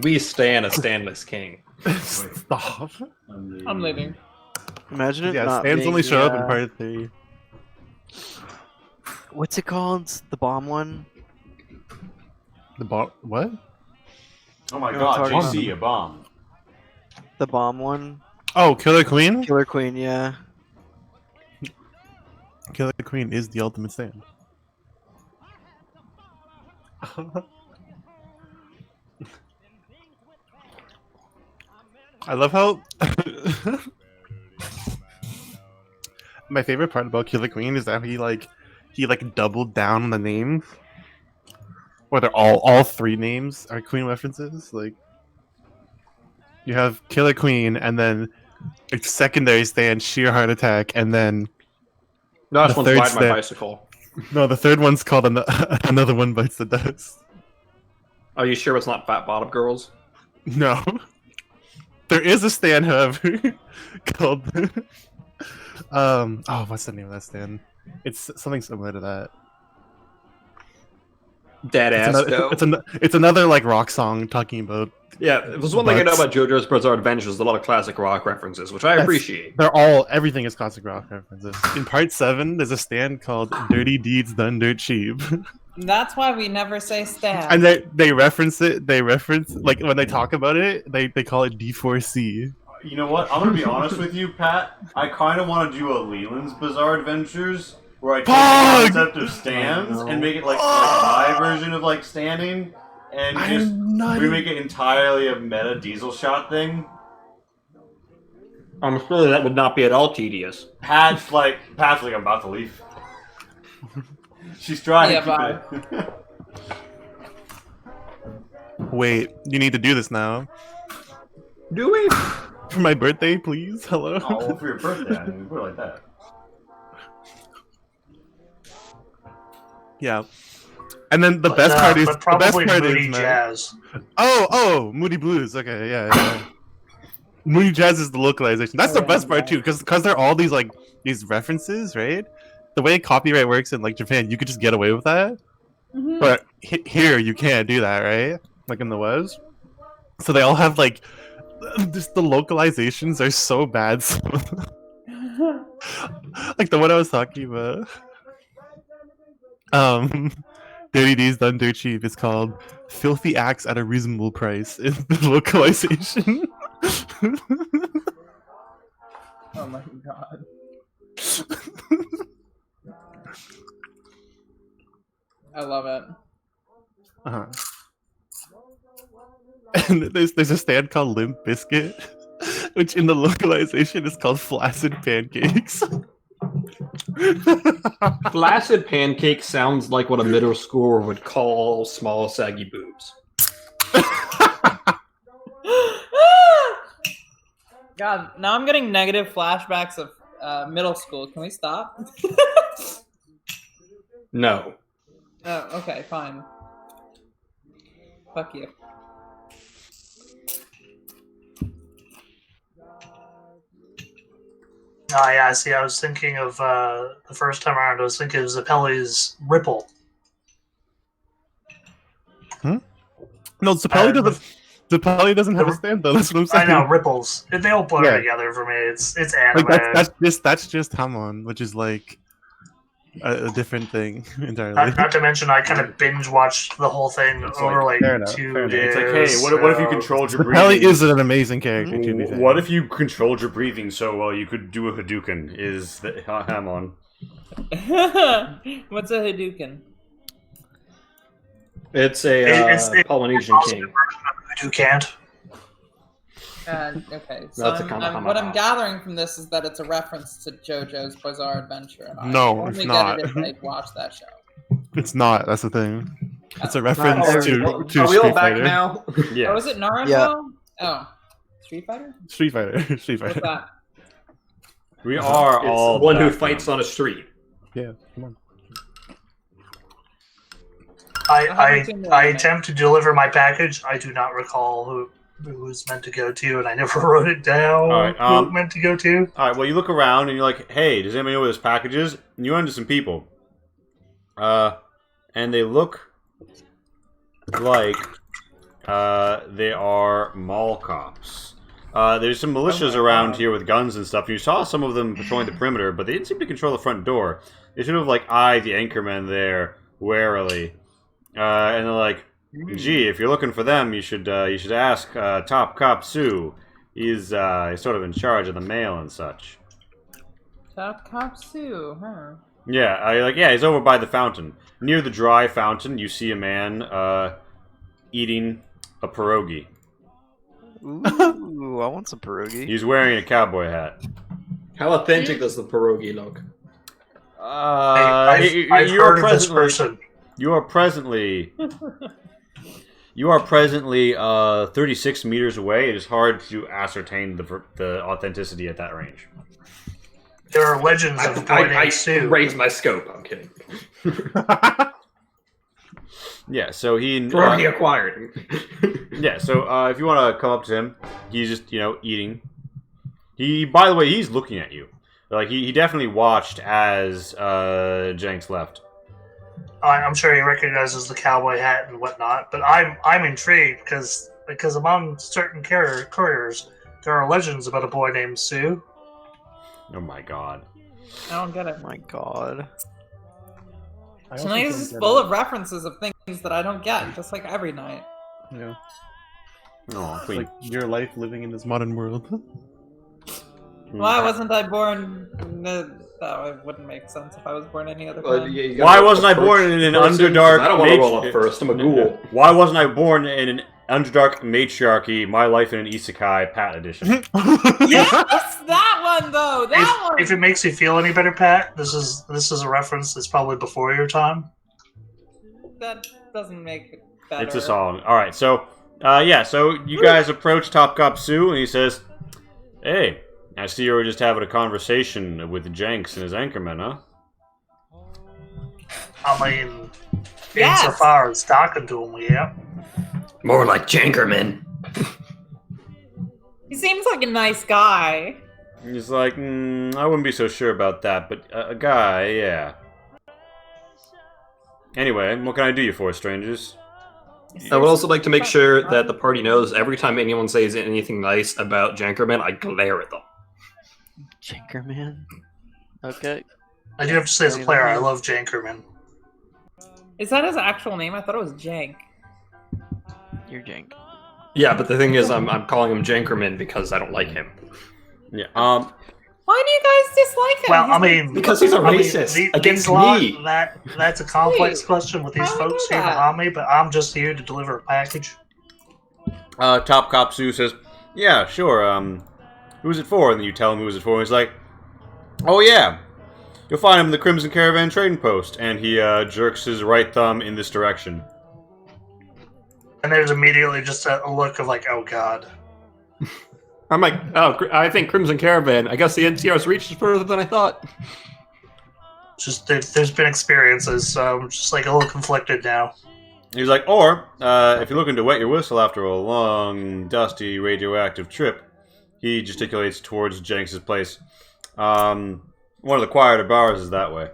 We stand a standless king. Stop. I'm leaving. Imagine it Yeah, not stands being only show up in the, part 3. What's it called? The bomb one? The bomb? What? Oh my No, god, it's already- JC, a bomb. The bomb one? Oh, Killer Queen? Killer Queen, yeah. Killer Queen is the ultimate stand. I love how my favorite part about Killer Queen is that he doubled down on the names. Or they're all 3 names are Queen references. Like you have Killer Queen and then a secondary stand, Sheer Heart Attack, and then No, this The one's third ride my step. bicycle. no, the third one's called Another One Bites the Dust. Are you sure it's not Fat Bottom Girls? No. There is a stand, however, called what's the name of that stand? It's something similar to that. Dead It's ass. another, it's another like rock song talking about Yeah, it was one thing I know Butts. about JoJo's Bizarre Adventures. A lot of classic rock references, which I That's- appreciate. everything is classic rock references. In part 7, there's a stand called Dirty Deeds Done Dirt Cheap. That's why we never say stab. And they reference it, like when they talk about it, they call it D4C. You know what? I'm gonna be honest with you, Pat. I kind of want to do a Leland's Bizarre Adventures where I take Fuck! the concept of stands and make it like my version of like standing, and just remake it entirely a meta diesel shot thing. I'm sure that would not be at all tedious. Pat's like I'm about to leave. She's trying. Yeah, to keep it. Wait, you need to do this now. Do we? For my birthday, please. Hello. Oh, well, for your birthday, I mean, we put it like that. Yeah. And then the best part is but probably the best part Moody is, man, Jazz. Oh, Moody Blues. Okay, yeah. Moody Jazz is the localization. That's the best part too, because there are all these like these references, right? The way copyright works in like Japan, you could just get away with that, but here you can't do that, right? Like in the West, so they all have like just the localizations are so bad. Like the one I was talking about. Dirty D's Done Dirt Cheap is called Filthy Acts at a Reasonable Price in the localization. Oh my god. I love it. Uh-huh. And there's a stand called Limp Biscuit, which in the localization is called Flaccid Pancakes. Flaccid pancake sounds like what a middle schooler would call small, saggy boobs. God, now I'm getting negative flashbacks of middle school. Can we stop? No. Oh, okay, fine. Fuck you. Oh yeah, see, I was thinking of the first time around. I was thinking of Zappelli's Ripple. No, Zappelli doesn't. Zappelli doesn't have a stand though. That's what I'm saying. I know Ripples. They all blur together for me. It's anime. Like that's just Hamon, which is like a different thing entirely. Not to mention, I kind of binge watched the whole thing over like fair enough, 2 fair enough. days. It's like, hey, what if you controlled your Zappelli breathing? is an amazing character. To be fair. What if you controlled your breathing so well you could do a Hadouken? Is the Hamon? What's a Hadouken? It's a Polynesian king. Who can't? Okay, so what I'm gathering from this is that it's a reference to JoJo's Bizarre Adventure. And I No, it's only not. get it if I watch that show. It's not. That's the thing. It's a reference to Are we Street all back Fighter. now? Yeah. Oh, is it Naruto? Yeah. Oh, Street Fighter? Street Fighter. Street What's Fighter. that? We are It's all one who back fights now. on a street. Yeah. Come on. I attempt to deliver my package. I do not recall who it was meant to go to, and I never wrote it down. All right, who it meant to go to. All right. Well, you look around and you're like, "Hey, does anybody know where this package is?" And you run into some people, and they look like they are mall cops. There's some militias around here with guns and stuff. You saw some of them patrolling the perimeter, but they didn't seem to control the front door. They should have like eyed the anchorman there warily, and they're like, "Gee, if you're looking for them, you should ask Top Cop Sue. He's sort of in charge of the mail and such." Top Cop Sue, huh? Yeah, he's over by the fountain. Near the dry fountain, you see a man eating a pierogi. Ooh, I want some pierogi. He's wearing a cowboy hat. How authentic does the pierogi look? I've heard of this person. You are presently 36 meters away. It is hard to ascertain the authenticity at that range. There are legends of a boy I named Sue. raised my scope. I'm kidding. Yeah, so he Pierogi acquired. yeah, so if you want to come up to him, he's just eating. By the way, he's looking at you. Like he definitely watched as Jenks left. I'm sure he recognizes the cowboy hat and whatnot, but I'm intrigued because among certain couriers, there are legends about a boy named Sue. Oh my god. I don't get it. Oh my god. Tonight is just full of references of things that I don't get, just like every night. Yeah. Oh, It's Queen. like your life living in this modern world. Why wasn't I born? That wouldn't make sense if I was born any other time. Why wasn't I born in an Underdark? I don't want to roll up first. I'm a ghoul. Why wasn't I born in an Underdark Matriarchy? My life in an Isekai Pat edition. Yes, that one though. That one. If it makes you feel any better, Pat, this is a reference that's probably before your time. That doesn't make it better. It's a song. All right, so so you guys approach Top Cop Sue, and he says, "Hey, I see you were just having a conversation with Jenks and his anchorman, huh?" I mean, Yes. insofar as talking to him, yeah. More like Jankerman. He seems like a nice guy. He's like, I wouldn't be so sure about that, but a guy, yeah. Anyway, what can I do you for, strangers? I would also like to make sure that the party knows every time anyone says anything nice about Jankerman, I glare at them. Jinkerman. Okay. I do have to say, as a player, I love Jankerman. Is that his actual name? I thought it was Jank. You're Jank. Yeah, but the thing is, I'm calling him Jankerman because I don't like him. Yeah. Why do you guys dislike him? Well, He's I mean, Because he's a racist against me. That's a complex Wait, question with these how do you folks know here that? behind me, but I'm just here to deliver a package. Top Cop Sue says, yeah, sure, who's it for? And then you tell him who it for, and he's like, oh yeah, you'll find him in the Crimson Caravan Trading Post. And he jerks his right thumb in this direction. And there's immediately just a look of like, oh god. I'm like, oh, I think Crimson Caravan. I guess the NCR's reached further than I thought. Just there's been experiences, so I'm just like a little conflicted now. He's like, or, if you're looking to wet your whistle after a long, dusty, radioactive trip, he gesticulates towards Jenks' place. One of the quieter bars is that way.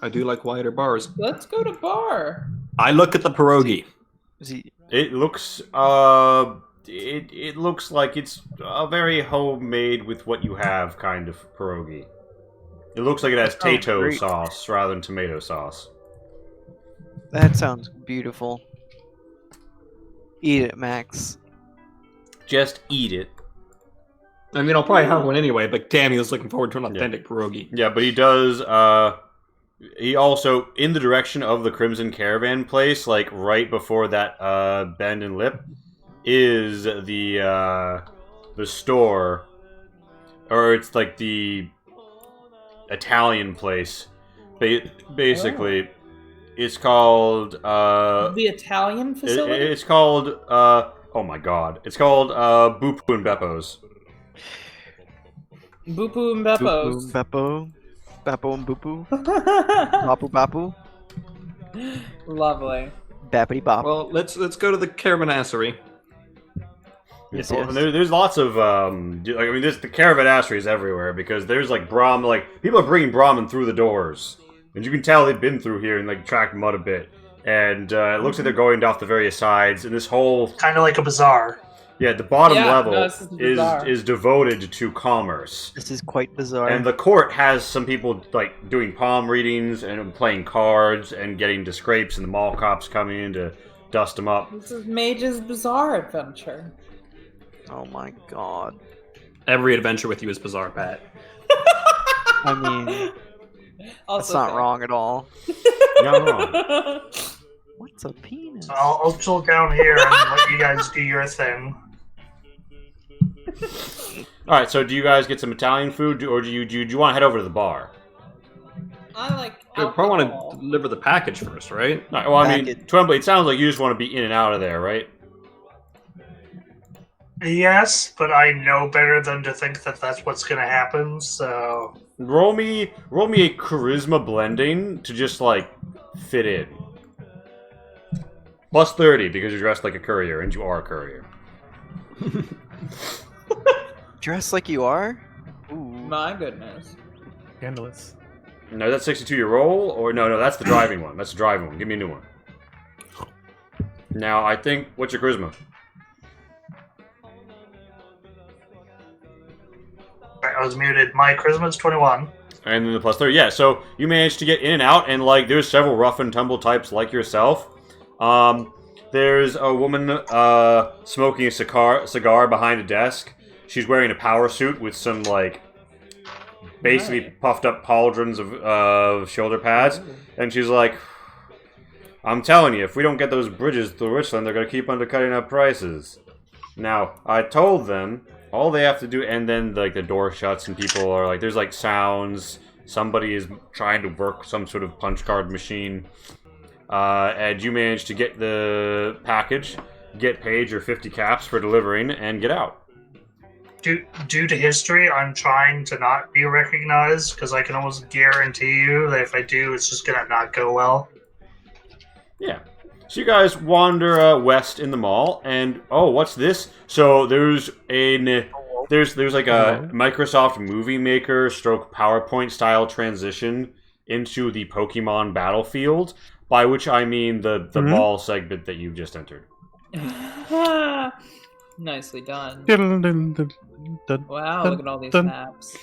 I do like quieter bars. Let's go to bar. I look at the pierogi. Is he? It looks, it looks like it's a very homemade with what you have kind of pierogi. It looks like it has tato great. sauce rather than tomato sauce. That sounds beautiful. Eat it, Max. Just eat it. I mean, I'll probably have one anyway, but damn, he was looking forward to an authentic pierogi. Yeah, but he does, he also, in the direction of the Crimson Caravan place, like right before that bend and lip, is the store, or it's like the Italian place. Basically, it's called The Italian facility? it's called oh my god, it's called Bupu and Beppo's. Bupu and Beppos. Boop, Beppo. Beppo and Boopoo. Bapu Bapu. Lovely. Bappity Bop. Well, let's go to the caravanassery. Yes, Well, yes. there's lots of like, I mean, there's the caravanasseries everywhere because there's like like people are bringing Brahmin through the doors, and you can tell they've been through here and like tracked mud a bit, and it looks like they're going off the various sides, and this whole Kind of like a bazaar. yeah, the bottom Yeah, level no, this is bizarre. is devoted to commerce. This is quite bizarre. And the court has some people like doing palm readings and playing cards and getting to scrapes, and the mall cops coming in to dust them up. This is Mage's Bizarre Adventure. Oh my god. Every adventure with you is bizarre, Pat. I mean, that's not wrong at all. Not wrong. What's a penis? So I'll chill down here and let you guys do your thing. All right, so do you guys get some Italian food, or do you want to head over to the bar? I like You probably alcohol. want to deliver the package first, right? All right, well, I mean, Packet. Twimbly, it sounds like you just want to be in and out of there, right? Yes, but I know better than to think that that's what's going to happen, so... Roll me a charisma blending to just like fit in. Plus 30 because you're dressed like a courier, and you are a courier. Dressed like you are? Ooh. My goodness. Scandalous. No, that's 62 your roll, or no, that's the driving one. That's the driving one. Give me a new one. Now, I think, what's your charisma? I was muted. My charisma's 21. And then the plus 30. Yeah, so you managed to get in and out, and like there's several rough and tumble types like yourself. There's a woman smoking a cigar behind a desk. She's wearing a power suit with some like basically puffed up pauldrons of shoulder pads, and she's like, "I'm telling you, if we don't get those bridges through Richland, they're gonna keep undercutting our prices." Now, I told them all they have to do, and then like the door shuts and people are like, there's like sounds. Somebody is trying to work some sort of punch card machine, and you manage to get the package, get paid your 50 caps for delivering, and get out. due to history, I'm trying to not be recognized because I can almost guarantee you that if I do, it's just gonna not go well. Yeah. So you guys wander west in the mall, and oh, what's this? So there's like a Microsoft Movie Maker stroke PowerPoint style transition into the Pokemon battlefield, by which I mean the mall segment that you've just entered. Nicely done. Dun. Wow, look at all these maps.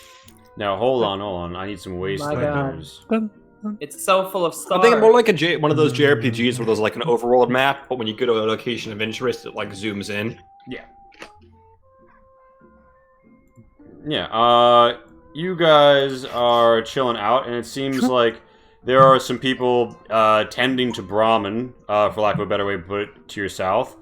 Now hold on. I need some wastelanders. It's so full of stars. I'm thinking more like one of those JRPGs where there's like an overworld map, but when you go to a location of interest, it like zooms in. Yeah. Yeah. You guys are chilling out, and it seems like there are some people tending to Brahmin, for lack of a better way to put it, to your south.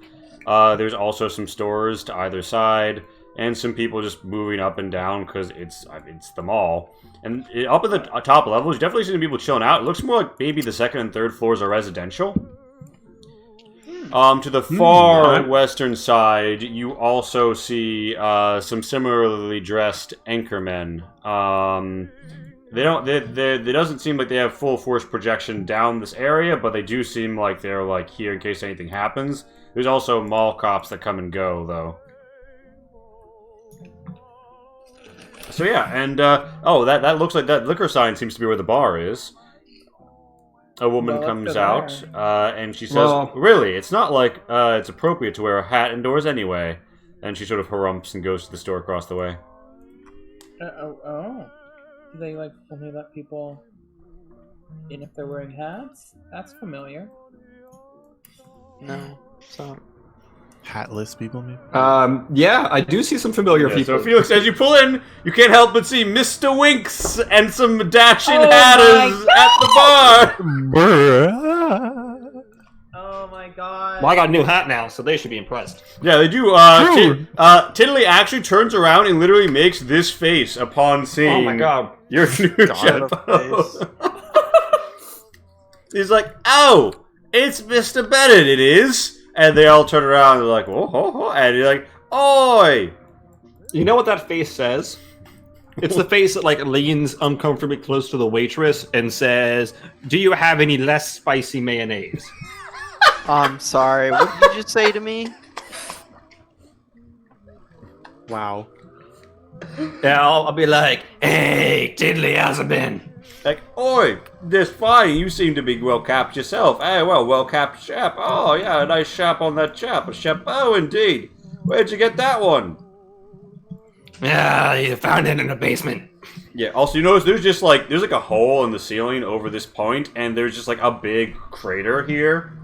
There's also some stores to either side, and some people just moving up and down because it's the mall. And up at the top levels, you definitely see some people chilling out. It looks more like maybe the second and third floors are residential. To the far western side, you also see some similarly dressed anchormen. They doesn't seem like they have full force projection down this area, but they do seem like they're like here in case anything happens. There's also mall cops that come and go, though. So yeah, and that looks like that liquor sign seems to be where the bar is. A woman comes out, and she says, "Really, it's not like it's appropriate to wear a hat indoors anyway." And she sort of harumps and goes to the store across the way. Do they like only let people in if they're wearing hats? That's familiar. No, it's not. Hatless people, maybe? Yeah, I do see some familiar people. So Felix, as you pull in, you can't help but see Mr. Winks and some dashing hatters at the bar. Oh my god. Well, I got a new hat now, so they should be impressed. Yeah, they do. Tiddly actually turns around and literally makes this face upon seeing. Oh my god. Your new Jeppo. He's like, "Oh, it's Mr. Bennett, it is." And they all turn around and they're like, "Whoa, ho, ho," and you're like, "Oi!" You know what that face says? It's the face that like leans uncomfortably close to the waitress and says, "Do you have any less spicy mayonnaise?" I'm sorry, what did you just say to me? Wow. Yeah, I'll be like, "Hey, Tiddly, how's it been?" Like, "Oi, this fine, you seem to be well-capped yourself. Hey, well-capped chap. Oh, yeah, a nice chap on that chap. A chap, oh, indeed. Where'd you get that one?" Yeah, you found it in the basement. Yeah, also, you notice there's like a hole in the ceiling over this point, and there's just like a big crater here.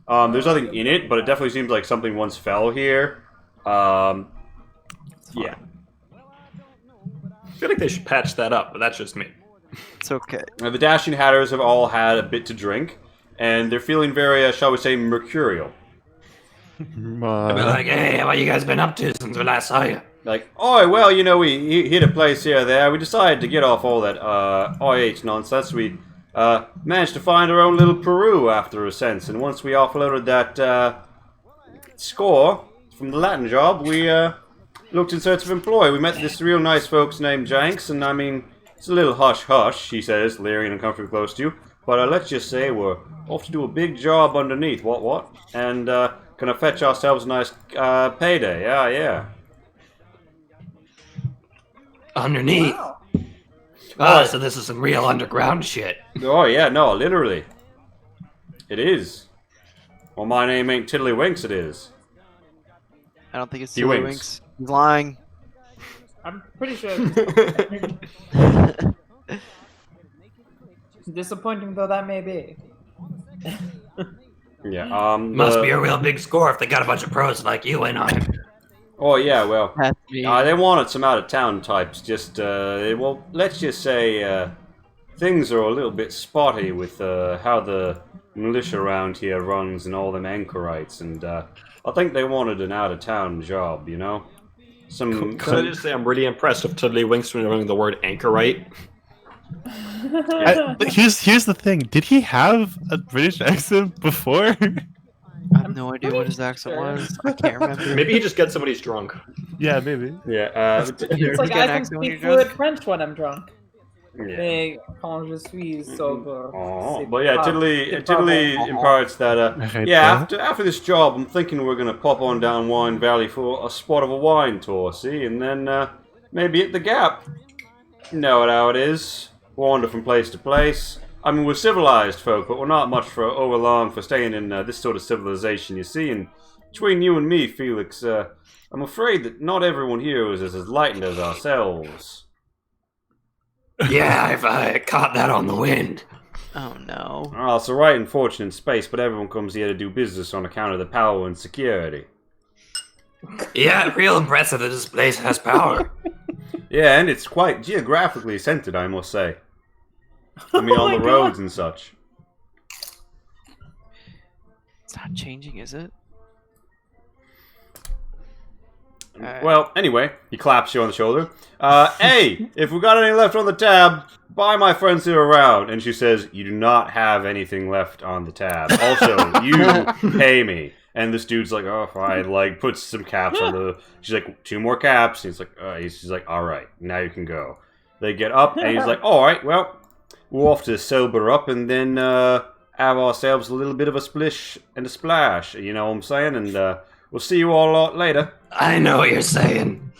There's nothing in it, but it definitely seems like something once fell here. Yeah. I feel like they should patch that up, but that's just me. It's okay. The Dashing Hatters have all had a bit to drink, and they're feeling very, shall we say, mercurial. I'll be like, "Hey, what you guys been up to since we last saw you?" Like, "Oh, well, you know, we hit a place here or there. We decided to get off all that IH nonsense. We managed to find our own little Peru after a sense, and once we offloaded that score from the Latin job, we looked in search of employ. We met this real nice folks named Janks, and I mean, it's a little hush-hush," he says, leering uncomfortably close to you, "but let's just say we're off to do a big job underneath, what? And gonna fetch ourselves a nice payday, yeah. Underneath? Wow. Oh, so this is some real underground shit. Oh, yeah, no, literally. It is. Well, my name ain't Tiddlywinks, it is. I don't think it's He Tiddlywinks. winks. He's lying. I'm pretty sure. Disappointing though that may be. Yeah, Must be a real big score if they got a bunch of pros like you in on it. Oh, yeah, well, That's me. they wanted some out-of-town types, just, well, let's just say, things are a little bit spotty with, how the militia around here runs and all them anchorites, and, I think they wanted an out-of-town job, you know? Could I just say I'm really impressed with Tiddlywinks remembering the word anchorite? But here's the thing. Did he have a British accent before? I have no idea what his accent was. I can't remember. Maybe he just gets somebody's drunk. Yeah, maybe. Yeah. It's like You I get an can accent when speak you're fluid drunk? French when I'm drunk. yeah. Mais quand je suis sobre. Oh, c'est but yeah, pas- Tiddly c'est pas bon. imparts that. Right Yeah, there. after this job, I'm thinking we're gonna pop on down Wine Valley for a spot of a wine tour, see, and then maybe hit the Gap. You know how it is. Wander from place to place. I mean, we're civilized folk, but we're not much for overlong for staying in this sort of civilization, you see. And between you and me, Felix, I'm afraid that not everyone here is as enlightened as ourselves. Yeah, I've caught that on the wind. Oh no. Oh, it's a right and fortunate space, but everyone comes here to do business on account of the power and security. Yeah, real impressive that this place has power. Yeah, and it's quite geographically centered, I must say. I mean, on the roads and such. It's not changing, is it? Alright. Well, anyway, he claps you on the shoulder. Hey, if we got any left on the tab, buy my friends here around. And she says, you do not have anything left on the tab. Also, you pay me. And this dude's like, oh, fine. Like, puts some caps on the... She's like, 2 more caps. And she's like, all right, now you can go. They get up, and he's like, all right, well, we're off to sober up and then have ourselves a little bit of a splish and a splash. You know what I'm saying? And we'll see you all later. I know what you're saying.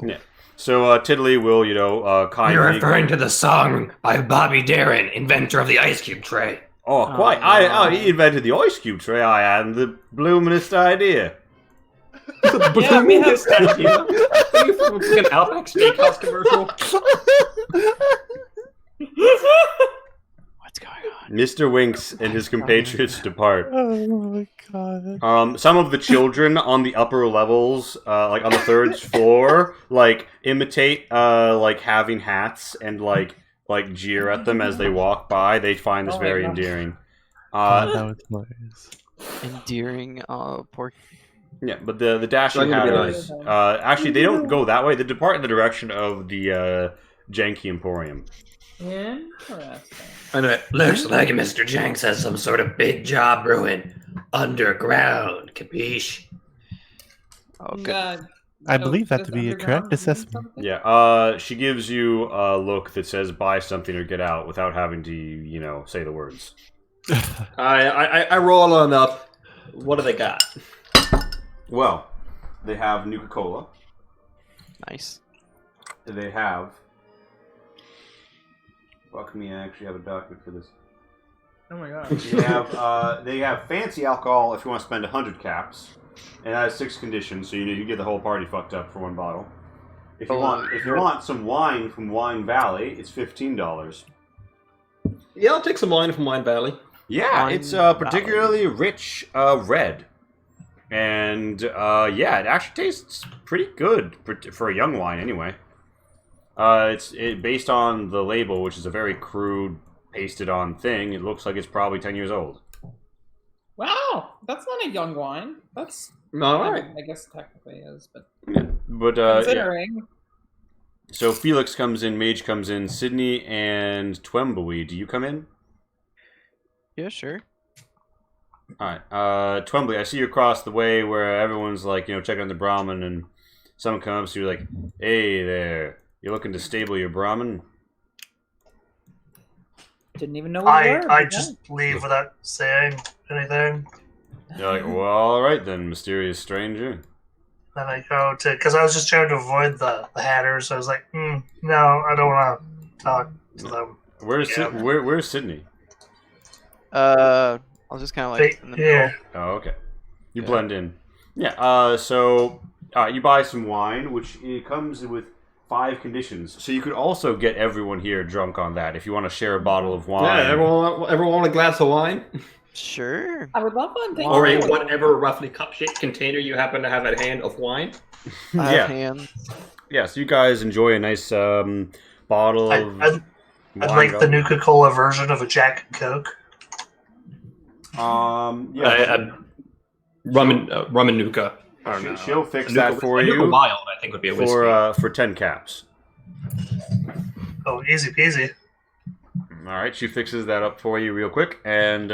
Yeah. So Tiddly will, kindly... You're referring to the song by Bobby Darin, inventor of the ice cube tray. Oh, quite. He invented the ice cube tray. I had the bloomingest idea. Yeah, we have Are you from an Outback Steakhouse commercial? What's going on? Mr. Winks and his compatriots depart. Oh my god. Some of the children on the upper levels, like on the 3rd floor, like imitate like having hats and like jeer at them as they walk by. They find this Oh my very gosh. endearing. That was hilarious. Endearing, poor. Yeah, but the dashing I'm gonna be hatters, actually, they don't go that way. They depart in the direction of the Janky Emporium. Interesting. Anyway, looks like Mr. Jenks has some sort of big job brewing underground, capiche? Oh, good. God. I Oh, believe that does to be a underground correct mean assessment. something? Yeah, she gives you a look that says buy something or get out without having to, say the words. I roll on up. What do they got? Well, they have Nuka-Cola. Nice. They have... Fuck me, I actually have a document for this. Oh my god. They have fancy alcohol if you want to spend 100 caps. And that has 6 conditions, so you get the whole party fucked up for 1 bottle. If you want some wine from Wine Valley, it's $15. Yeah, I'll take some wine from Wine Valley. Yeah, Wine it's particularly rich red. And yeah, it actually tastes pretty good for a young wine anyway. It's based on the label, which is a very crude, pasted-on thing. It looks like it's probably 10 years old. Wow, that's not a young wine. That's All right. I guess it technically is, but But yeah. considering. So Felix comes in, Mage comes in, Sydney and Twembley. Do you come in? Yeah, sure. All right. Twembley, I see you across the way where everyone's like, checking on the Brahmin, and someone comes to you like, "Hey there, you looking to stable your Brahmin?" Didn't even know what you were. I just leave without saying anything. You're like, "Well, all right then, mysterious stranger." Then I go to, because I was just trying to avoid the hatters. So I was like, no, I don't want to talk to them. Where's Sydney? I was just kind of like in the Yeah. middle. Oh, okay. You Yeah. blend in. Yeah. So you buy some wine, which it comes with 5 conditions. So you could also get everyone here drunk on that if you want to share a bottle of wine. Yeah, everyone want a glass of wine? Sure. I would love one. Thank Or you. whatever roughly cup-shaped container you happen to have at hand of wine? I Yeah. have hands. Yeah, so you guys enjoy a nice bottle of I'd like the Nuka-Cola version of a Jack and Coke. Yeah. Rum and Nuka. She'll fix Nuka- that for Nuka you Wild, I think, would be a whiskey. for 10 caps. Oh, easy peasy. All right, she fixes that up for you real quick, and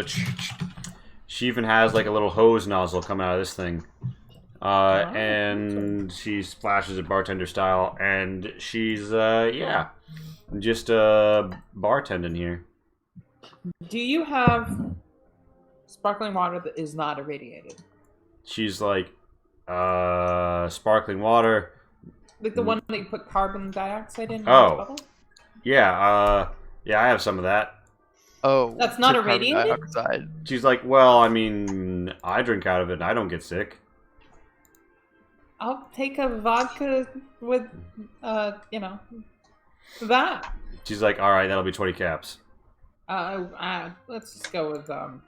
She even has like a little hose nozzle coming out of this thing. And she splashes it bartender style, and she's yeah, just bartending here. Do you have sparkling water that is not irradiated? She's like, sparkling water. Like the one that you put carbon dioxide in? Oh. The bottle? Yeah, yeah, I have some of that. Oh, That's not to carbon irradiated? dioxide. She's like, well, I mean, I drink out of it and I don't get sick. I'll take a vodka with, you know, that. She's like, all right, that'll be 20 caps. Let's just go with a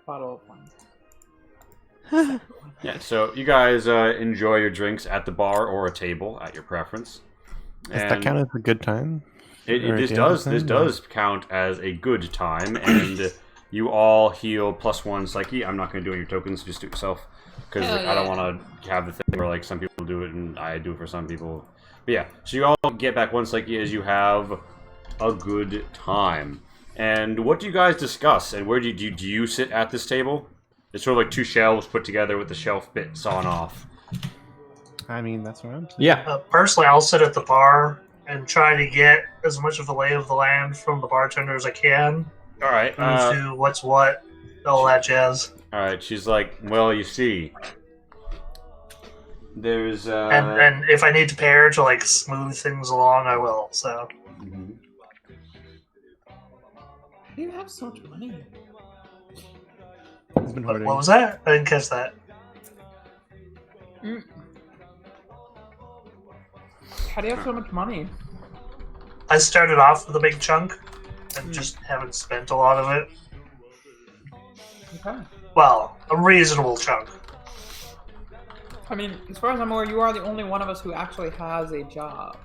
bottle of wine. Yeah, so you guys enjoy your drinks at the bar or a table at your preference. Does that count as a good time? This does count as a good time, and you all heal +1 psyche. I'm not going to do it on your tokens, just do it yourself, because I don't want to have the thing where like some people do it and I do it for some people. But yeah, so you all get back 1 psyche as you have a good time. And what do you guys discuss? And where do you sit at this table? It's sort of like 2 shelves put together with the shelf bit sawn off. I mean, that's what I'm saying. Yeah. Personally, I'll sit at the bar and try to get as much of the lay of the land from the bartender as I can. All right. Who's who, what's what, all that jazz. All right. She's like, well, you see, there's And if I need to pair to like smooth things along, I will. So. Mhm. You have so much money. He's been hoarding. What was that? I didn't catch that. How do you have so much money? I started off with a big chunk and just haven't spent a lot of it. Okay. Well, a reasonable chunk. I mean, as far as I'm aware, you are the only one of us who actually has a job.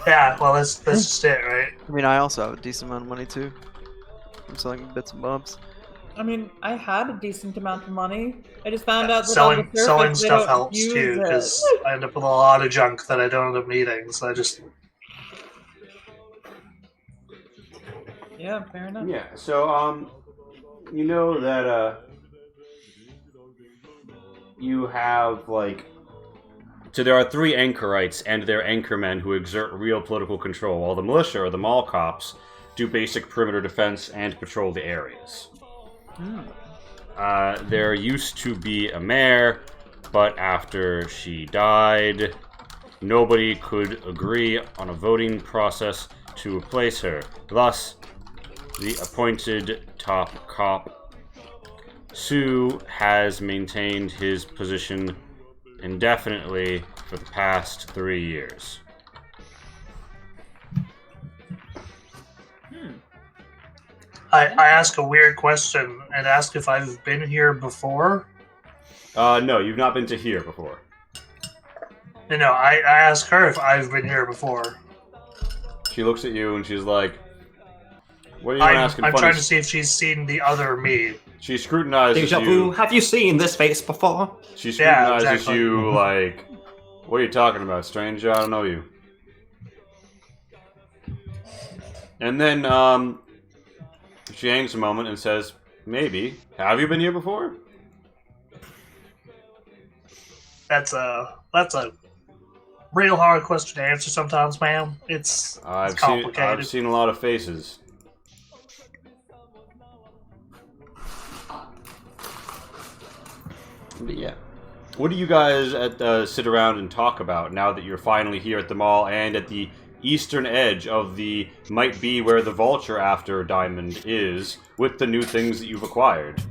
Yeah, well, that's just it, right? I mean, I also have a decent amount of money too. I'm selling bits and bobs. I mean, I had a decent amount of money. I just found out that Selling on the surface, selling they stuff don't helps use too, it. because I end up with a lot of junk that I don't end up needing. So I just Yeah, fair enough. Yeah. So you know that you have like. So there are 3 anchorites and their anchormen who exert real political control, while the militia or the mall cops do basic perimeter defense and patrol the areas. There used to be a mayor, but after she died, nobody could agree on a voting process to replace her. Thus, the appointed top cop, Sue, has maintained his position indefinitely for the past 3 years. I ask a weird question and ask if I've been here before. No, you've not been to here before. No, I ask her if I've been here before. She looks at you and she's like, "What are you asking?" I'm trying to see if she's seen the other me. She scrutinizes Deja you. vu. Have you seen this face before? She scrutinizes exactly. you like, "What are you talking about, stranger? I don't know you." And then she hangs a moment and says, "Maybe. Have you been here before?" That's a real hard question to answer sometimes, ma'am. It's complicated. I've seen a lot of faces. But yeah. What do you guys sit around and talk about now that you're finally here at the mall and at the eastern edge of the might be where the vulture after diamond is with the new things that you've acquired?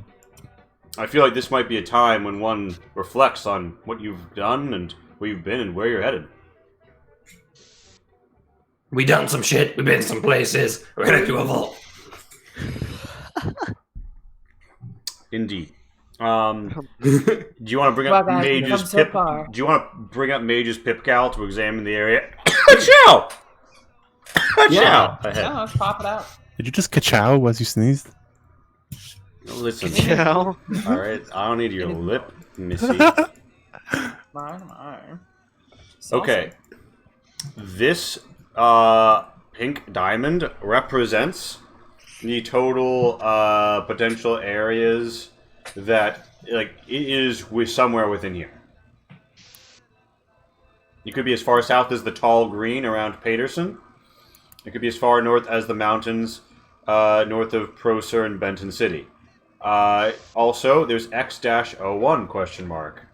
I feel like this might be a time when one reflects on what you've done and where you've been and where you're headed. We done some shit. We been some places. We're headed to a vault. Indeed. Do you want to bring up Well, guys, we've Mage's come so Pip? far. Do you want to bring up Mage's Pip Gal to examine the area? Ciao! Yeah. Ahead. Yeah, let's pop it out. Did you just ka-chow as you sneezed? Listen. Yeah. All right. I don't need your lip, Missy. My. Okay. This pink diamond represents the total potential areas that like it is somewhere within here. You could be as far south as the tall green around Paterson. It could be as far north as the mountains north of Procer and Benton City. Also, there's X-01 question mark.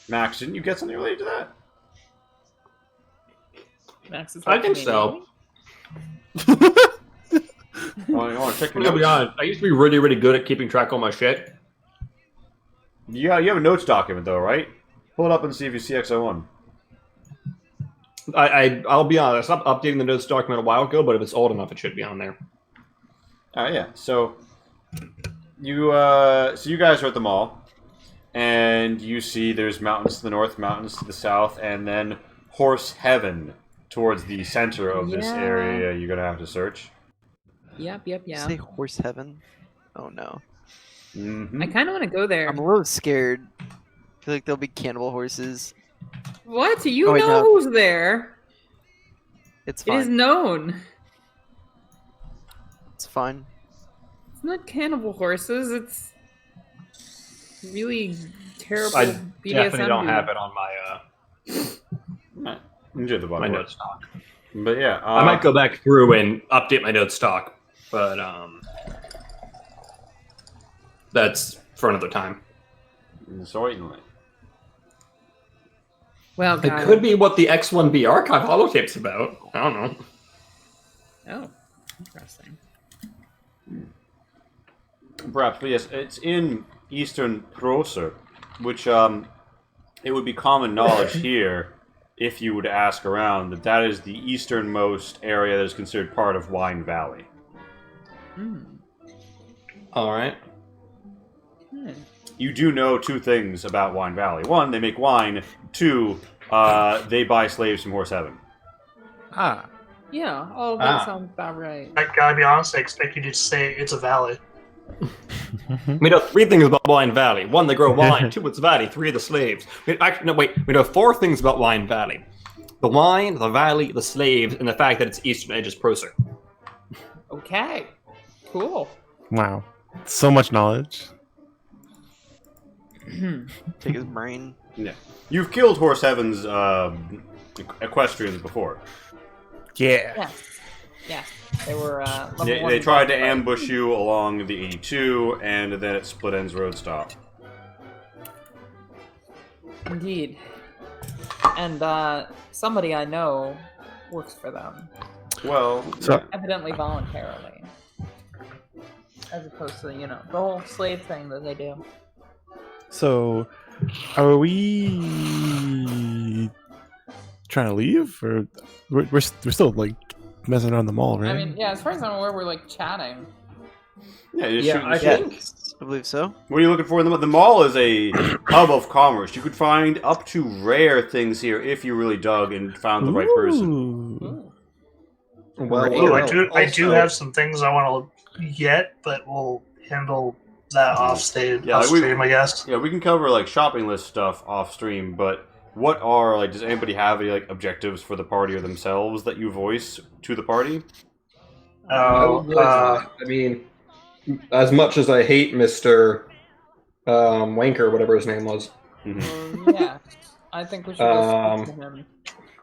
Max, didn't you get something related to that? Max is I think so. I want to check your I'm gonna be notes. honest. I used to be really, really good at keeping track of my shit. Yeah, you have a notes document though, right? Pull it up and see if you see X-01. I'll be honest. I stopped updating the notes document a while ago, but if it's old enough, it should be on there. Yeah. So you guys are at the mall, and you see there's mountains to the north, mountains to the south, and then Horse Heaven towards the center of this area. You're gonna have to search. Yep. Say horse heaven. Oh no. Mm-hmm. I kind of want to go there. I'm a little scared. I feel like there'll be cannibal horses. What? You Oh, wait, know no. who's there? It's It is fine. known. It's fine. It's not cannibal horses. It's really terrible. I BDSM definitely don't dude. have it on my Enjoy the my bottom. notes stock. But yeah, I might go back through and update my notes stock, but that's for another time. Certainly. Well, It could be what the X1B archive holotape's about. I don't know. Oh, interesting. Perhaps, but yes, it's in Eastern Procer, which it would be common knowledge here, if you would ask around, that is the easternmost area that is considered part of Wine Valley. All right. You do know two things about Wine Valley. One, they make wine. Two, they buy slaves from Horse Heaven. Ah. Yeah, all of that sounds about right. I gotta be honest, I expect you to say it's a valley. We know three things about Wine Valley. One, they grow wine. Two, it's valley. Three, the slaves. Actually, no, wait. We know four things about Wine Valley. The wine, the valley, the slaves, and the fact that its eastern edge is Procer. Okay, cool. Wow. So much knowledge. Take his brain. Yeah. You've killed Horse Heaven's equestrians before. Yeah. Yes. They were. level They one tried to fight. ambush you along the 82, and then at Split Ends Road Stop. Indeed. And somebody I know works for them, Well, So- evidently voluntarily, as opposed to the whole slave thing that they do. So, are we trying to leave, or we're still like messing around the mall, right? I mean, yeah. As far as I'm aware, we're like chatting. yeah, you're Yeah, shooting I the shit. think. I believe so. What are you looking for in the mall? The mall is a hub of commerce. You could find up to rare things here if you really dug and found the right person. Ooh. Well, Ooh, I do also- have some things I want to get, but we'll handle that off stage, Yeah, off we- stream, I guess. Yeah, we can cover like shopping list stuff off stream, but what are like? Does anybody have any like objectives for the party or themselves that you voice to the party? I mean, as much as I hate Mr. Wanker, whatever his name was, Yeah, I think we should go speak to him.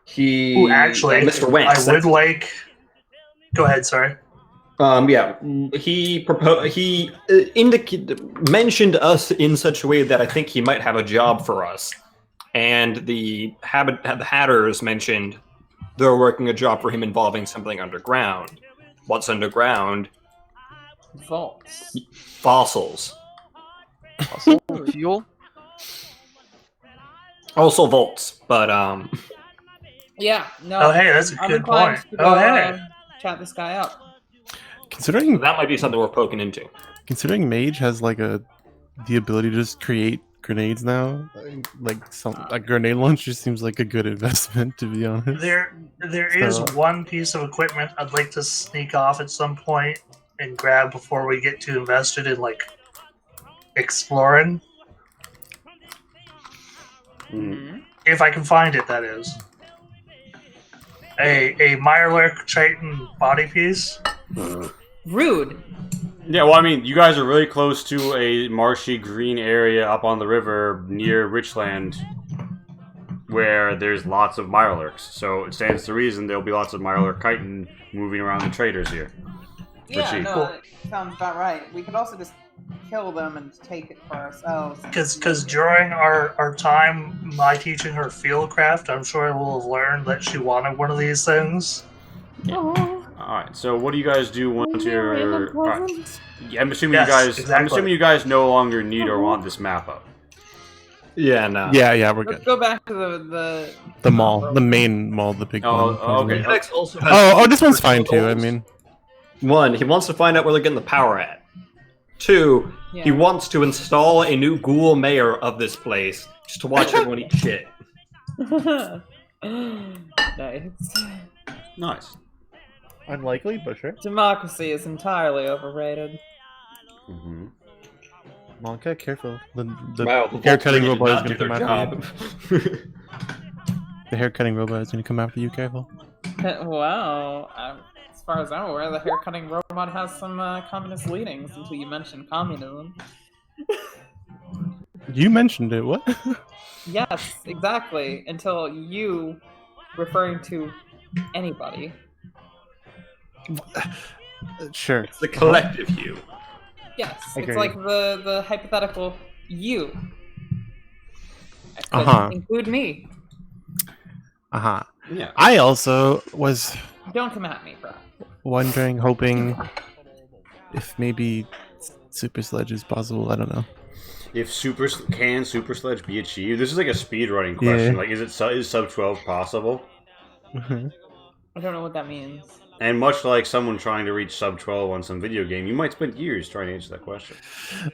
he. Ooh, actually, Mr. Wanks. I would like. Go ahead, sorry. Yeah, he proposed. He mentioned us in such a way that I think he might have a job for us. And the Hatters mentioned they're working a job for him involving something underground. What's underground? Vaults. Fossils. Also, fuel. Also vaults, but Yeah. No. Oh, hey, that's a I'm good inclined point. to Oh, go, hey. Chat this guy up. Considering that might be something we're poking into. Mage has like the ability to just create grenades now, like a grenade launcher seems like a good investment, to be honest. There is So- one piece of equipment I'd like to sneak off at some point and grab before we get too invested in like exploring, if I can find it. That is a Mirelurk Triton body piece. Rude. Yeah, well, I mean, you guys are really close to a marshy green area up on the river near Richland, where there's lots of mirelurks. So it stands to reason there'll be lots of mirelurk chitin moving around the traders here. Yeah, no, that sounds about right. We could also just kill them and take it for ourselves. Because during our time, my teaching her fieldcraft, I'm sure I will have learned that she wanted one of these things. Alright, so what do you guys do once you're... Right. Yeah, I'm assuming Yes, I'm assuming you guys no longer need or want this map up. Yeah, no. Yeah, we're Let's good. go back to The mall, the main mall, the big one. Okay. Phoenix also has Oh, this one's fine personal too. I goals. mean, 1, he wants to find out where they're getting the power at. 2, he Yeah. wants to install a new ghoul mayor of this place just to watch everyone eat shit. Nice. Nice. unlikely, but sure. Democracy is entirely overrated. Mm-hmm. Monka, careful. The Wow, the haircutting Volkswagen did robot is not going to do come their after you. job. The haircutting robot is going to come after you. Careful. Wow. As far as I'm aware, the haircutting robot has some communist leanings until you mentioned communism. You mentioned it. What? Yes, exactly. Until you referring to anybody. Sure. It's the collective you. Yes, I it's agree. like the hypothetical you. That could Uh-huh. include me. Uh-huh. Yeah. I also was Don't come at me, bro. wondering, hoping if maybe Super Sledge is possible. I don't know. If Super Sledge be achieved? This is like a speedrunning question. Yeah. Like, is sub 12 possible? Mhm. I don't know what that means. And much like someone trying to reach sub 12 on some video game, you might spend years trying to answer that question.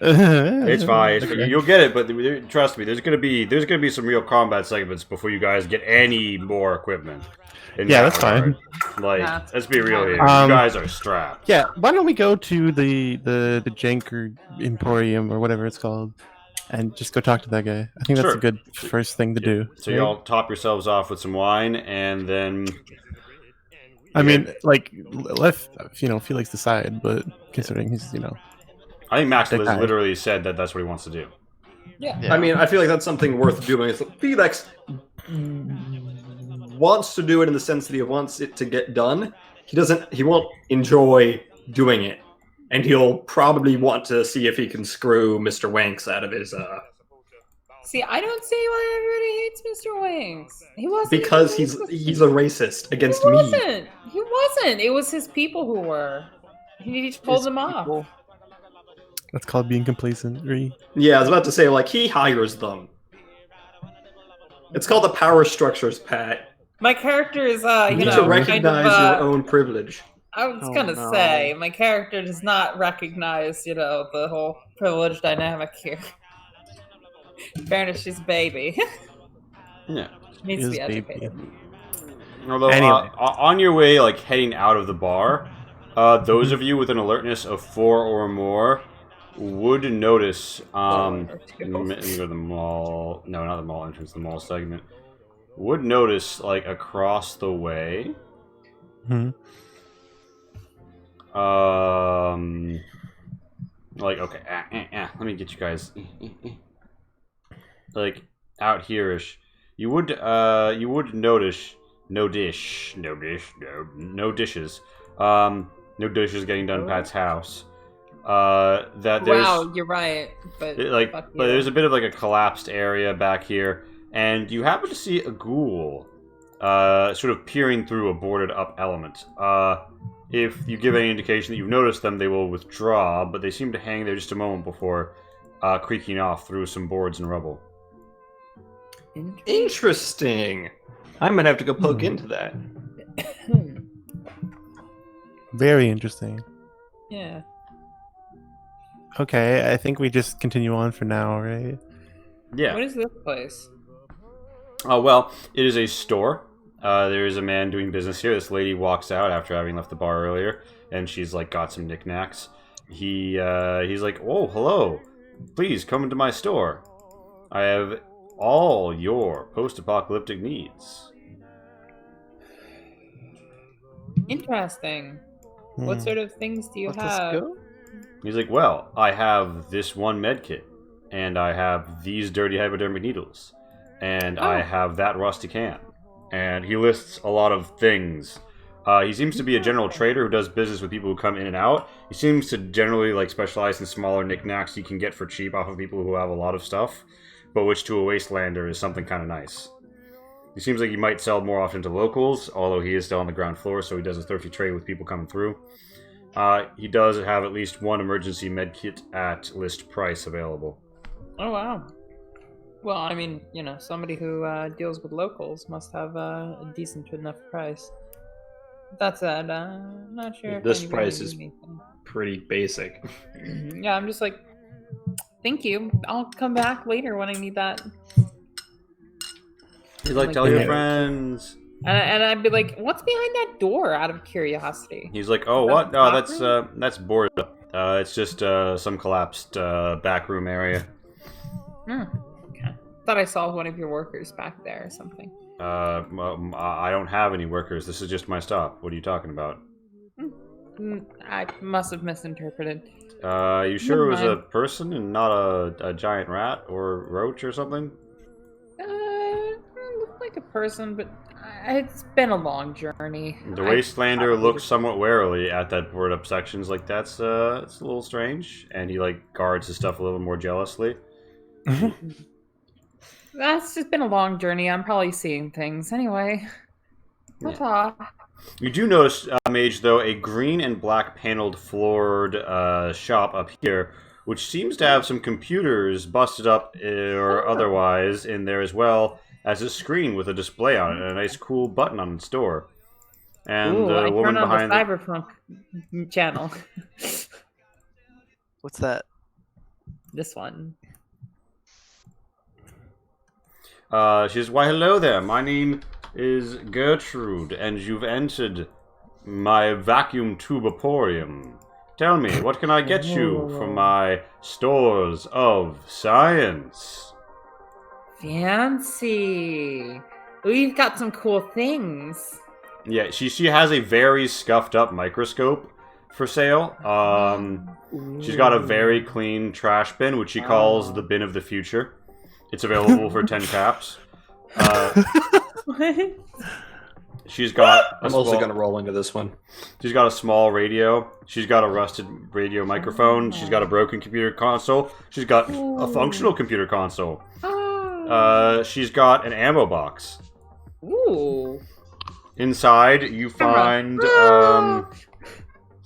It's fine. Okay. You'll get it, but trust me, there's gonna be some real combat segments before you guys get any more equipment. in Yeah, that that's fine. regard. Like, Nah. let's be real here. You Um, guys are strapped. Yeah, why don't we go to the Janker Emporium or whatever it's called, and just go talk to that guy. I think that's Sure. a good first thing to do. So right? y'all top yourselves off with some wine, and then I mean, like, Felix decide, but considering he's, I think Max That has guy. literally said that that's what he wants to do. Yeah. I mean, I feel like that's something worth doing. It's like Felix wants to do it in the sense that he wants it to get done. He won't enjoy doing it. And he'll probably want to see if he can screw Mr. Wanks out of his, See, I don't see why everybody hates Mr. Wings. He wasn't. because he's a racist against He me. wasn't. He wasn't. It was his people who were. He told them off. That's called being complacent. Right? Yeah, I was about to say, like, he hires them. It's called the power structures, Pat. My character is, You need to recognize your own privilege. I was Oh, gonna no. say, my character does not recognize, the whole privilege dynamic here. In fairness, she's a baby. Yeah. She needs to be Is baby. educated. Although, Anyway. on your way, like, heading out of the bar, those of you with an alertness of 4 or more would notice, let me go to the mall, no, not the mall entrance, the mall segment, would notice, like, across the way, Hmm. like, okay, let me get you guys, like, out here-ish, you would notice no dishes, no dishes getting done at Pat's house. That there's Wow, you're right. But fuck but you. there's a bit of like a collapsed area back here, and you happen to see a ghoul, sort of peering through a boarded up element. If you give any indication that you've noticed them, they will withdraw, but they seem to hang there just a moment before creaking off through some boards and rubble. Interesting. I'm gonna have to go poke into that. Very interesting. Yeah. Okay, I think we just continue on for now, right? Yeah. What is this place? Well, it is a store. There is a man doing business here. This lady walks out after having left the bar earlier, and she's like got some knickknacks. He's like, "Oh, hello. Please come into my store. I have all your post-apocalyptic needs." Interesting. What Hmm. sort of things do you Let us have? go? He's like, well, I have this one med kit, and I have these dirty hypodermic needles, and I have that rusty can. And he lists a lot of things. He seems to be a general trader who does business with people who come in and out. He seems to generally like specialize in smaller knickknacks you can get for cheap off of people who have a lot of stuff, but which to a wastelander is something kind of nice. He seems like he might sell more often to locals, although he is still on the ground floor, so he does a thrifty trade with people coming through. He does have at least one emergency medkit at list price available. Oh, wow. Well, I mean, you know, somebody who deals with locals must have a decent enough price. That said, I'm not sure. This price is pretty basic. Yeah, I'm just like, thank you. I'll come back later when I need that. He's like, tell your friends. And I'd be like, what's behind that door? Out of curiosity. He's like, oh, what? No, that's boarded up. It's just some collapsed back room area. Okay. Thought I saw one of your workers back there or something. I don't have any workers. This is just my stop. What are you talking about? I must have misinterpreted. You sure it was a person and not a giant rat or roach or something? Looked like a person, but it's been a long journey. The Wastelander looks somewhat warily at that boarded up sections. Like, it's a little strange. And he, like, guards his stuff a little more jealously. That's just been a long journey. I'm probably seeing things. Anyway. Ta-ta. You do notice, Mage, though, a green and black paneled floored shop up here, which seems to have some computers busted up or otherwise in there as well as a screen with a display on it and a nice cool button on its door. And I a woman turn on behind the Cyberpunk channel. What's that? This one. She says, why, hello there. My name is Gertrude, and you've entered my vacuum tuboporium. Tell me, what can I get you from my stores of science? Fancy. We've got some cool things. Yeah, she has a very scuffed up microscope for sale. She's got a very clean trash bin, which she calls the bin of the future. It's available for 10 caps. She's got I'm also going to roll into this one. She's got a small radio. She's got a rusted radio microphone. She's got a broken computer console. She's got a functional computer console. She's got an ammo box. Ooh. Inside, you find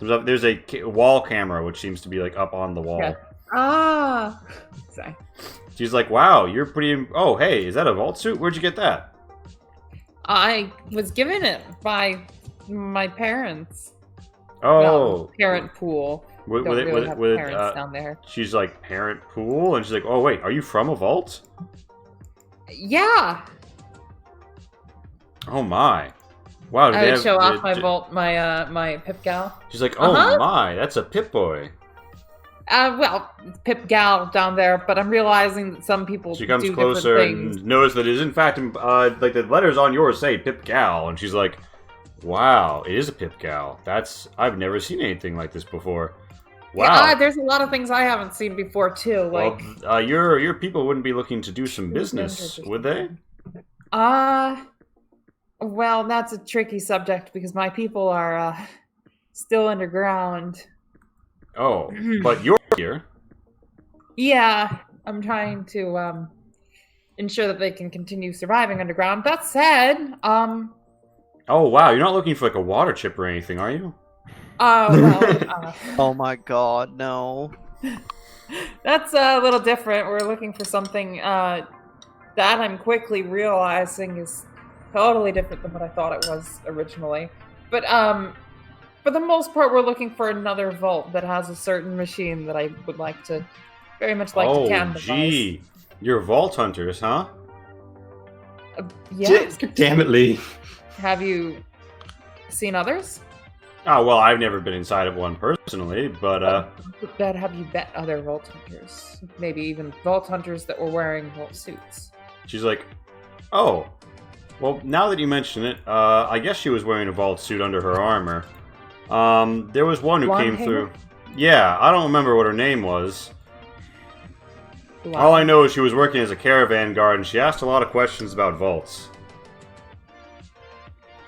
there's a wall camera, which seems to be like up on the wall. Yeah. Sorry. She's like, "Wow, you're pretty." Oh, hey, is that a vault suit? Where'd you get that? I was given it by my parents. Oh, well, parent pool. With parents down there. She's like parent pool, and she's like, "Oh wait, are you from a vault?" Yeah. Oh my! Wow. I would show off my vault, my Pip Gal. She's like, "Oh my, that's a Pip Boy." Well, it's Pip Gal down there, but I'm realizing that some people She comes do closer different things. and notice that it is in fact, like the letters on yours say Pip Gal, and she's like, "Wow, it is a Pip Gal. I've never seen anything like this before." Wow. Yeah, there's a lot of things I haven't seen before too. Like, well, your people wouldn't be looking to do some business, would they? Well, that's a tricky subject because my people are still underground. Oh, but you're here. Yeah, I'm trying to ensure that they can continue surviving underground. That said, Oh wow, you're not looking for like a water chip or anything, are you? Oh my god, no. That's a little different. We're looking for something that I'm quickly realizing is totally different than what I thought it was originally. But for the most part, we're looking for another vault that has a certain machine that I would like to, very much like to canvas. Oh, gee. You're vault hunters, huh? Yeah. Damn it, Lee. Have you seen others? Oh, well, I've never been inside of one personally, but Have you met other vault hunters? Maybe even vault hunters that were wearing vault suits. She's like, oh. Well, now that you mention it, I guess she was wearing a vault suit under her armor. There was one who came through. Yeah, I don't remember what her name was. Wow. All I know is she was working as a caravan guard, and she asked a lot of questions about vaults.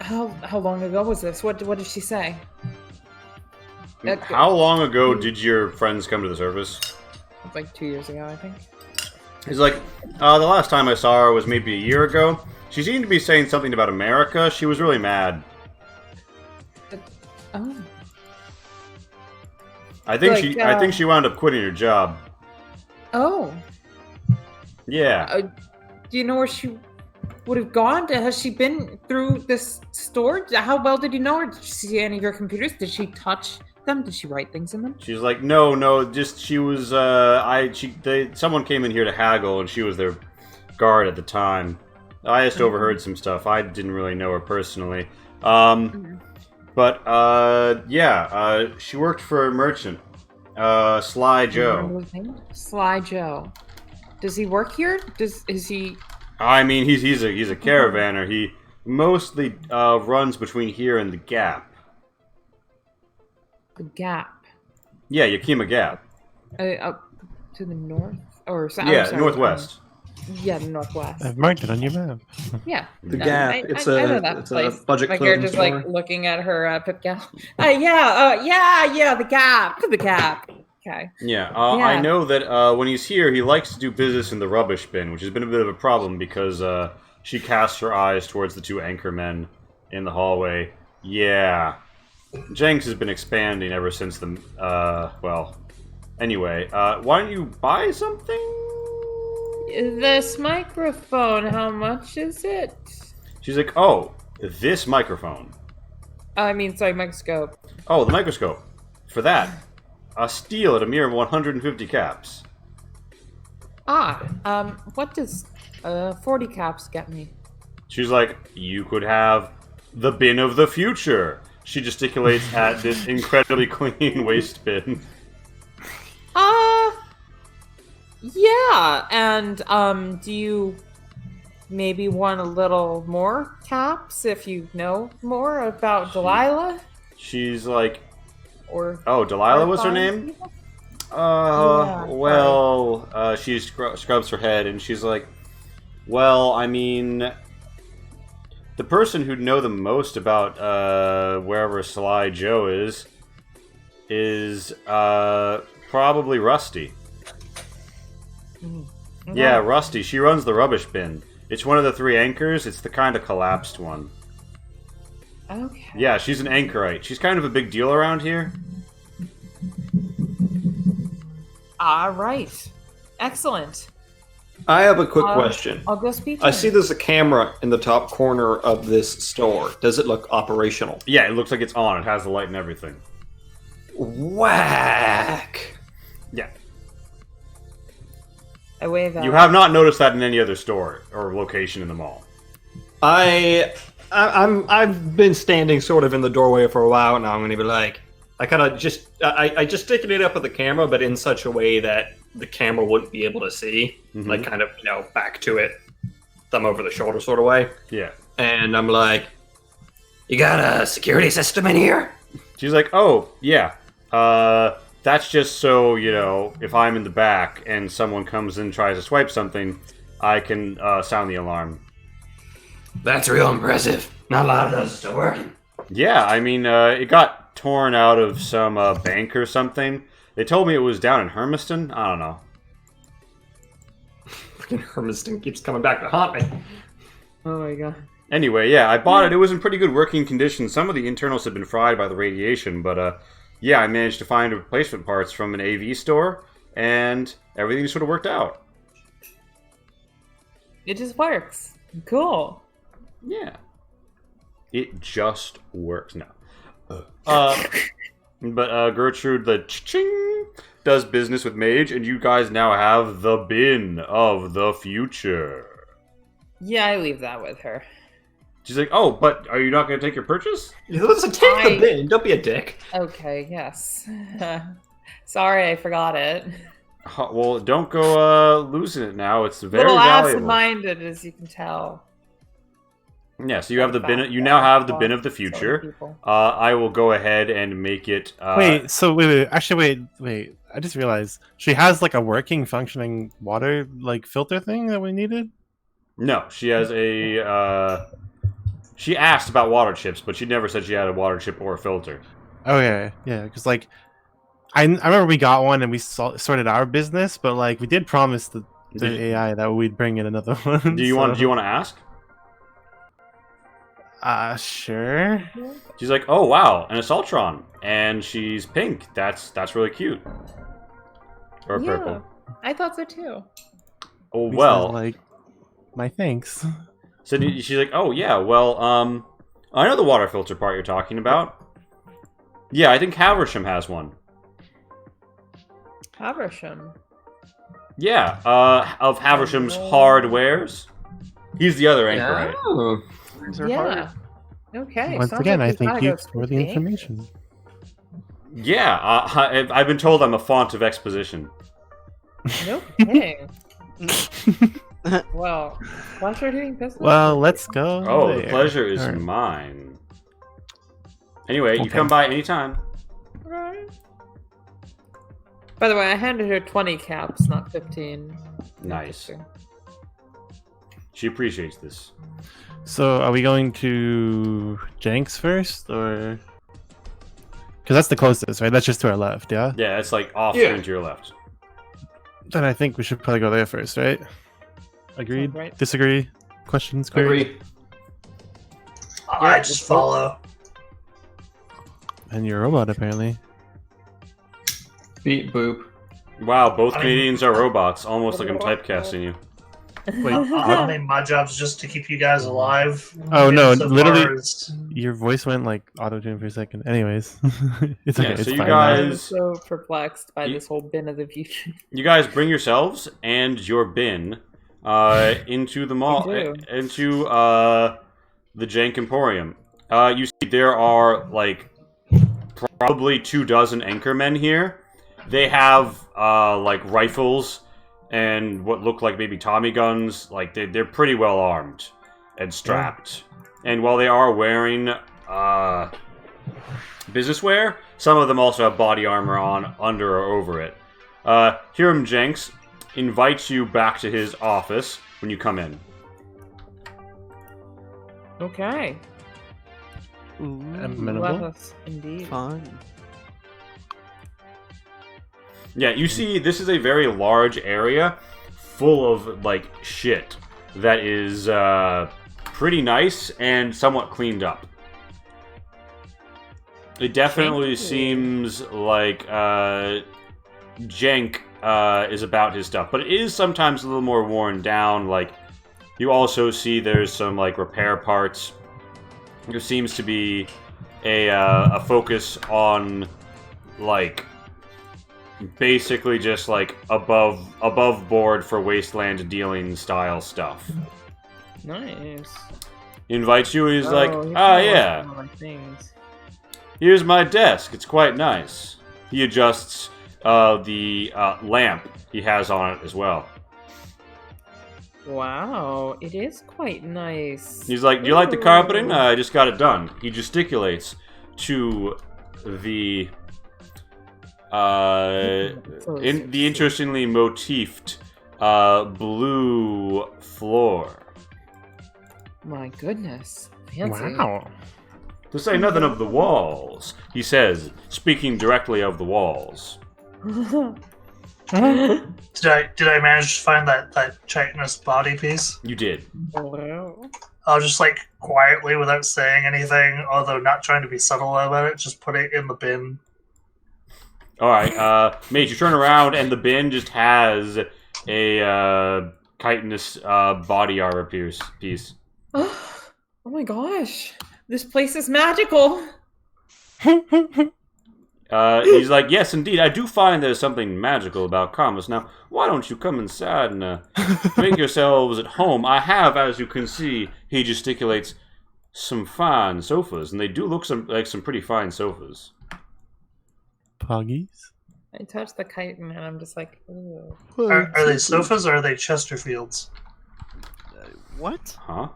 How long ago was this? What did she say? How long ago did your friends come to the service? It's like 2 years ago, I think. He's like, the last time I saw her was maybe a year ago. She seemed to be saying something about America. She was really mad. Oh. I think Like, she wound up quitting her job. Oh. Yeah. Do you know where she would have gone? Has she been through this store? How well did you know her? Did you see any of your computers? Did she touch them? Did she write things in them? She's like, no, just she was. Someone came in here to haggle, and she was their guard at the time. I just overheard some stuff. I didn't really know her personally. But she worked for a merchant, Sly Joe. Sly Joe. Does he work here? Is he? I mean, he's a caravaner. He mostly runs between here and the Gap. The Gap. Yeah, Yakima Gap. Up to the north or south? Yeah, northwest. Yeah, the northwest. I've marked it on your map. Yeah, The Gap. I It's know that place. a budget My clothing character's store. like looking at her Pip Gal. Yeah, the Gap. The Gap. Okay. Yeah, Yeah. I know that when he's here, he likes to do business in the rubbish bin, which has been a bit of a problem because she casts her eyes towards the two anchor men in the hallway. Yeah. Jenks has been expanding ever since the, anyway, why don't you buy something? This microphone, how much is it? She's like, oh, this microphone. Sorry, microscope. Oh, the microscope. For that, a steal at a mere 150 caps. What does 40 caps get me? She's like, you could have the bin of the future. She gesticulates at this incredibly clean waste bin. Yeah, and do you maybe want a little more caps if you know more about Delilah? She's like, Or oh, Delilah was her fine name? people? She scrubs her head and she's like, well, I mean, the person who'd know the most about wherever Sly Joe is probably Rusty. Yeah, Rusty. She runs the rubbish bin. It's one of the 3 anchors. It's the kind of collapsed one. Okay. Yeah, she's an anchorite. She's kind of a big deal around here. All right. Excellent. I have a quick question. I'll go speak to I him. see there's a camera in the top corner of this store. Does it look operational? Yeah, it looks like it's on. It has the light and everything. Whack. Yeah. I wave at You have not noticed that in any other store or location in the mall. I've been standing sort of in the doorway for a while now. I'm going to be like, I kind of just I gesticulate up at the camera, but in such a way that the camera wouldn't be able to see, like kind of back to it, thumb over the shoulder sort of way. Yeah. And I'm like, you got a security system in here? She's like, oh, yeah. That's just so, if I'm in the back and someone comes in and tries to swipe something, I can sound the alarm. That's real impressive. Not a lot of those are still working. Yeah, I mean, it got torn out of some bank or something. They told me it was down in Hermiston. I don't know. Freaking Hermiston keeps coming back to haunt me. Oh my god. Anyway, yeah, I bought it. It was in pretty good working condition. Some of the internals had been fried by the radiation, but yeah, I managed to find replacement parts from an AV store, and everything sort of worked out. It just works. Cool. Yeah. It just works now. But Gertrude, the ching does business with Mage, and you guys now have the bin of the future. Yeah, I leave that with her. She's like, oh, but are you not going to take your purchase? Listen, take the bin. Don't be a dick. Okay, yes. Sorry, I forgot it. Well, don't go losing it now. It's very Little valuable. absent-minded, as you can tell. Yeah, so you have the bin. You now have the bin of the future. I will go ahead and make it. Wait. So wait. Actually, wait. I just realized she has like a working, functioning water like filter thing that we needed. No, she has a. She asked about water chips, but she never said she had a water chip or a filter. Okay. Yeah. Because like, I remember we got one and we sorted our business, but like we did promise the AI that we'd bring in another one. Do you want to ask? Sure. She's like, oh wow, an Assaultron, and she's pink. That's really cute. Or purple. I thought so too. Oh well. Like, my thanks. So she's like, oh yeah, well, I know the water filter part you're talking about. Yeah, I think Haversham has one. Haversham. Yeah, of Haversham's hardwares. He's the other anchor, right? Oh. Yeah. Okay. Once sounds again, like I we thank gotta you go for the sneaking. information. Yeah, I've been told I'm a font of exposition. No kidding. Well, pleasure doing business. Well, let's go. Oh, the there. pleasure is Alright. mine. Anyway, you Okay. come by anytime. Right. By the way, I handed her 20 caps, not 15. Nice. She appreciates this. So, are we going to Jenks first, or? Because that's the closest, right? That's just to our left, yeah? Yeah, it's like off Yeah. screen to your left. Then I think we should probably go there first, right? Agreed? Sounds right. Disagree? Questions? Queries? Agree. I just follow. And you're a robot, apparently. Beep boop. Wow, both Canadians are robots. Almost like I'm typecasting you. Wait, I mean, my job's just to keep you guys alive. Oh, no, So literally- far as- your voice went like auto-tune for a second. Anyways. It's okay, Yeah, it's so you fine. guys- I'm so perplexed by You- this whole bin of the future. You guys bring yourselves and your bin into the mall, We do. into the Jank Emporium. You see there are like probably 24 anchormen here. They have like rifles and what look like maybe Tommy guns. Like they're pretty well armed and strapped. And while they are wearing business wear, some of them also have body armor on under or over it. Hiram Jenks invites you back to his office when you come in. Okay. Amenable? Let us indeed. Fun. Yeah, you see this is a very large area full of, like, shit that is pretty nice and somewhat cleaned up. It definitely Thank you. seems like Jenk is about his stuff, but it is sometimes a little more worn down. Like, you also see there's some, like, repair parts. There seems to be a focus on, like, basically just like above board for wasteland dealing style stuff. Nice. Invites you and he's like, he's ah gonna yeah, like some of my things. here's my desk, it's quite nice. He adjusts the lamp he has on it as well. Wow, it is quite nice. He's like, do you like the carpeting? I just got it done. He gesticulates to the the interestingly motifed blue floor. My goodness. Fancy. Wow. To say nothing of the walls, he says, speaking directly of the walls. Did I manage to find that chitinous body piece? You did. Wow. I'll just like quietly, without saying anything, although not trying to be subtle about it, just put it in the bin. Alright, mate, you turn around and the bin just has a chitinous body armor piece. Oh my gosh. This place is magical. He's like, yes, indeed, I do find there's something magical about commerce. Now, why don't you come inside and make yourselves at home? I have, as you can see, he gesticulates, some fine sofas, and they do look like some pretty fine sofas. Poggies? I touched the kite and I'm just like, ooh. Are they sofas or are they Chesterfields? What? Huh?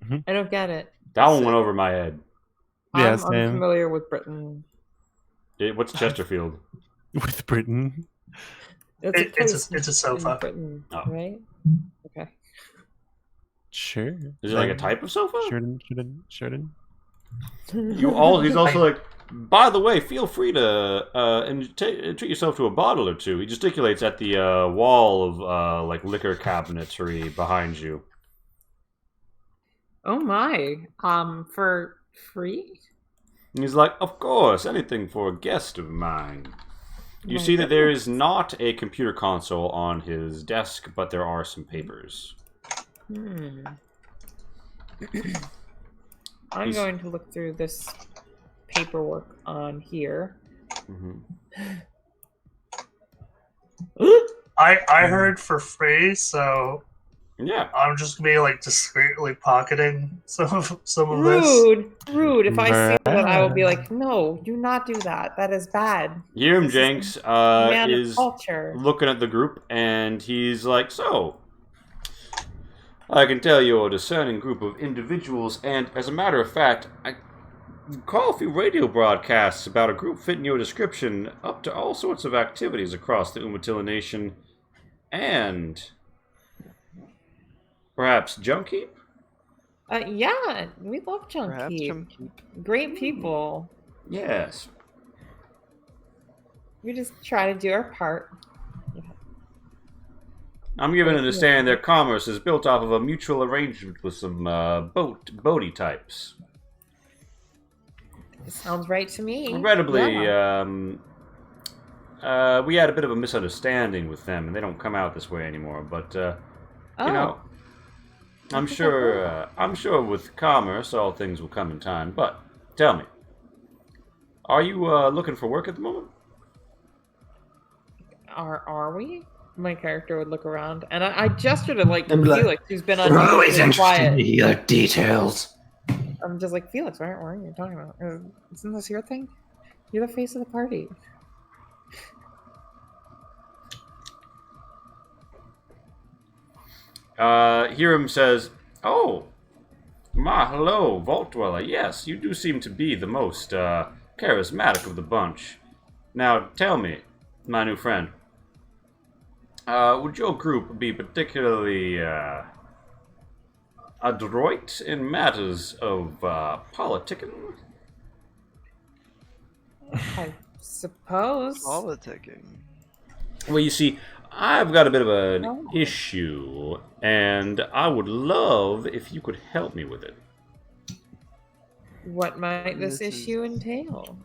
I don't get it. That one went over my head. Yeah, I'm same. unfamiliar with Britain. What's Chesterfield? With Britain. It's a sofa. In Britain, Oh. right? Okay. Sure. Is it like a type of sofa? Sheridan. He's also like, by the way, feel free to treat yourself to a bottle or two. He gesticulates at the wall of like liquor cabinetry behind you. Oh my. For free? And he's like, of course, anything for a guest of mine. You My see that there goodness. is not a computer console on his desk, but there are some papers. I'm He's- going to look through this paperwork on here. I heard for free, so Yeah. I'm just gonna be like discreetly pocketing some of this. Rude. If I see that, I will be like, no, do not do that. That is bad. Hiram This is Jenks Man of is culture. looking at the group, and he's like, so, I can tell you're a discerning group of individuals, and as a matter of fact, I recall a few radio broadcasts about a group fitting your description, up to all sorts of activities across the Umatilla Nation, and perhaps Junkie? Yeah, we love Perhaps Junkie. Junkie. Great people. Yes. We just try to do our part. I'm given to understand their commerce is built off of a mutual arrangement with some boaty types. It sounds right to me. Regrettably, Yeah. we had a bit of a misunderstanding with them, and they don't come out this way anymore. But you know, I'm sure with commerce, all things will come in time. But tell me, are you looking for work at the moment? Are we? My character would look around, and I gestured at like I'm like, Felix, who's been We're always unusually interested in quiet. your details. I'm just like, Felix, what are you talking about? Isn't this your thing? You're the face of the party. Hiram says, "Oh, hello, Vault Dweller. Yes, you do seem to be the most charismatic of the bunch. Now, tell me, my new friend, would your group be particularly adroit in matters of politicking?" I suppose. Politicking. Well, you see, I've got a bit of an issue, and I would love if you could help me with it. What might this This is- issue entail?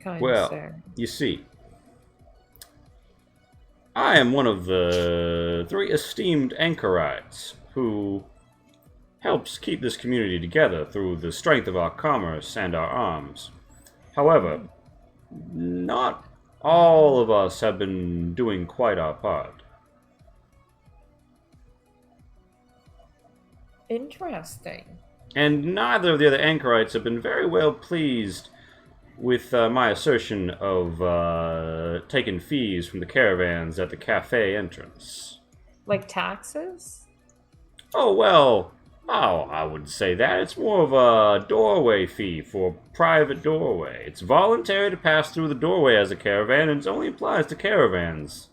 Kind Well, sir. you see, I am one of the 3 esteemed anchorites who helps keep this community together through the strength of our commerce and our arms. However, not all of us have been doing quite our part. Interesting. And neither of the other anchorites have been very well pleased with my assertion of taking fees from the caravans at the cafe entrance. Like taxes? I wouldn't say that. It's more of a doorway fee for a private doorway. It's voluntary to pass through the doorway as a caravan, and it only applies to caravans.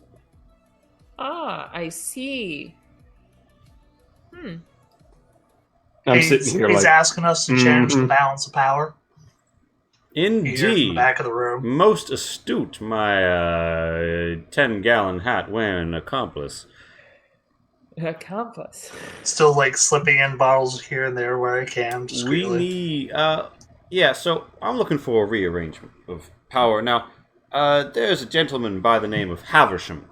Ah, I see. I'm sitting here He's like, asking us to change the Mhm. balance of power. Here in the Indeed. back of the room. Most astute, my 10-gallon hat wearing accomplice. Accomplice. Still like slipping in bottles here and there where I can. We Discreetly. need, so I'm looking for a rearrangement of power. Now, there's a gentleman by the name of Haversham,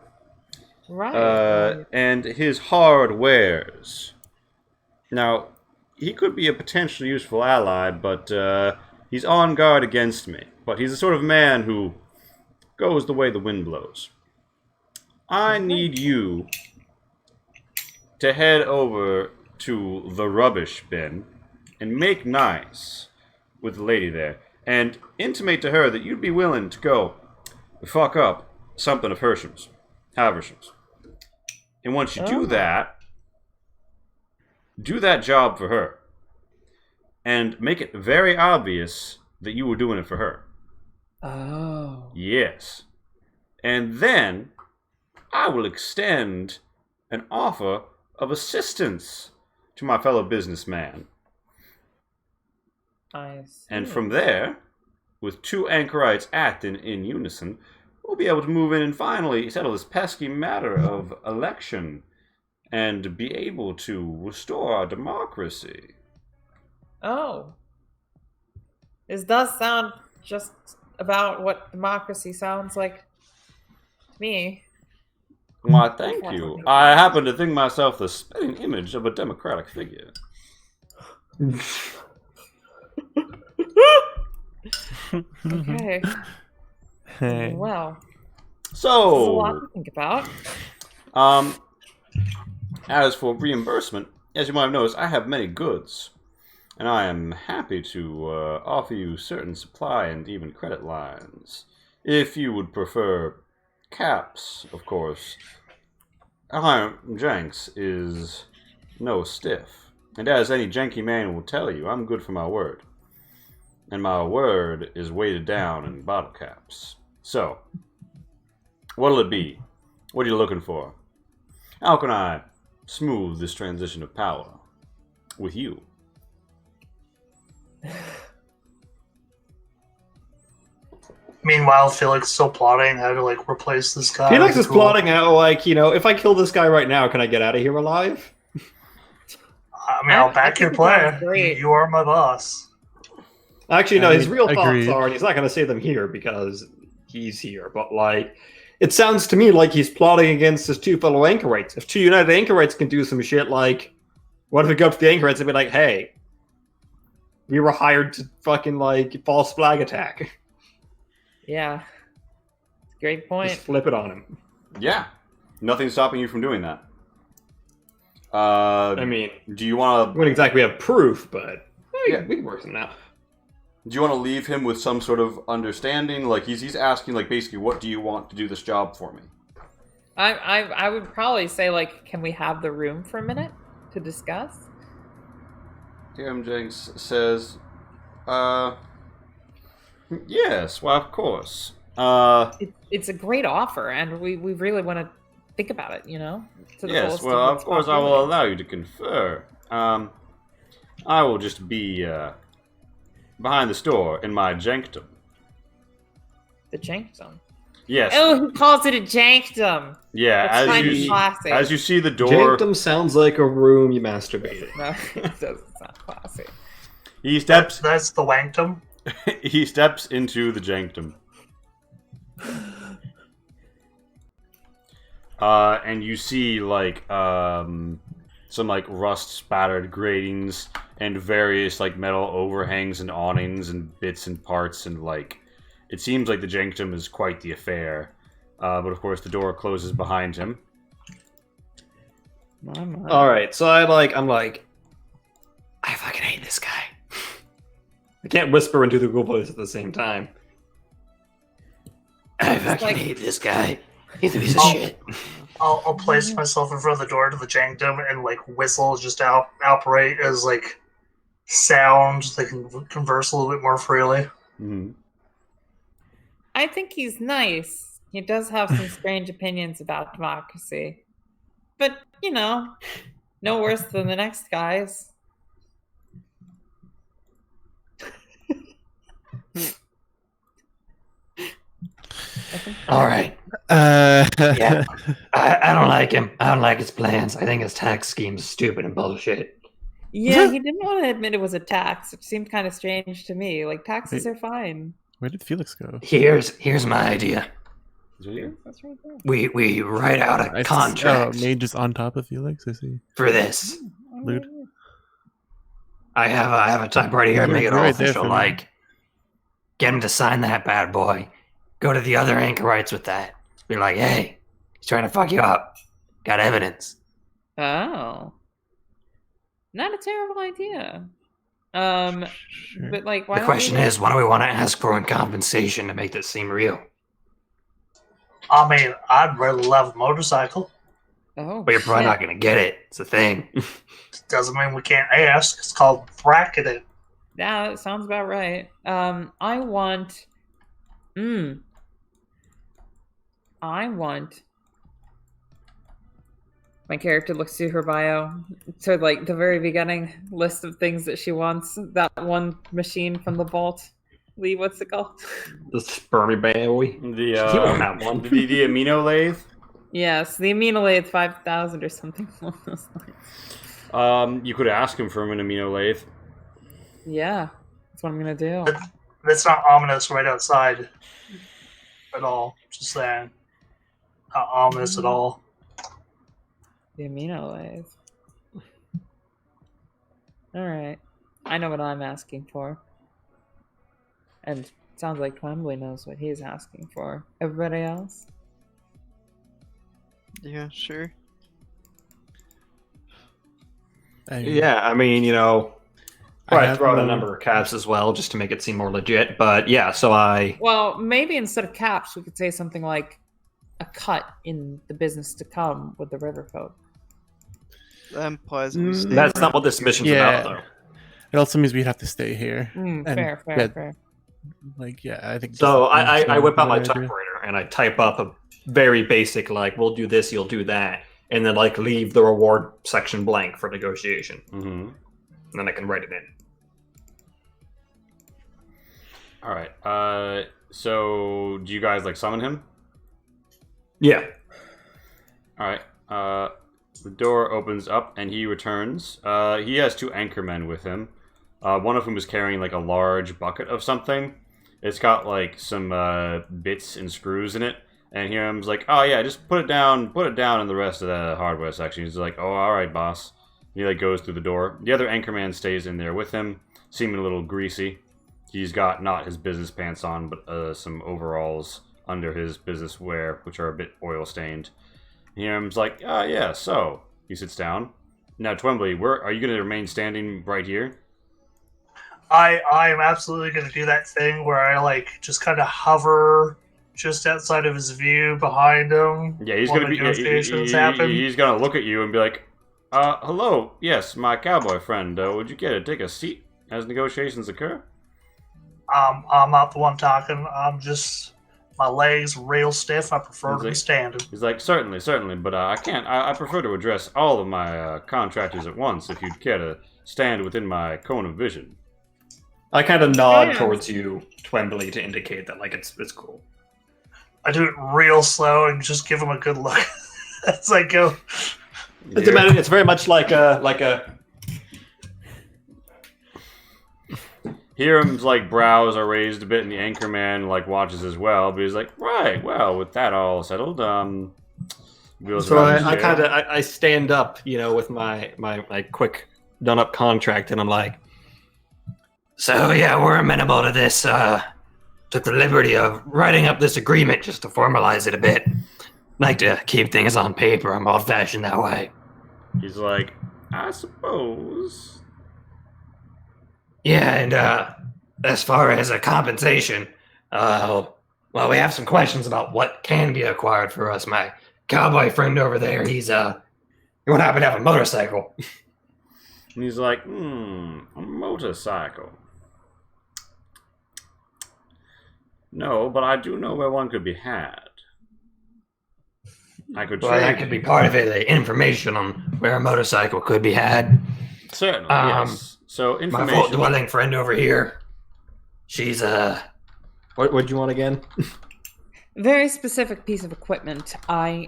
Right. and his hard wares. Now, he could be a potentially useful ally, but he's on guard against me. But he's the sort of man who goes the way the wind blows. I need you to head over to the rubbish bin and make nice with the lady there, and intimate to her that you'd be willing to go fuck up something of Haversham's. And once you do that job for her. and make it very obvious that you were doing it for her. Oh. Yes. And then I will extend an offer of assistance to my fellow businessman. I see. And from there, with 2 anchorites acting in unison, we'll be able to move in and finally settle this pesky matter of election and be able to restore our democracy. Oh. This does sound just about what democracy sounds like to me. Why, thank you. I happen to think myself the spitting image of a democratic figure. Okay. Hey. Well, there's a lot So, to think about. as for reimbursement, as you might have noticed, I have many goods, and I am happy to offer you certain supply and even credit lines. If you would prefer caps, of course. Jenks is no stiff, and as any janky man will tell you, I'm good for my word. And my word is weighted down in bottle caps. So, what'll it be? What are you looking for? How can I smooth this transition of power with you? Meanwhile, Felix is still plotting how to like replace this guy. Felix with is a cool- plotting out, like, you know, if I kill this guy right now, can I get out of here alive? I mean, I'll back I your think it sounds plan. great. You are my boss. Actually, no, his real Agreed. thoughts are, and he's not going to say them here because he's here, but, like, it sounds to me like he's plotting against his 2 fellow anchorites. If 2 united anchorites can do some shit, like, what if we go up to the anchorites and be like, hey, we were hired to fucking, like, false flag attack. Yeah. Great point. Just flip it on him. Yeah. Nothing's stopping you from doing that. I mean, Do you want we to wouldn't exactly have proof, but Yeah. we can work something out. leave him with some sort of understanding? Like he's asking, like, basically, what do you want to do this job for me? I would probably say, like, can we have the room for a minute to discuss? DM Jenks says, yes, well, of course. It's a great offer, and we really want to think about it, you know? To the Yes, fullest well, its of course I will possibility. allow you to confer. I will just be behind the store in my jankdom. The jankdom. Yes. Oh, he calls it a jankdom. Yeah, That's kind of as classy. you see the door, Jankdom sounds like a room you masturbate in. No, it doesn't sound classy. he steps That's the wankdom. he steps into the jankdom. And you see, like, some, like, rust-spattered gratings and various, like, metal overhangs and awnings and bits and parts, and, like, it seems like the jankdom is quite the affair. But, of course, the door closes behind him. All right, so I'm like, I fucking hate this guy. I can't whisper into the Google voice at the same time. I fucking like- hate this guy. He's a piece of Oh. shit. I'll place myself in front of the door to the jankdom and like whistle just to operate as like sound. They can converse a little bit more freely. Mm-hmm. I think he's nice. He does have some strange opinions about democracy. But, you know, no worse than the next guys. All right. Yeah. I don't like him. I don't like his plans. I think his tax scheme's stupid and bullshit. Yeah, he didn't want to admit it was a tax, which seemed kind of strange to me. Like, taxes are fine. Where did Felix go? Here's my idea. That's right there. We write out I a see- contract Oh, Mage is on top of Felix. I see. for this. Lewd. I have a typewriter here. Make it You're all right there official. for me. Like, get him to sign that bad boy. Go to the other anchorites with that. Be like, hey, he's trying to fuck you up. Got evidence. Oh. Not a terrible idea. Sure. But, like, why The don't question we- is, what do we want to ask for in compensation to make this seem real? I mean, I'd really love a motorcycle. Oh, But you're probably shit. not going to get it. It's a thing. Doesn't mean we can't ask. It's called bracketing. Yeah, that sounds about right. I want. I want. My character looks through her bio to like the very beginning list of things that she wants. That one machine from the vault. Lee, what's it called? The spermy boy. The He won't have one. the amino lathe. Yes, the amino lathe 5,000 or something along those lines. You could ask him for an amino lathe. Yeah, that's what I'm gonna do. That's not ominous right outside at all. Just saying. Not ominous at all. The amino lathe. All right, I know what I'm asking for, and it sounds like Twombly knows what he's asking for. Everybody else? Yeah, sure. Yeah, I mean, probably throw out a number of caps as well, just to make it seem more legit. But yeah, Well, maybe instead of caps, we could say something like a cut in the business to come with the river folk. That implies we stay that's around. not what this mission's about, though. It also means we'd have to stay here. Fair. Like, yeah, I think. So just I whip out my idea. typewriter and I type up a very basic, like, we'll do this, you'll do that, and then like leave the reward section blank for negotiation. Mm-hmm. And then I can write it in. All right. So do you guys like summon him? Yeah. All right. The door opens up and he returns. He has 2 anchormen with him. One of whom is carrying like a large bucket of something. It's got like some bits and screws in it. And Hiram's like, "Oh yeah, just put it down in the rest of the hardware section." He's like, "Oh, all right, boss." And he like goes through the door. The other anchorman stays in there with him, seeming a little greasy. He's got not his business pants on, but some overalls under his business wear, which are a bit oil stained. Hiram's like, yeah, so. He sits down. Now, Twombly, are you going to remain standing right here? I'm absolutely going to do that thing where I like just kind of hover just outside of his view behind him. Yeah, he's while going to be. negotiations happen. He's going to look at you and be like, hello, yes, my cowboy friend. Would you care to take a seat as negotiations occur? I'm not the one talking. I'm just my legs real stiff. I prefer to be standing. He's like, certainly, but I can't. I prefer to address all of my contractors at once. If you'd care to stand within my cone of vision. I kind of nod towards you, Twombly, to indicate that like it's cool. I do it real slow and just give him a good look as I go. It's very much like a. Hiram's like brows are raised a bit, and the anchorman like watches as well. But he's like, right, well, with that all settled, So I stand up, with my quick done up contract, and I'm like, so yeah, we're amenable to this. Took the liberty of writing up this agreement just to formalize it a bit. Like to keep things on paper. I'm old fashioned that way. He's like, I suppose. Yeah, and as far as a compensation, well, we have some questions about what can be acquired for us. My cowboy friend over there, he won't happen to have a motorcycle. And he's like, a motorcycle. No, but I do know where one could be had. I could trade. That could be part of it, the information on where a motorcycle could be had. Certainly, yes. So information. My vault-dwelling friend over here, she's What'd you want again? Very specific piece of equipment. I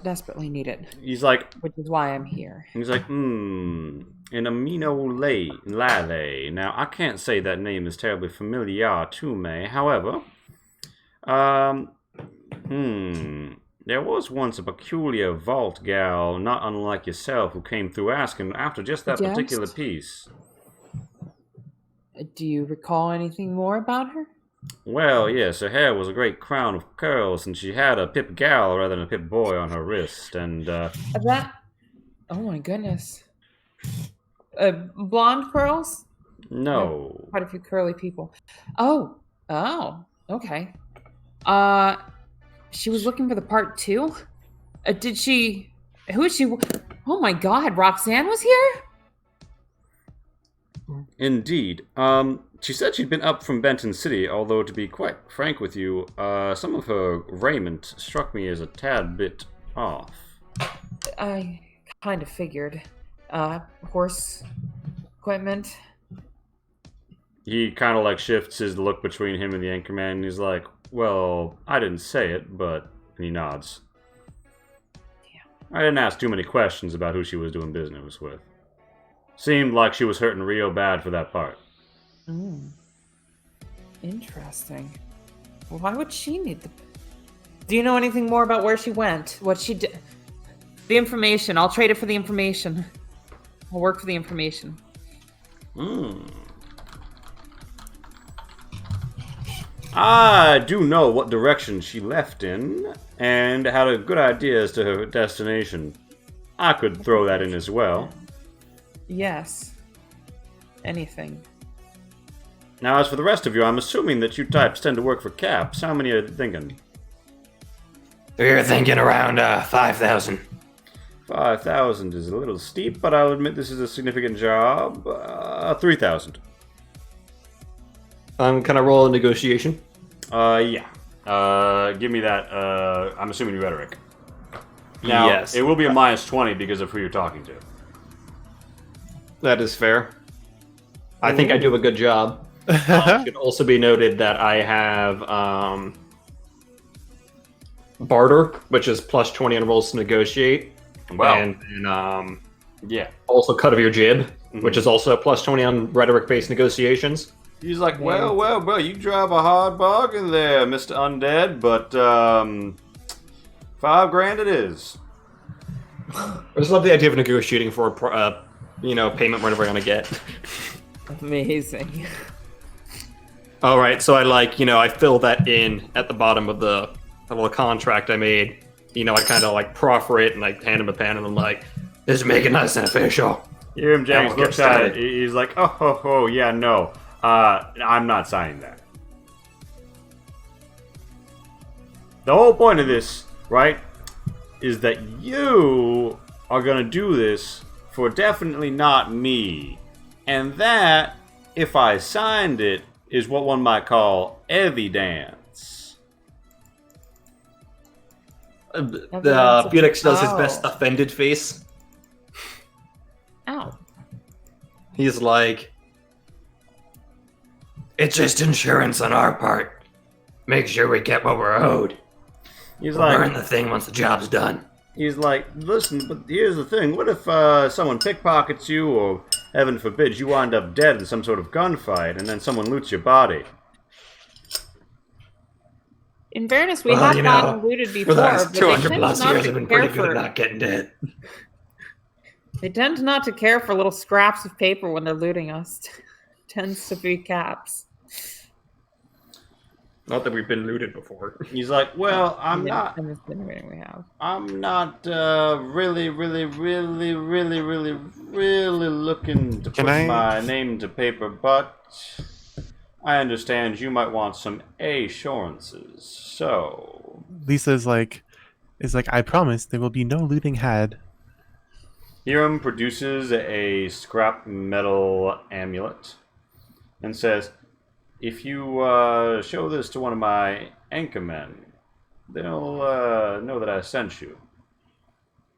desperately need it. He's like, which is why I'm here. He's like, an amino lathe. Now, I can't say that name is terribly familiar to me. However, there was once a peculiar vault gal, not unlike yourself, who came through asking after just that particular piece. Do you recall anything more about her? Well, yes, her hair was a great crown of curls, and she had a pip gal rather than a pip boy on her wrist, and that. Oh my goodness. Blonde curls? No. Quite a few curly people. Oh, okay. She was looking for the part 2? Did she... Who is she... Oh my god, Roxanne was here? Indeed. She said she'd been up from Benton City, although to be quite frank with you, some of her raiment struck me as a tad bit off. I kind of figured. Horse equipment. He kind of like shifts his look between him and the anchorman, and he's like, well, I didn't say it, but... And he nods. I didn't ask too many questions about who she was doing business with. Seemed like she was hurting real bad for that part. Interesting. Well, why would she need the... Do you know anything more about where she went? What she did? The information. I'll trade it for the information. I'll work for the information. I do know what direction she left in, and had a good idea as to her destination. I could throw that in as well. Yes. Anything. Now, as for the rest of you, I'm assuming that you types tend to work for Caps. How many are you thinking? We're thinking around 5,000. 5,000 is a little steep, but I'll admit this is a significant job. 3,000. Can I roll a negotiation? Yeah. Give me that, I'm assuming rhetoric. Now, yes. It will be a minus 20 because of who you're talking to. That is fair. I think I do a good job. It should also be noted that I have barter, which is plus 20 on rolls to negotiate. Wow. And Yeah. also cut of your jib, which is also plus 20 on rhetoric-based negotiations. He's like, well, you drive a hard bargain there, Mr. Undead, but, $5,000 it is. I just love the idea of negotiating for a payment whenever we're gonna get. Amazing. All right, so I fill that in at the bottom of the little contract I made. I kind of proffer it and I hand him a pen and I'm like, "This make it nice and official." You hear him, James we'll looks get at started. it. He's like, oh, yeah, no. I'm not signing that. The whole point of this, right, is that you are going to do this for definitely not me. And that, if I signed it, is what one might call evidence. Felix does his best offended face. Ow. He's like, "It's just insurance on our part. Make sure we get what we're owed. He's We'll like, burn the thing once the job's done." He's like, listen, but here's the thing. What if someone pickpockets you, or heaven forbid, you wind up dead in some sort of gunfight, and then someone loots your body? In fairness, we have gotten looted before, For the last but they 200 tend plus not years, to I've been care pretty good for. at not getting dead. They tend not to care for little scraps of paper when they're looting us. Tends to be Caps. Not that we've been looted before. He's like, well, I'm not In this generating we have. really looking to Can put I- my name to paper, but I understand you might want some assurances. So, Lisa is like, I promise there will be no looting had. Hiram produces a scrap metal amulet and says, if you show this to one of my anchormen, they'll know that I sent you.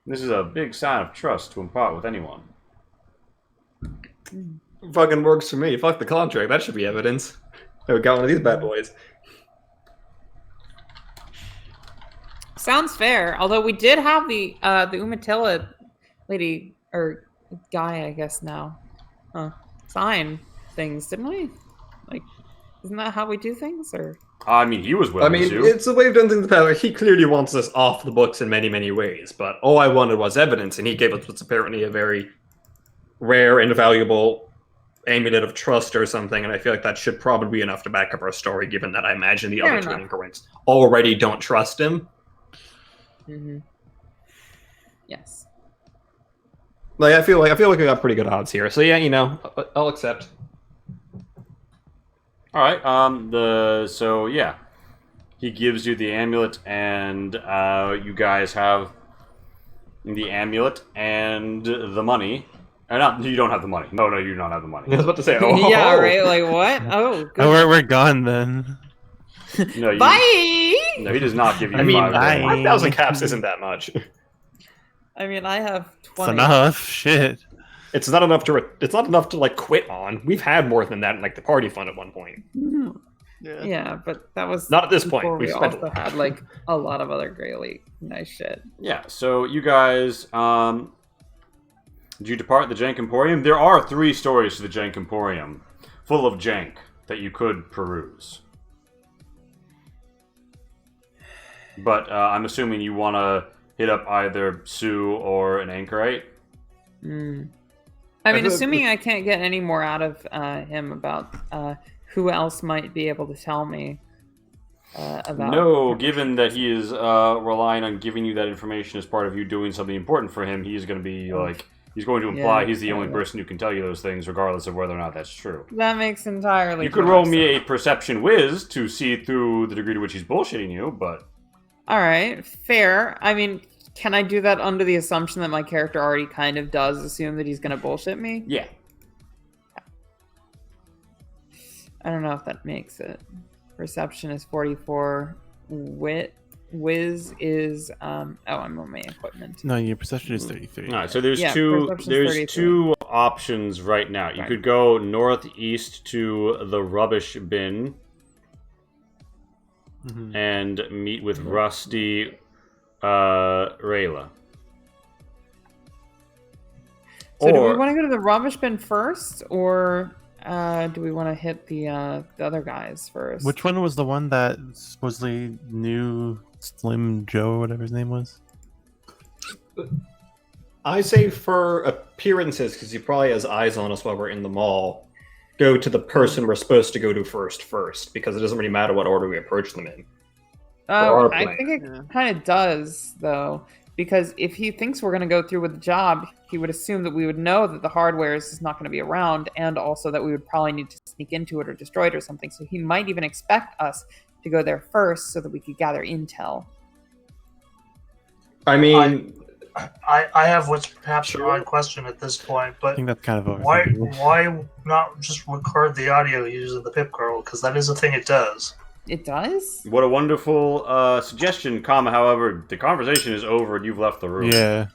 This is a big sign of trust to impart with anyone. Fucking works for me. Fuck the contract. That should be evidence. We got one of these bad boys. Sounds fair. Although we did have the Umatilla lady or guy, I guess now, sign things, didn't we? Like, isn't that how we do things? Or I mean, he was willing to. it's the way we've done things in the past. Like, he clearly wants us off the books in many, many ways, but all I wanted was evidence, and he gave us what's apparently a very rare and valuable amulet of trust or something, and I feel like that should probably be enough to back up our story, given that I imagine the Fair other two enough. increments already don't trust him. yes. Like I feel like we got pretty good odds here. So yeah, I'll accept. All right. He gives you the amulet, and you guys have the amulet and the money. You don't have the money. No, you don't have the money. I was about to say, oh, Yeah, right. Like what? Oh, good. Oh, we're gone then. No, Bye. No, he does not give you I mean, 5,000. 5,000 caps isn't that much. I mean, I have It's 20. enough. Shit. It's not enough to. It's not enough to like quit on. We've had more than that in like the party fund at one point. Yeah, but that was Not at this point. before We've we spent also had like a lot of other really nice shit. Yeah, so you guys, did you depart the Jank Emporium? There are 3 stories to the Jank Emporium, full of jank that you could peruse. But I'm assuming you want to hit up either Sue or an anchorite. I mean, assuming I can't get any more out of him about who else might be able to tell me about. No, given that he is relying on giving you that information as part of you doing something important for him, he's going to be like, he's going to imply he's the only person who can tell you those things, regardless of whether or not that's true. That makes entirely. You could roll me a perception whiz to see through the degree to which he's bullshitting you, but. All right, fair. I mean, can I do that under the assumption that my character already kind of does assume that he's going to bullshit me? Yeah. I don't know if that makes it. Perception is 44. Whiz is I'm on my equipment. No, your perception is 33. All right, so there's perception's 33. two options right now. You could go northeast to the rubbish bin and meet with Rusty Rayla. So do we want to go to the rubbish bin first, or do we want to hit the other guys first? Which one was the one that supposedly knew Slim Joe or whatever his name was? I say for appearances, because he probably has eyes on us while we're in the mall, go to the person we're supposed to go to first, because it doesn't really matter what order we approach them in. I think it kind of does, though, because if he thinks we're going to go through with the job, he would assume that we would know that the hardware is not going to be around, and also that we would probably need to sneak into it or destroy it or something. So he might even expect us to go there first so that we could gather intel. I mean, I have what's perhaps the wrong question at this point, I but think that's kind of why not just record the audio using the pip girl? Because that is a thing it does. It does? What a wonderful suggestion, comma. However, the conversation is over and you've left the room. Yeah.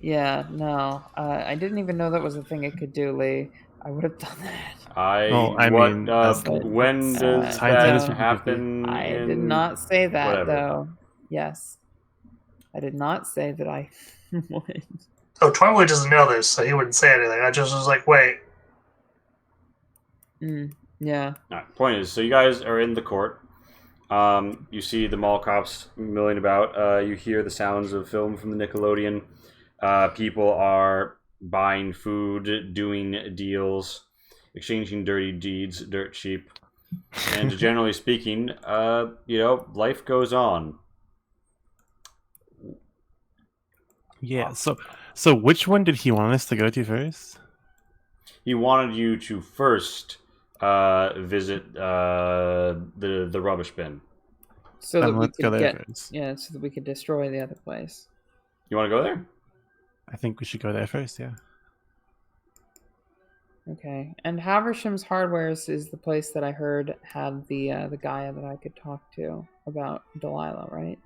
Yeah, no. I didn't even know that was a thing it could do, Lee. I would have done that. When does that happen? I did not say that, Whatever. though. Yes. I did not say that I would. Oh, Twinkly doesn't know this, so he wouldn't say anything. I just was like, wait. Yeah. All right, point is, so you guys are in the court. You see the mall cops milling about. You hear the sounds of film from the Nickelodeon. People are buying food, doing deals, exchanging dirty deeds, dirt cheap. And generally speaking, life goes on. Yeah. So which one did he want us to go to first? He wanted you to first visit the rubbish bin. So that let's go there first. Yeah, so that we could destroy the other place. You want to go there? I think we should go there first, yeah. Okay. And Haversham's Hardwares is the place that I heard had the guy that I could talk to about Delilah, right?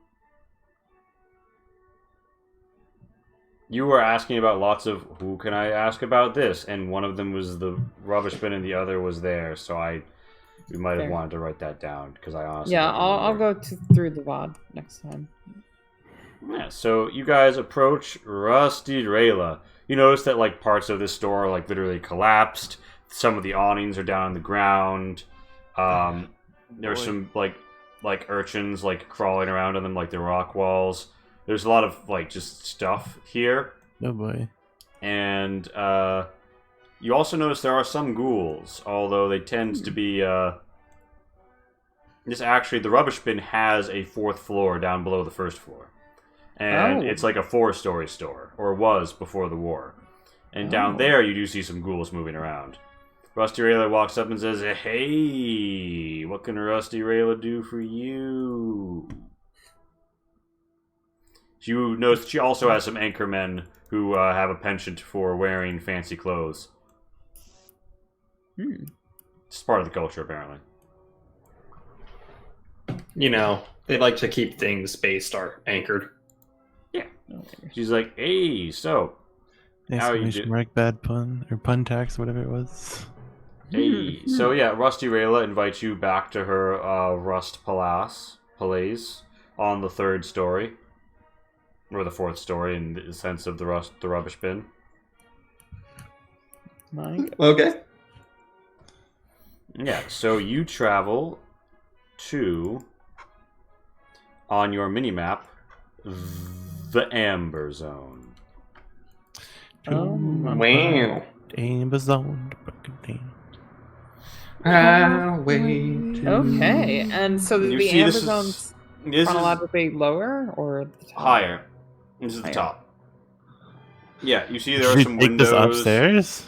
You were asking about lots of who can I ask about this, and one of them was the rubbish bin, and the other was there. So we might have wanted to write that down because I honestly I'll go through the VOD next time. Yeah. So you guys approach Rusty Rayla. You notice that like parts of this store are like literally collapsed. Some of the awnings are down on the ground. There's some like urchins like crawling around on them like the rock walls. There's a lot of, like, just stuff here. Oh, boy. And you also notice there are some ghouls, although they tend to be... the rubbish bin has a 4th floor down below the 1st floor. And it's like a 4-story store, or was before the war. And down there, you do see some ghouls moving around. Rusty Rayla walks up and says, "Hey, what can Rusty Rayla do for you?" You notice she also has some anchormen who have a penchant for wearing fancy clothes. It's part of the culture, apparently. You know, they like to keep things based or anchored. Yeah. She's like, hey, so... How you Exclamation mark, bad pun, or pun tax, whatever it was. Hey, so yeah, Rusty Rayla invites you back to her Rust Palais on the 3rd story. Or the 4th story in the sense of the rubbish bin. Okay. Yeah, so you travel to, on your mini-map, the Amber Zone. Wow. Amber Zone. Okay, and so You the see Amber this is- Zone's This is chronologically lower or the top? higher. This is the Higher. top. Yeah, you see there are Should some we take this windows. upstairs?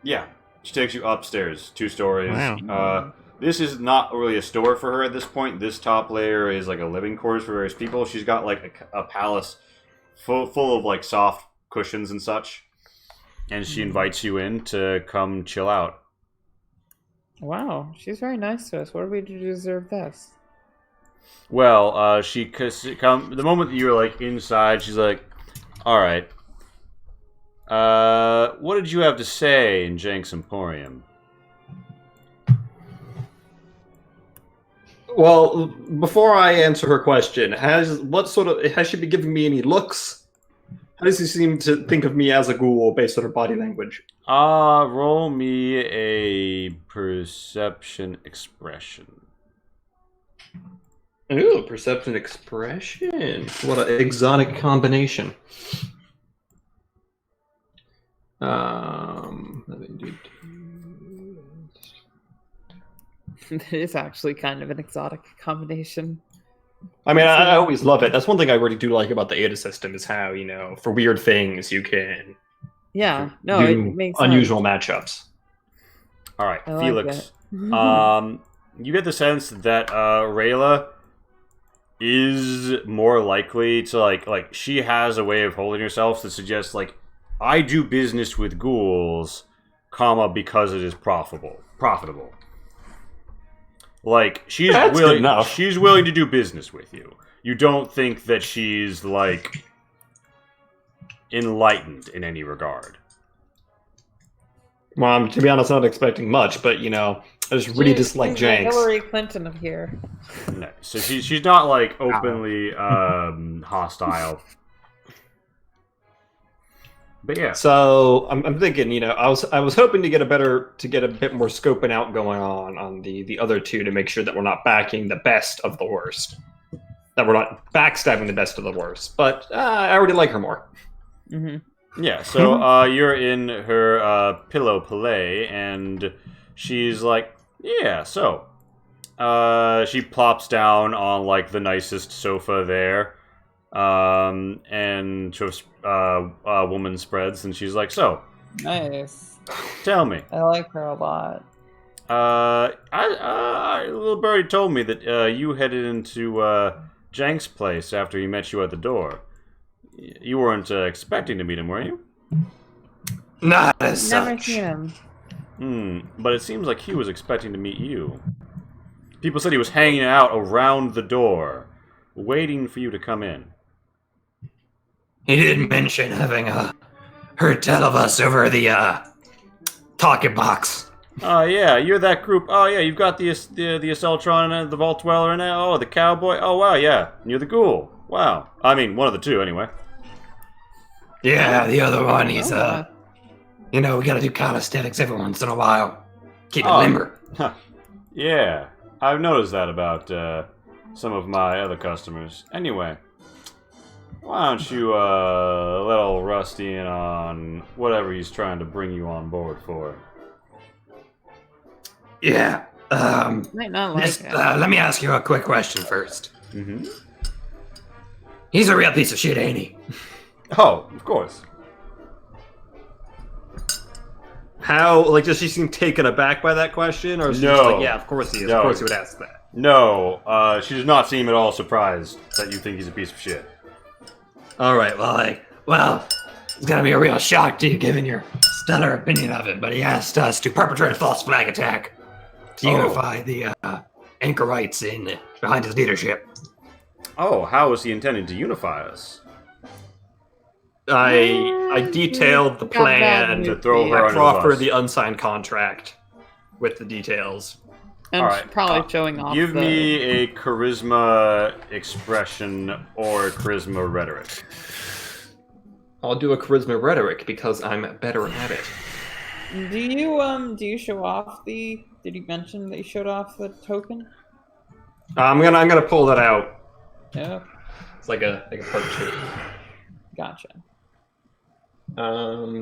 Yeah, she takes you upstairs, 2 stories. Wow. This is not really a store for her at this point. This top layer is like a living quarters for various people. She's got like a palace full of like soft cushions and such. And she invites you in to come chill out. Wow, she's very nice to us. What do we do to deserve this? Well, the moment that you're like inside, she's like, all right. What did you have to say in Jenks Emporium? Well, before I answer her question, has she been giving me any looks? How does she seem to think of me as a ghoul based on her body language? Roll me a perception expression. Ooh, perception expression. What an exotic combination. It is actually kind of an exotic combination. I mean, I always love it. That's one thing I really do like about the Ada system is how, you know, for weird things you can Yeah, no, do it makes unusual sense. matchups. All right, I like Felix. that. You get the sense that Rayla is more likely to like she has a way of holding herself that suggests like I do business with ghouls, comma because it is profitable. Like she's That's good willing. enough. She's willing to do business with you. You don't think that she's like enlightened in any regard. Well, to be honest, I'm not expecting much, but, you know, I just really dislike she's the Jenks. Hillary Clinton of here. No, so she's not like openly hostile. But yeah. So I'm thinking, you know, I was hoping to get a bit more scoping out going on the other two to make sure that we're not backing the best of the worst, that we're not backstabbing the best of the worst. But I already like her more. Mm-hmm. Yeah. So you're in her pillow palais, and she's like, yeah. So she plops down on like the nicest sofa there. And shows woman spreads, and she's like, "So, Nice. tell me." I like her a lot. Little birdie told me that you headed into Jank's place after he met you at the door. You weren't expecting to meet him, were you? Not as Never such. seen him. But it seems like he was expecting to meet you. People said he was hanging out around the door, waiting for you to come in. He did mention having heard tell of us over the talking box. Oh yeah, you're that group. Oh yeah, you've got the Aceltron and the Vault Dweller and oh the Cowboy. Oh wow, yeah, and you're the Ghoul. Wow, I mean one of the two anyway. Yeah, the other one, he's Oh, you know, we gotta do calisthenics every once in a while. Keep it Oh. limber. Yeah, I've noticed that about some of my other customers. Anyway, why don't you let old Rusty in on whatever he's trying to bring you on board for? Yeah. Might not like it. Let me ask you a quick question first. Mm-hmm. He's a real piece of shit, ain't he? Oh, of course. How, like, does she seem taken aback by that question? Or is she just No. like, yeah, of course he is. No. Of course he would ask that. No, she does not seem at all surprised that you think he's a piece of shit. All right, well, it's gonna be a real shock to you given your stellar opinion of it, but he asked us to perpetrate a false flag attack to unify the anchorites behind his leadership. Oh, how is he intending to unify us? I detailed the plan To throw her I under the proffered bus. the unsigned contract with the details. And All right, probably showing off. Give the... me a charisma expression or a charisma rhetoric. I'll do a charisma rhetoric because I'm better at it. Do you show off the? Did you mention that you showed off the token? I'm gonna pull that out. Yeah. It's like a part two. Gotcha.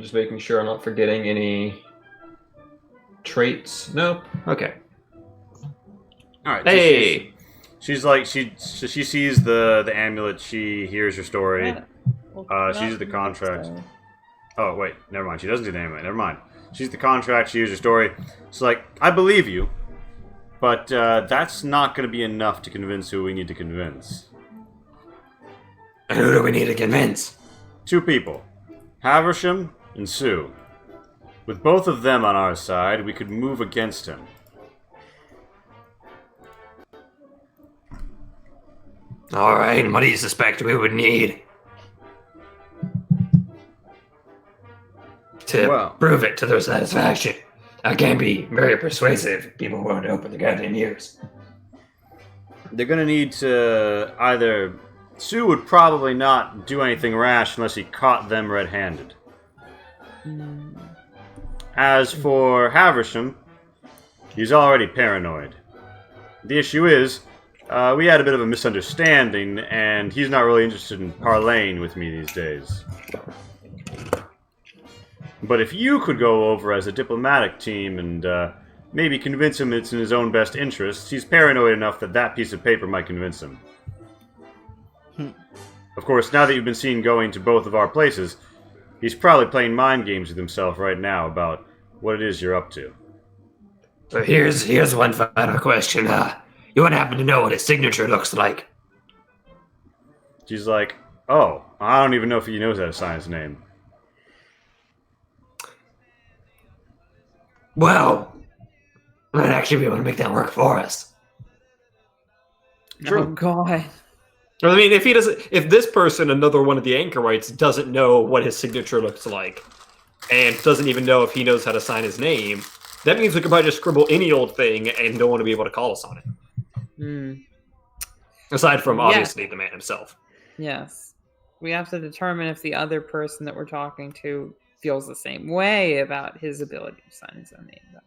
Just making sure I'm not forgetting any traits. Nope. Okay. All right. Hey. She's like she sees the amulet. She hears your story. She's the contract. Oh wait, never mind. She doesn't do the amulet. Never mind. She's the contract. She hears your story. It's like, I believe you, but that's not going to be enough to convince who we need to convince. And who do we need to convince? 2 people, Haversham and Sue. With both of them on our side, we could move against him. All right, and what do you suspect we would need to prove it to their satisfaction? I can't be very persuasive if people won't open their goddamn ears. They're going to need to either... Sue would probably not do anything rash unless he caught them red-handed. As for Haversham, he's already paranoid. The issue is, we had a bit of a misunderstanding, and he's not really interested in parlaying with me these days. But if you could go over as a diplomatic team and maybe convince him it's in his own best interests, he's paranoid enough that that piece of paper might convince him. Of course, now that you've been seen going to both of our places, he's probably playing mind games with himself right now about what it is you're up to. So here's one final question. You wouldn't happen to know what his signature looks like? She's like, oh, I don't even know if he knows how to sign his name. Well, I might actually be able to make that work for us. Oh god. I mean, if this person, another one of the anchorites, doesn't know what his signature looks like, and doesn't even know if he knows how to sign his name, that means we could probably just scribble any old thing and no one will be able to call us on it. Aside from, obviously, the man himself. Yes. We have to determine if the other person that we're talking to feels the same way about his ability to sign his own name, though.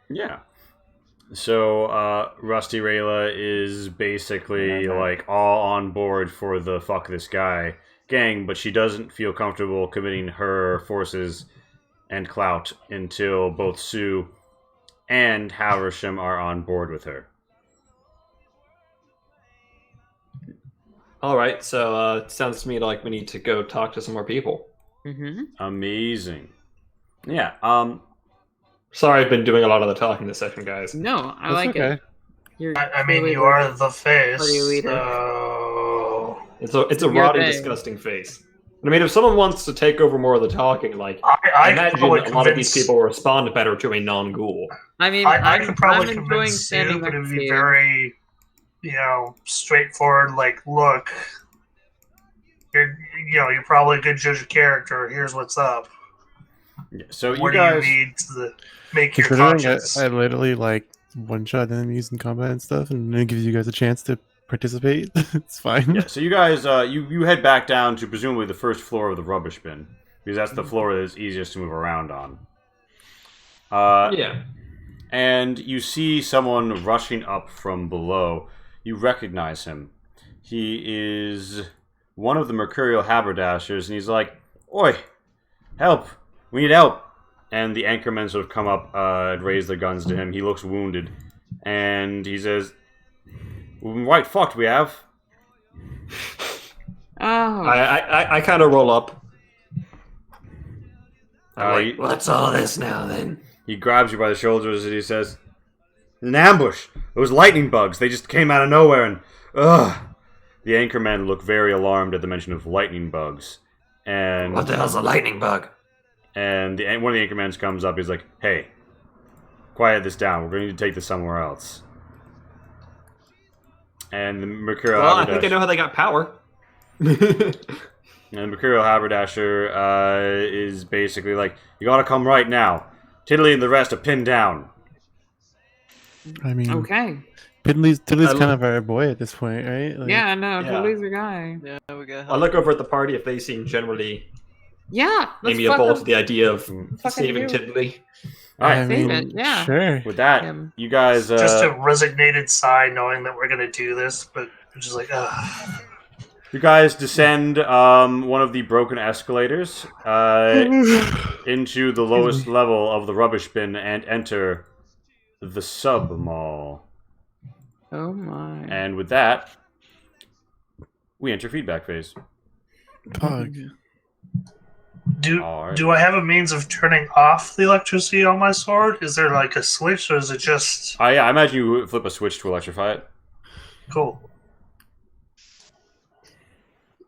Yeah. So, Rusty Rayla is basically, like, all on board for the fuck this guy gang, but she doesn't feel comfortable committing her forces and clout until both Sue and Haversham are on board with her. Alright, so it sounds to me like we need to go talk to some more people. Amazing. Yeah, Sorry, I've been doing a lot of the talking this session, guys. No, I like it. I mean, you are the face. Party leader. So... It's a rotting, disgusting face. I mean, if someone wants to take over more of the talking, like, I imagine a lot of these people will respond better to a non-ghoul. I mean, I could probably I'm enjoying convince you, standing but it would next to be you. very, straightforward. Like, look, you're probably a good judge of character. Here's what's up. Yeah, so What you guys do you need to make your Considering conscience? I literally like one-shot enemies in combat and stuff, and it gives you guys a chance to participate. It's fine. Yeah, so you guys, you head back down to presumably the first floor of the rubbish bin, because that's the floor that's easiest to move around on. Yeah. And you see someone rushing up from below. You recognize him. He is one of the Mercurial Haberdashers, and he's like, "Oi, help! We need help!" And the anchormen sort of come up and raise their guns to him. He looks wounded, and he says, "We've been right fucked, we have." Oh. I kind of roll up. What's all this now, then? He grabs you by the shoulders and he says, "An ambush! Those lightning bugs, they just came out of nowhere and... Ugh! the anchormen look very alarmed at the mention of lightning bugs. And What the hell's a lightning bug? And one of the anchormen comes up. He's like, "Hey, quiet this down. We're going to need to take this somewhere else." And the Mercurial Well, I think I know how they got power. And the Mercurial Haberdasher is basically like, "You gotta come right now. Tiddly and the rest are pinned down." I mean, Okay. Tiddly's kind of our boy at this point, right? Like, Yeah, no, Yeah. Tiddly's your guy. Yeah, we got. I look over at the party if they seem generally Yeah, let's amiable to fucking the idea of fucking saving do- Tiddly. All right. I Save mean, it, yeah. Sure. With that, Him. you guys. Just a resignated sigh, knowing that we're gonna do this, but I'm just like, ugh. You guys descend one of the broken escalators into the lowest level of the rubbish bin and enter the sub mall. Oh my. And with that, we enter feedback phase. Pug. Alright. Do I have a means of turning off the electricity on my sword? Is there like a switch, or is it just Yeah, I imagine you flip a switch to electrify it. cool?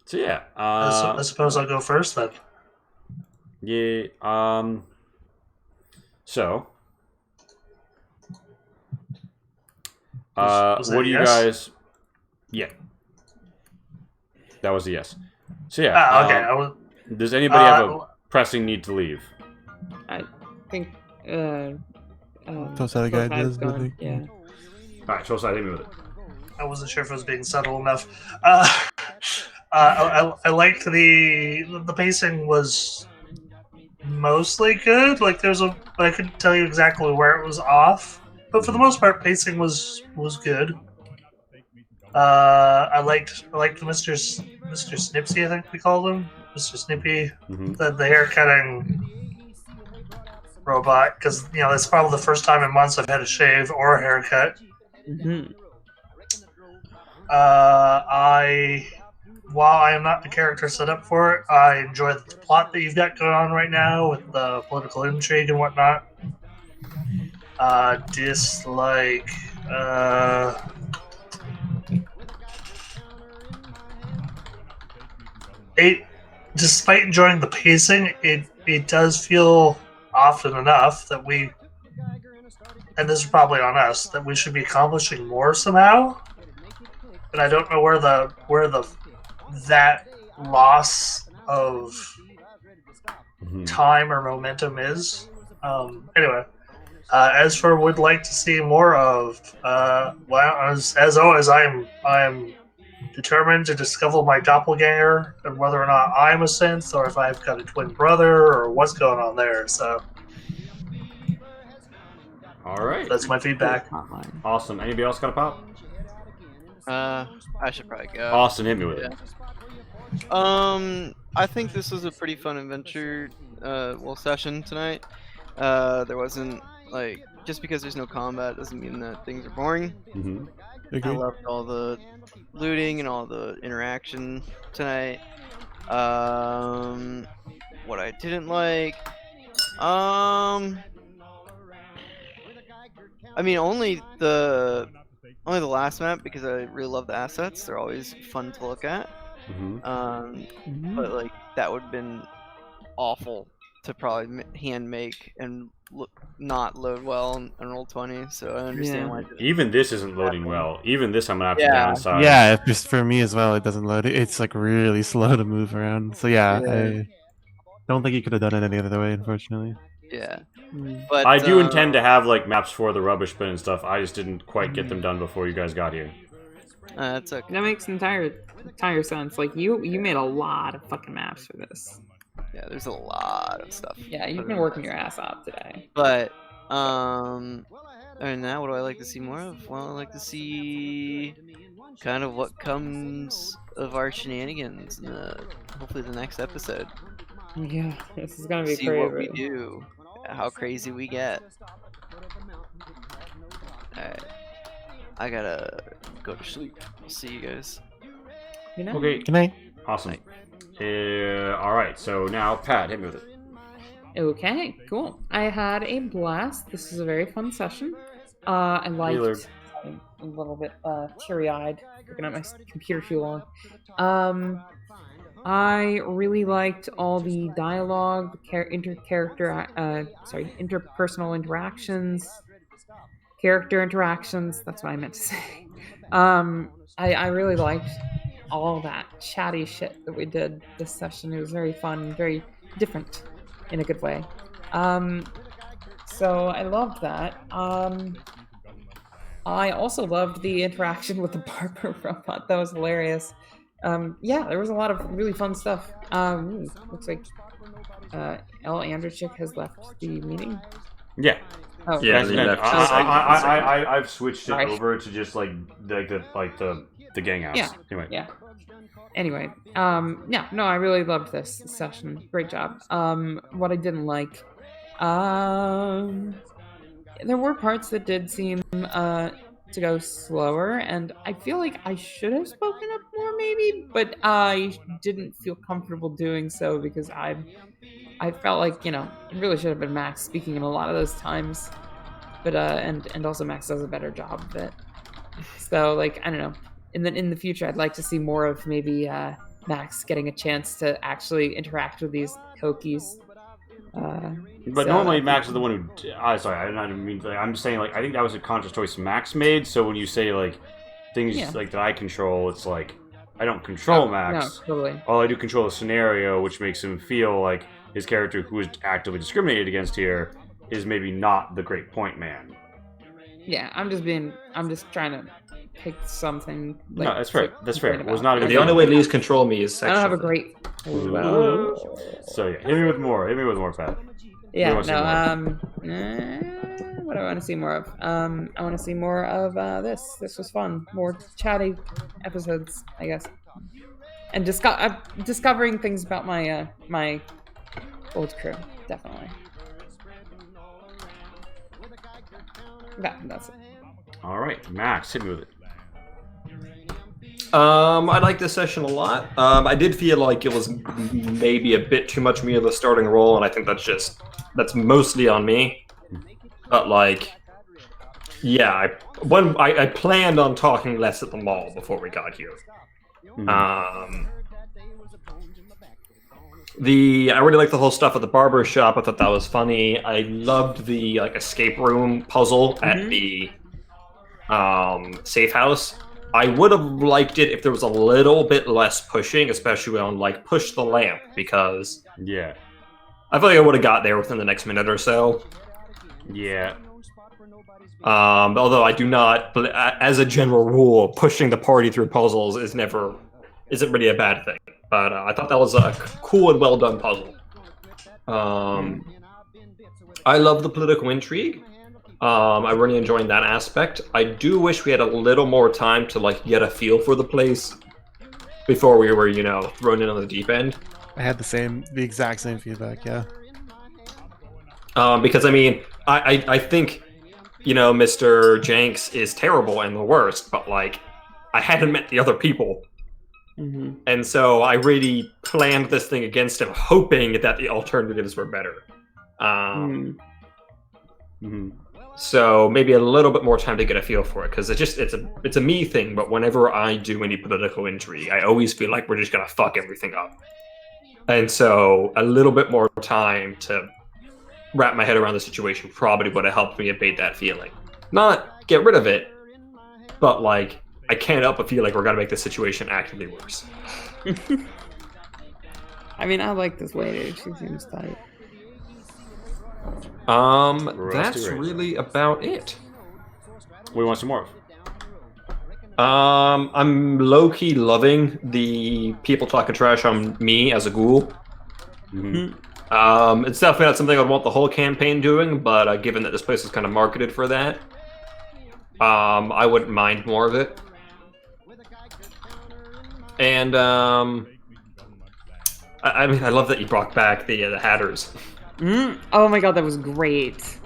So yeah, I suppose I'll go first then. yeah. So, Was that what do you yes? guys? Yeah, that was a yes. So yeah, Ah, okay. I was, does anybody have a pressing need to leave? I think Those other guys Soulside's does, gone. really. Yeah. All right, Soulside, hit me with it. I wasn't sure if I was being subtle enough. I liked the pacing was mostly good. Like I couldn't tell you exactly where it was off, but for the most part, pacing was good. I liked Mr. Snipsy, I think we called him Mr. Snippy, the hair cutting robot, because it's probably the first time in months I've had a shave or a haircut. Mm-hmm. While I am not the character set up for it, I enjoy the plot that you've got going on right now with the political intrigue and whatnot. Dislike. Despite enjoying the pacing, it does feel often enough that we, and this is probably on us, that we should be accomplishing more somehow. And I don't know where that loss of time or momentum is. Anyway, as for would like to see more of, well, as always, I am determined to discover my doppelganger and whether or not I'm a synth or if I've got a twin brother or what's going on there. So, all right, that's my feedback. Awesome. Anybody else got a pop? I should probably go. Austin, hit me with it. I think this was a pretty fun adventure, session tonight. There wasn't, like, just because there's no combat doesn't mean that things are boring. I loved all the looting and all the interaction tonight. What I didn't like, I mean, only the last map, because I really love the assets. They're always fun to look at. But like that would have been awful to probably hand make and not load well on Roll20. So I understand why. Even this isn't loading well. Even this, I'm gonna have to downside. Yeah, just for me as well, it doesn't load. It's like really slow to move around. So yeah, I don't think you could have done it any other way, unfortunately. Yeah, but I do intend to have like maps for the rubbish bin and stuff. I just didn't quite get them done before you guys got here. That's okay. That makes entire sense. Like you made a lot of fucking maps for this. Yeah, there's a lot of stuff. Yeah, you've been working your ass off today. But and now what do I like to see more of? Well, I like to see kind of what comes of our shenanigans in hopefully the next episode. Yeah, this is gonna be see crazy. What we do, how crazy we get. Alright, I gotta go to sleep. I'll see you guys. Good night. Okay. Good night. Awesome. All right. So now, Pat, hit me with it. Okay, cool. I had a blast. This was a very fun session. I liked a little bit teary-eyed looking at my computer too long. I really liked all the dialogue, interpersonal interactions, character interactions. That's what I meant to say. I really liked all that chatty shit that we did this session. It was very fun, very different in a good way. So I loved that. I also loved the interaction with the barber robot. That was hilarious. Yeah, there was a lot of really fun stuff. Looks like L. Andrechik has left the meeting. Yeah. Oh, Yeah, okay. he left. I've switched it Sorry. over to just like the gang house. Yeah. Anyway. Yeah. Anyway, yeah, no, I really loved this session. Great job. What I didn't like, there were parts that did seem to go slower, and I feel like I should have spoken up more, maybe, but I didn't feel comfortable doing so because I felt like, you know, it really should have been Max speaking in a lot of those times, but and also Max does a better job of it. So, like, I don't know. In the future, I'd like to see more of maybe Max getting a chance to actually interact with these Hokies. But normally Max is the one who. Sorry, I didn't mean. I'm just saying, like, I think that was a conscious choice Max made. So when you say like things like that I control, it's like I don't control Max. No, totally. All I do control the scenario, which makes him feel like his character, who is actively discriminated against here, is maybe not the great point man. Yeah, I'm just trying to pick something. Like, No, that's fair. That's fair. It was not a good The only way Lee's control me is I don't have a sexually. great. So yeah, hit me with more. Hit me with more, Pat. Yeah, What do you want to see what do I want to see more of? I want to see more of this. This was fun. More chatty episodes, I guess, and discovering things about my my old crew. Definitely. That's it. All right, Max, hit me with it. I like this session a lot. I did feel like it was maybe a bit too much me of the starting role, and I think that's mostly on me. But like, yeah, I planned on talking less at the mall before we got here. Mm-hmm. I really liked the whole stuff at the barber shop. I thought that was funny. I loved the like escape room puzzle at the safe house. I would have liked it if there was a little bit less pushing, especially on like push the lamp, because Yeah. I feel like I would have got there within the next minute or so. Yeah. Although I do not, but as a general rule, pushing the party through puzzles isn't really a bad thing. But I thought that was a cool and well done puzzle. I love the political intrigue. I'm really enjoying that aspect. I do wish we had a little more time to like get a feel for the place before we were, thrown in on the deep end. I had the exact same feedback. Yeah. Because I mean, I think, Mr. Jenks is terrible and the worst, but like, I hadn't met the other people. Mm-hmm. And so I really planned this thing against him, hoping that the alternatives were better. So maybe a little bit more time to get a feel for it, because it's a me thing. But whenever I do any political intrigue, I always feel like we're just gonna fuck everything up. And so a little bit more time to wrap my head around the situation probably would have helped me abate that feeling. Not get rid of it, but like I can't help but feel like we're gonna make the situation actively worse. I mean, I like this lady. She seems tight. That's really about it. We want some more of. I'm low-key loving the people talking trash on me as a ghoul. Mm-hmm. It's definitely not something I'd want the whole campaign doing, but given that this place is kind of marketed for that, I wouldn't mind more of it. And I mean, I love that you brought back the Hatters. Oh my god, that was great.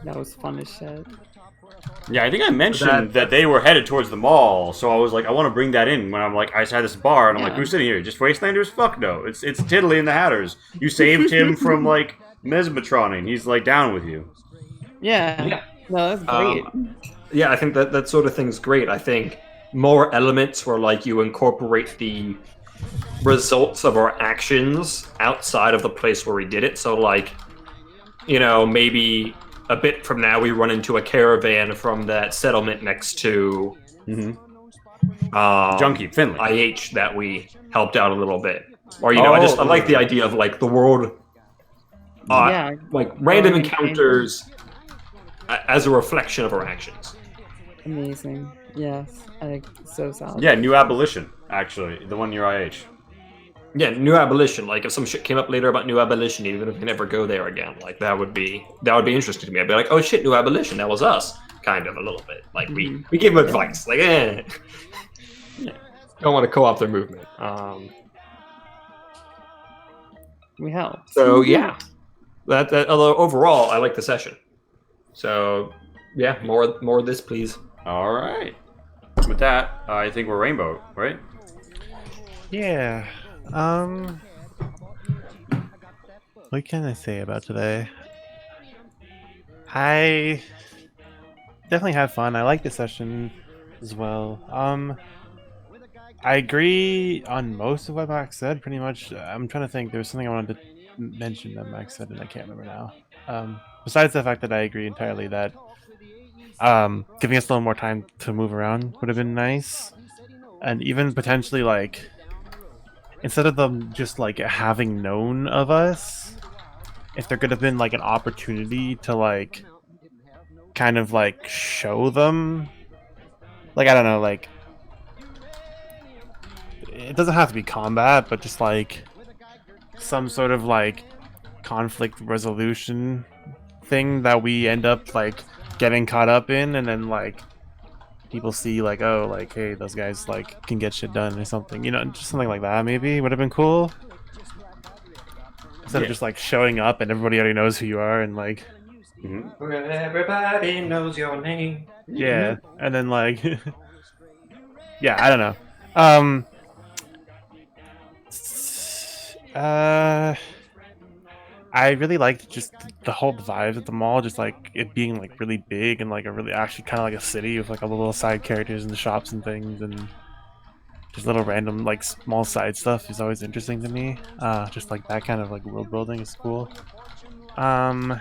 That was fun as shit. Yeah, I think I mentioned that they were headed towards the mall, so I was like, I want to bring that in when I'm like, I just had this bar, and I'm like, who's sitting here? Just Wastelanders? Fuck no. It's Tiddly and the Hatters. You saved him from, like, Mesmetroning. He's, like, down with you. Yeah. No, that's great. Yeah, I think that sort of thing's great. I think more elements where like you incorporate the results of our actions outside of the place where we did it. So like, maybe a bit from now we run into a caravan from that settlement next to Junkie Finley IH that we helped out a little bit. Or I like the idea of like the world like random encounters as a reflection of our actions. Amazing. Yes. So solid. Yeah, New Abolition, actually. The one near IH. Yeah, New Abolition. Like if some shit came up later about New Abolition, even if we never go there again, like that would be interesting to me. I'd be like, oh shit, New Abolition, that was us, kind of a little bit. Like we give them advice, like don't want to co-opt their movement. We help. So yeah, that although overall I like the session. So yeah, more of this, please. All right. With that, I think we're Rainbow, right? Yeah. What can I say about today? I definitely had fun. I like the session as well. I agree on most of what Max said, pretty much. I'm trying to think. There was something I wanted to mention that Max said, and I can't remember now. Besides the fact that I agree entirely that giving us a little more time to move around would have been nice. And even potentially, like, instead of them just, like, having known of us, if there could have been, like, an opportunity to, like, kind of, like, show them. Like, I don't know, like, it doesn't have to be combat, but just, like, some sort of, like, conflict resolution thing that we end up, like, getting caught up in, and then, like, people see, like, oh, like, hey, those guys, like, can get shit done or something, just something like that maybe would have been cool, instead of just, like, showing up and everybody already knows who you are, and, like, everybody knows your name. Yeah, and then, like, yeah, I don't know. I really liked just the whole vibe at the mall, just like it being like really big and like a really actually kind of like a city with like all the little side characters and the shops and things, and just little random like small side stuff is always interesting to me. Just like that kind of like world building is cool. Trying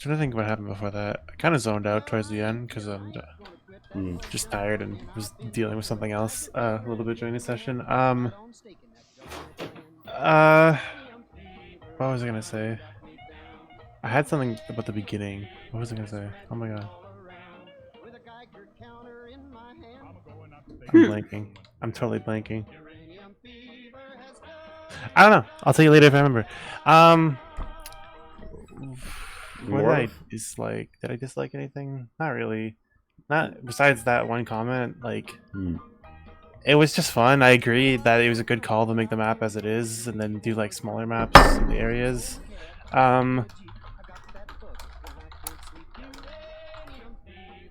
to think what happened before that. I kind of zoned out towards the end because I'm just tired and was dealing with something else a little bit during the session. What was I gonna say? I had something about the beginning. What was I gonna say? Oh my god. I'm blanking. I'm totally blanking. I don't know. I'll tell you later if I remember. What did I dislike? Did I dislike anything? Not really. Not besides that one comment. Like, it was just fun. I agree that it was a good call to make the map as it is, and then do like smaller maps in the areas.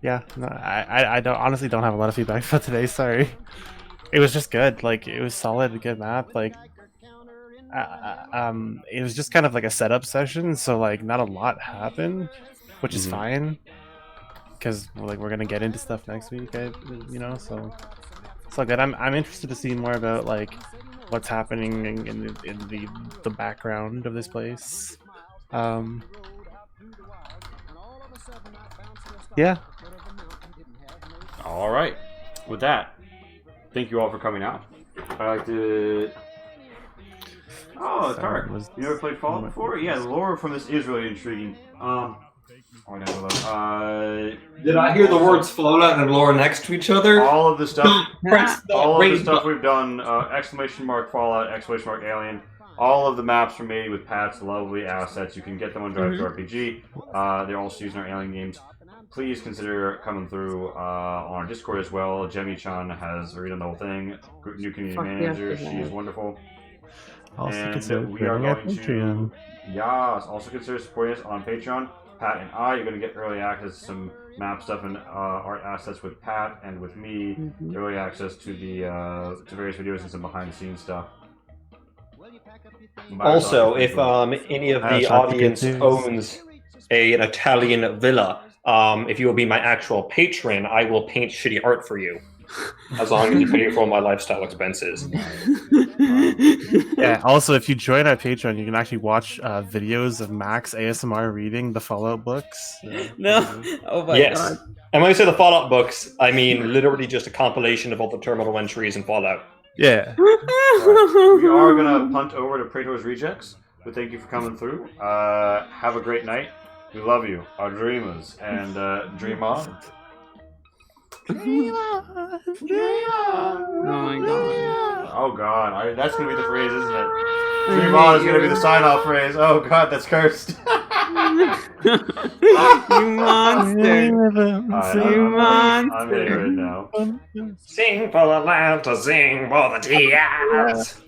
Yeah, no, I honestly don't have a lot of feedback for today. Sorry. It was just good. Like, it was solid, a good map. Like, it was just kind of like a setup session, so like not a lot happened, which is fine, because like we're gonna get into stuff next week. So it's all good. I'm interested to see more about like what's happening in the background of this place. Yeah. All right. With that, thank you all for coming out. I'd like to. Oh, Tarek. You never played Fallout before? Yeah, the lore from this is really intriguing. Did I hear the words Fallout and lore next to each other? All of the stuff. All of the stuff we've done. ! Fallout! Alien. All of the maps are made with Pat's lovely assets. You can get them on Drive to RPG. They're also used in our Alien games. Please consider coming through on our Discord as well. Jemmy-chan has redone the whole thing. New community manager. She is wonderful. Also consider we are going Patreon. Also consider supporting us on Patreon. Pat and I, you're going to get early access to some map stuff and art assets with Pat and with me. Early access to the to various videos and some behind the scenes stuff. Also, if any of the audience owns an Italian villa. If you will be my actual patron, I will paint shitty art for you. As long as you pay for all my lifestyle expenses. Yeah. Also, if you join our Patreon, you can actually watch videos of Max ASMR reading the Fallout books. No. Oh my Yes. god. And when I say the Fallout books, I mean literally just a compilation of all the terminal entries in Fallout. Yeah. Right. We are gonna punt over to Praetor's Rejects, but thank you for coming through. Have a great night. We love you, our dreamers, and dream on. Oh my god. Oh god, that's gonna be the phrase, isn't it? Dream on is gonna be the sign-off phrase. Oh god, that's cursed. You monster. You monster. I'm hitting it right now. Sing for the land to sing for the tears.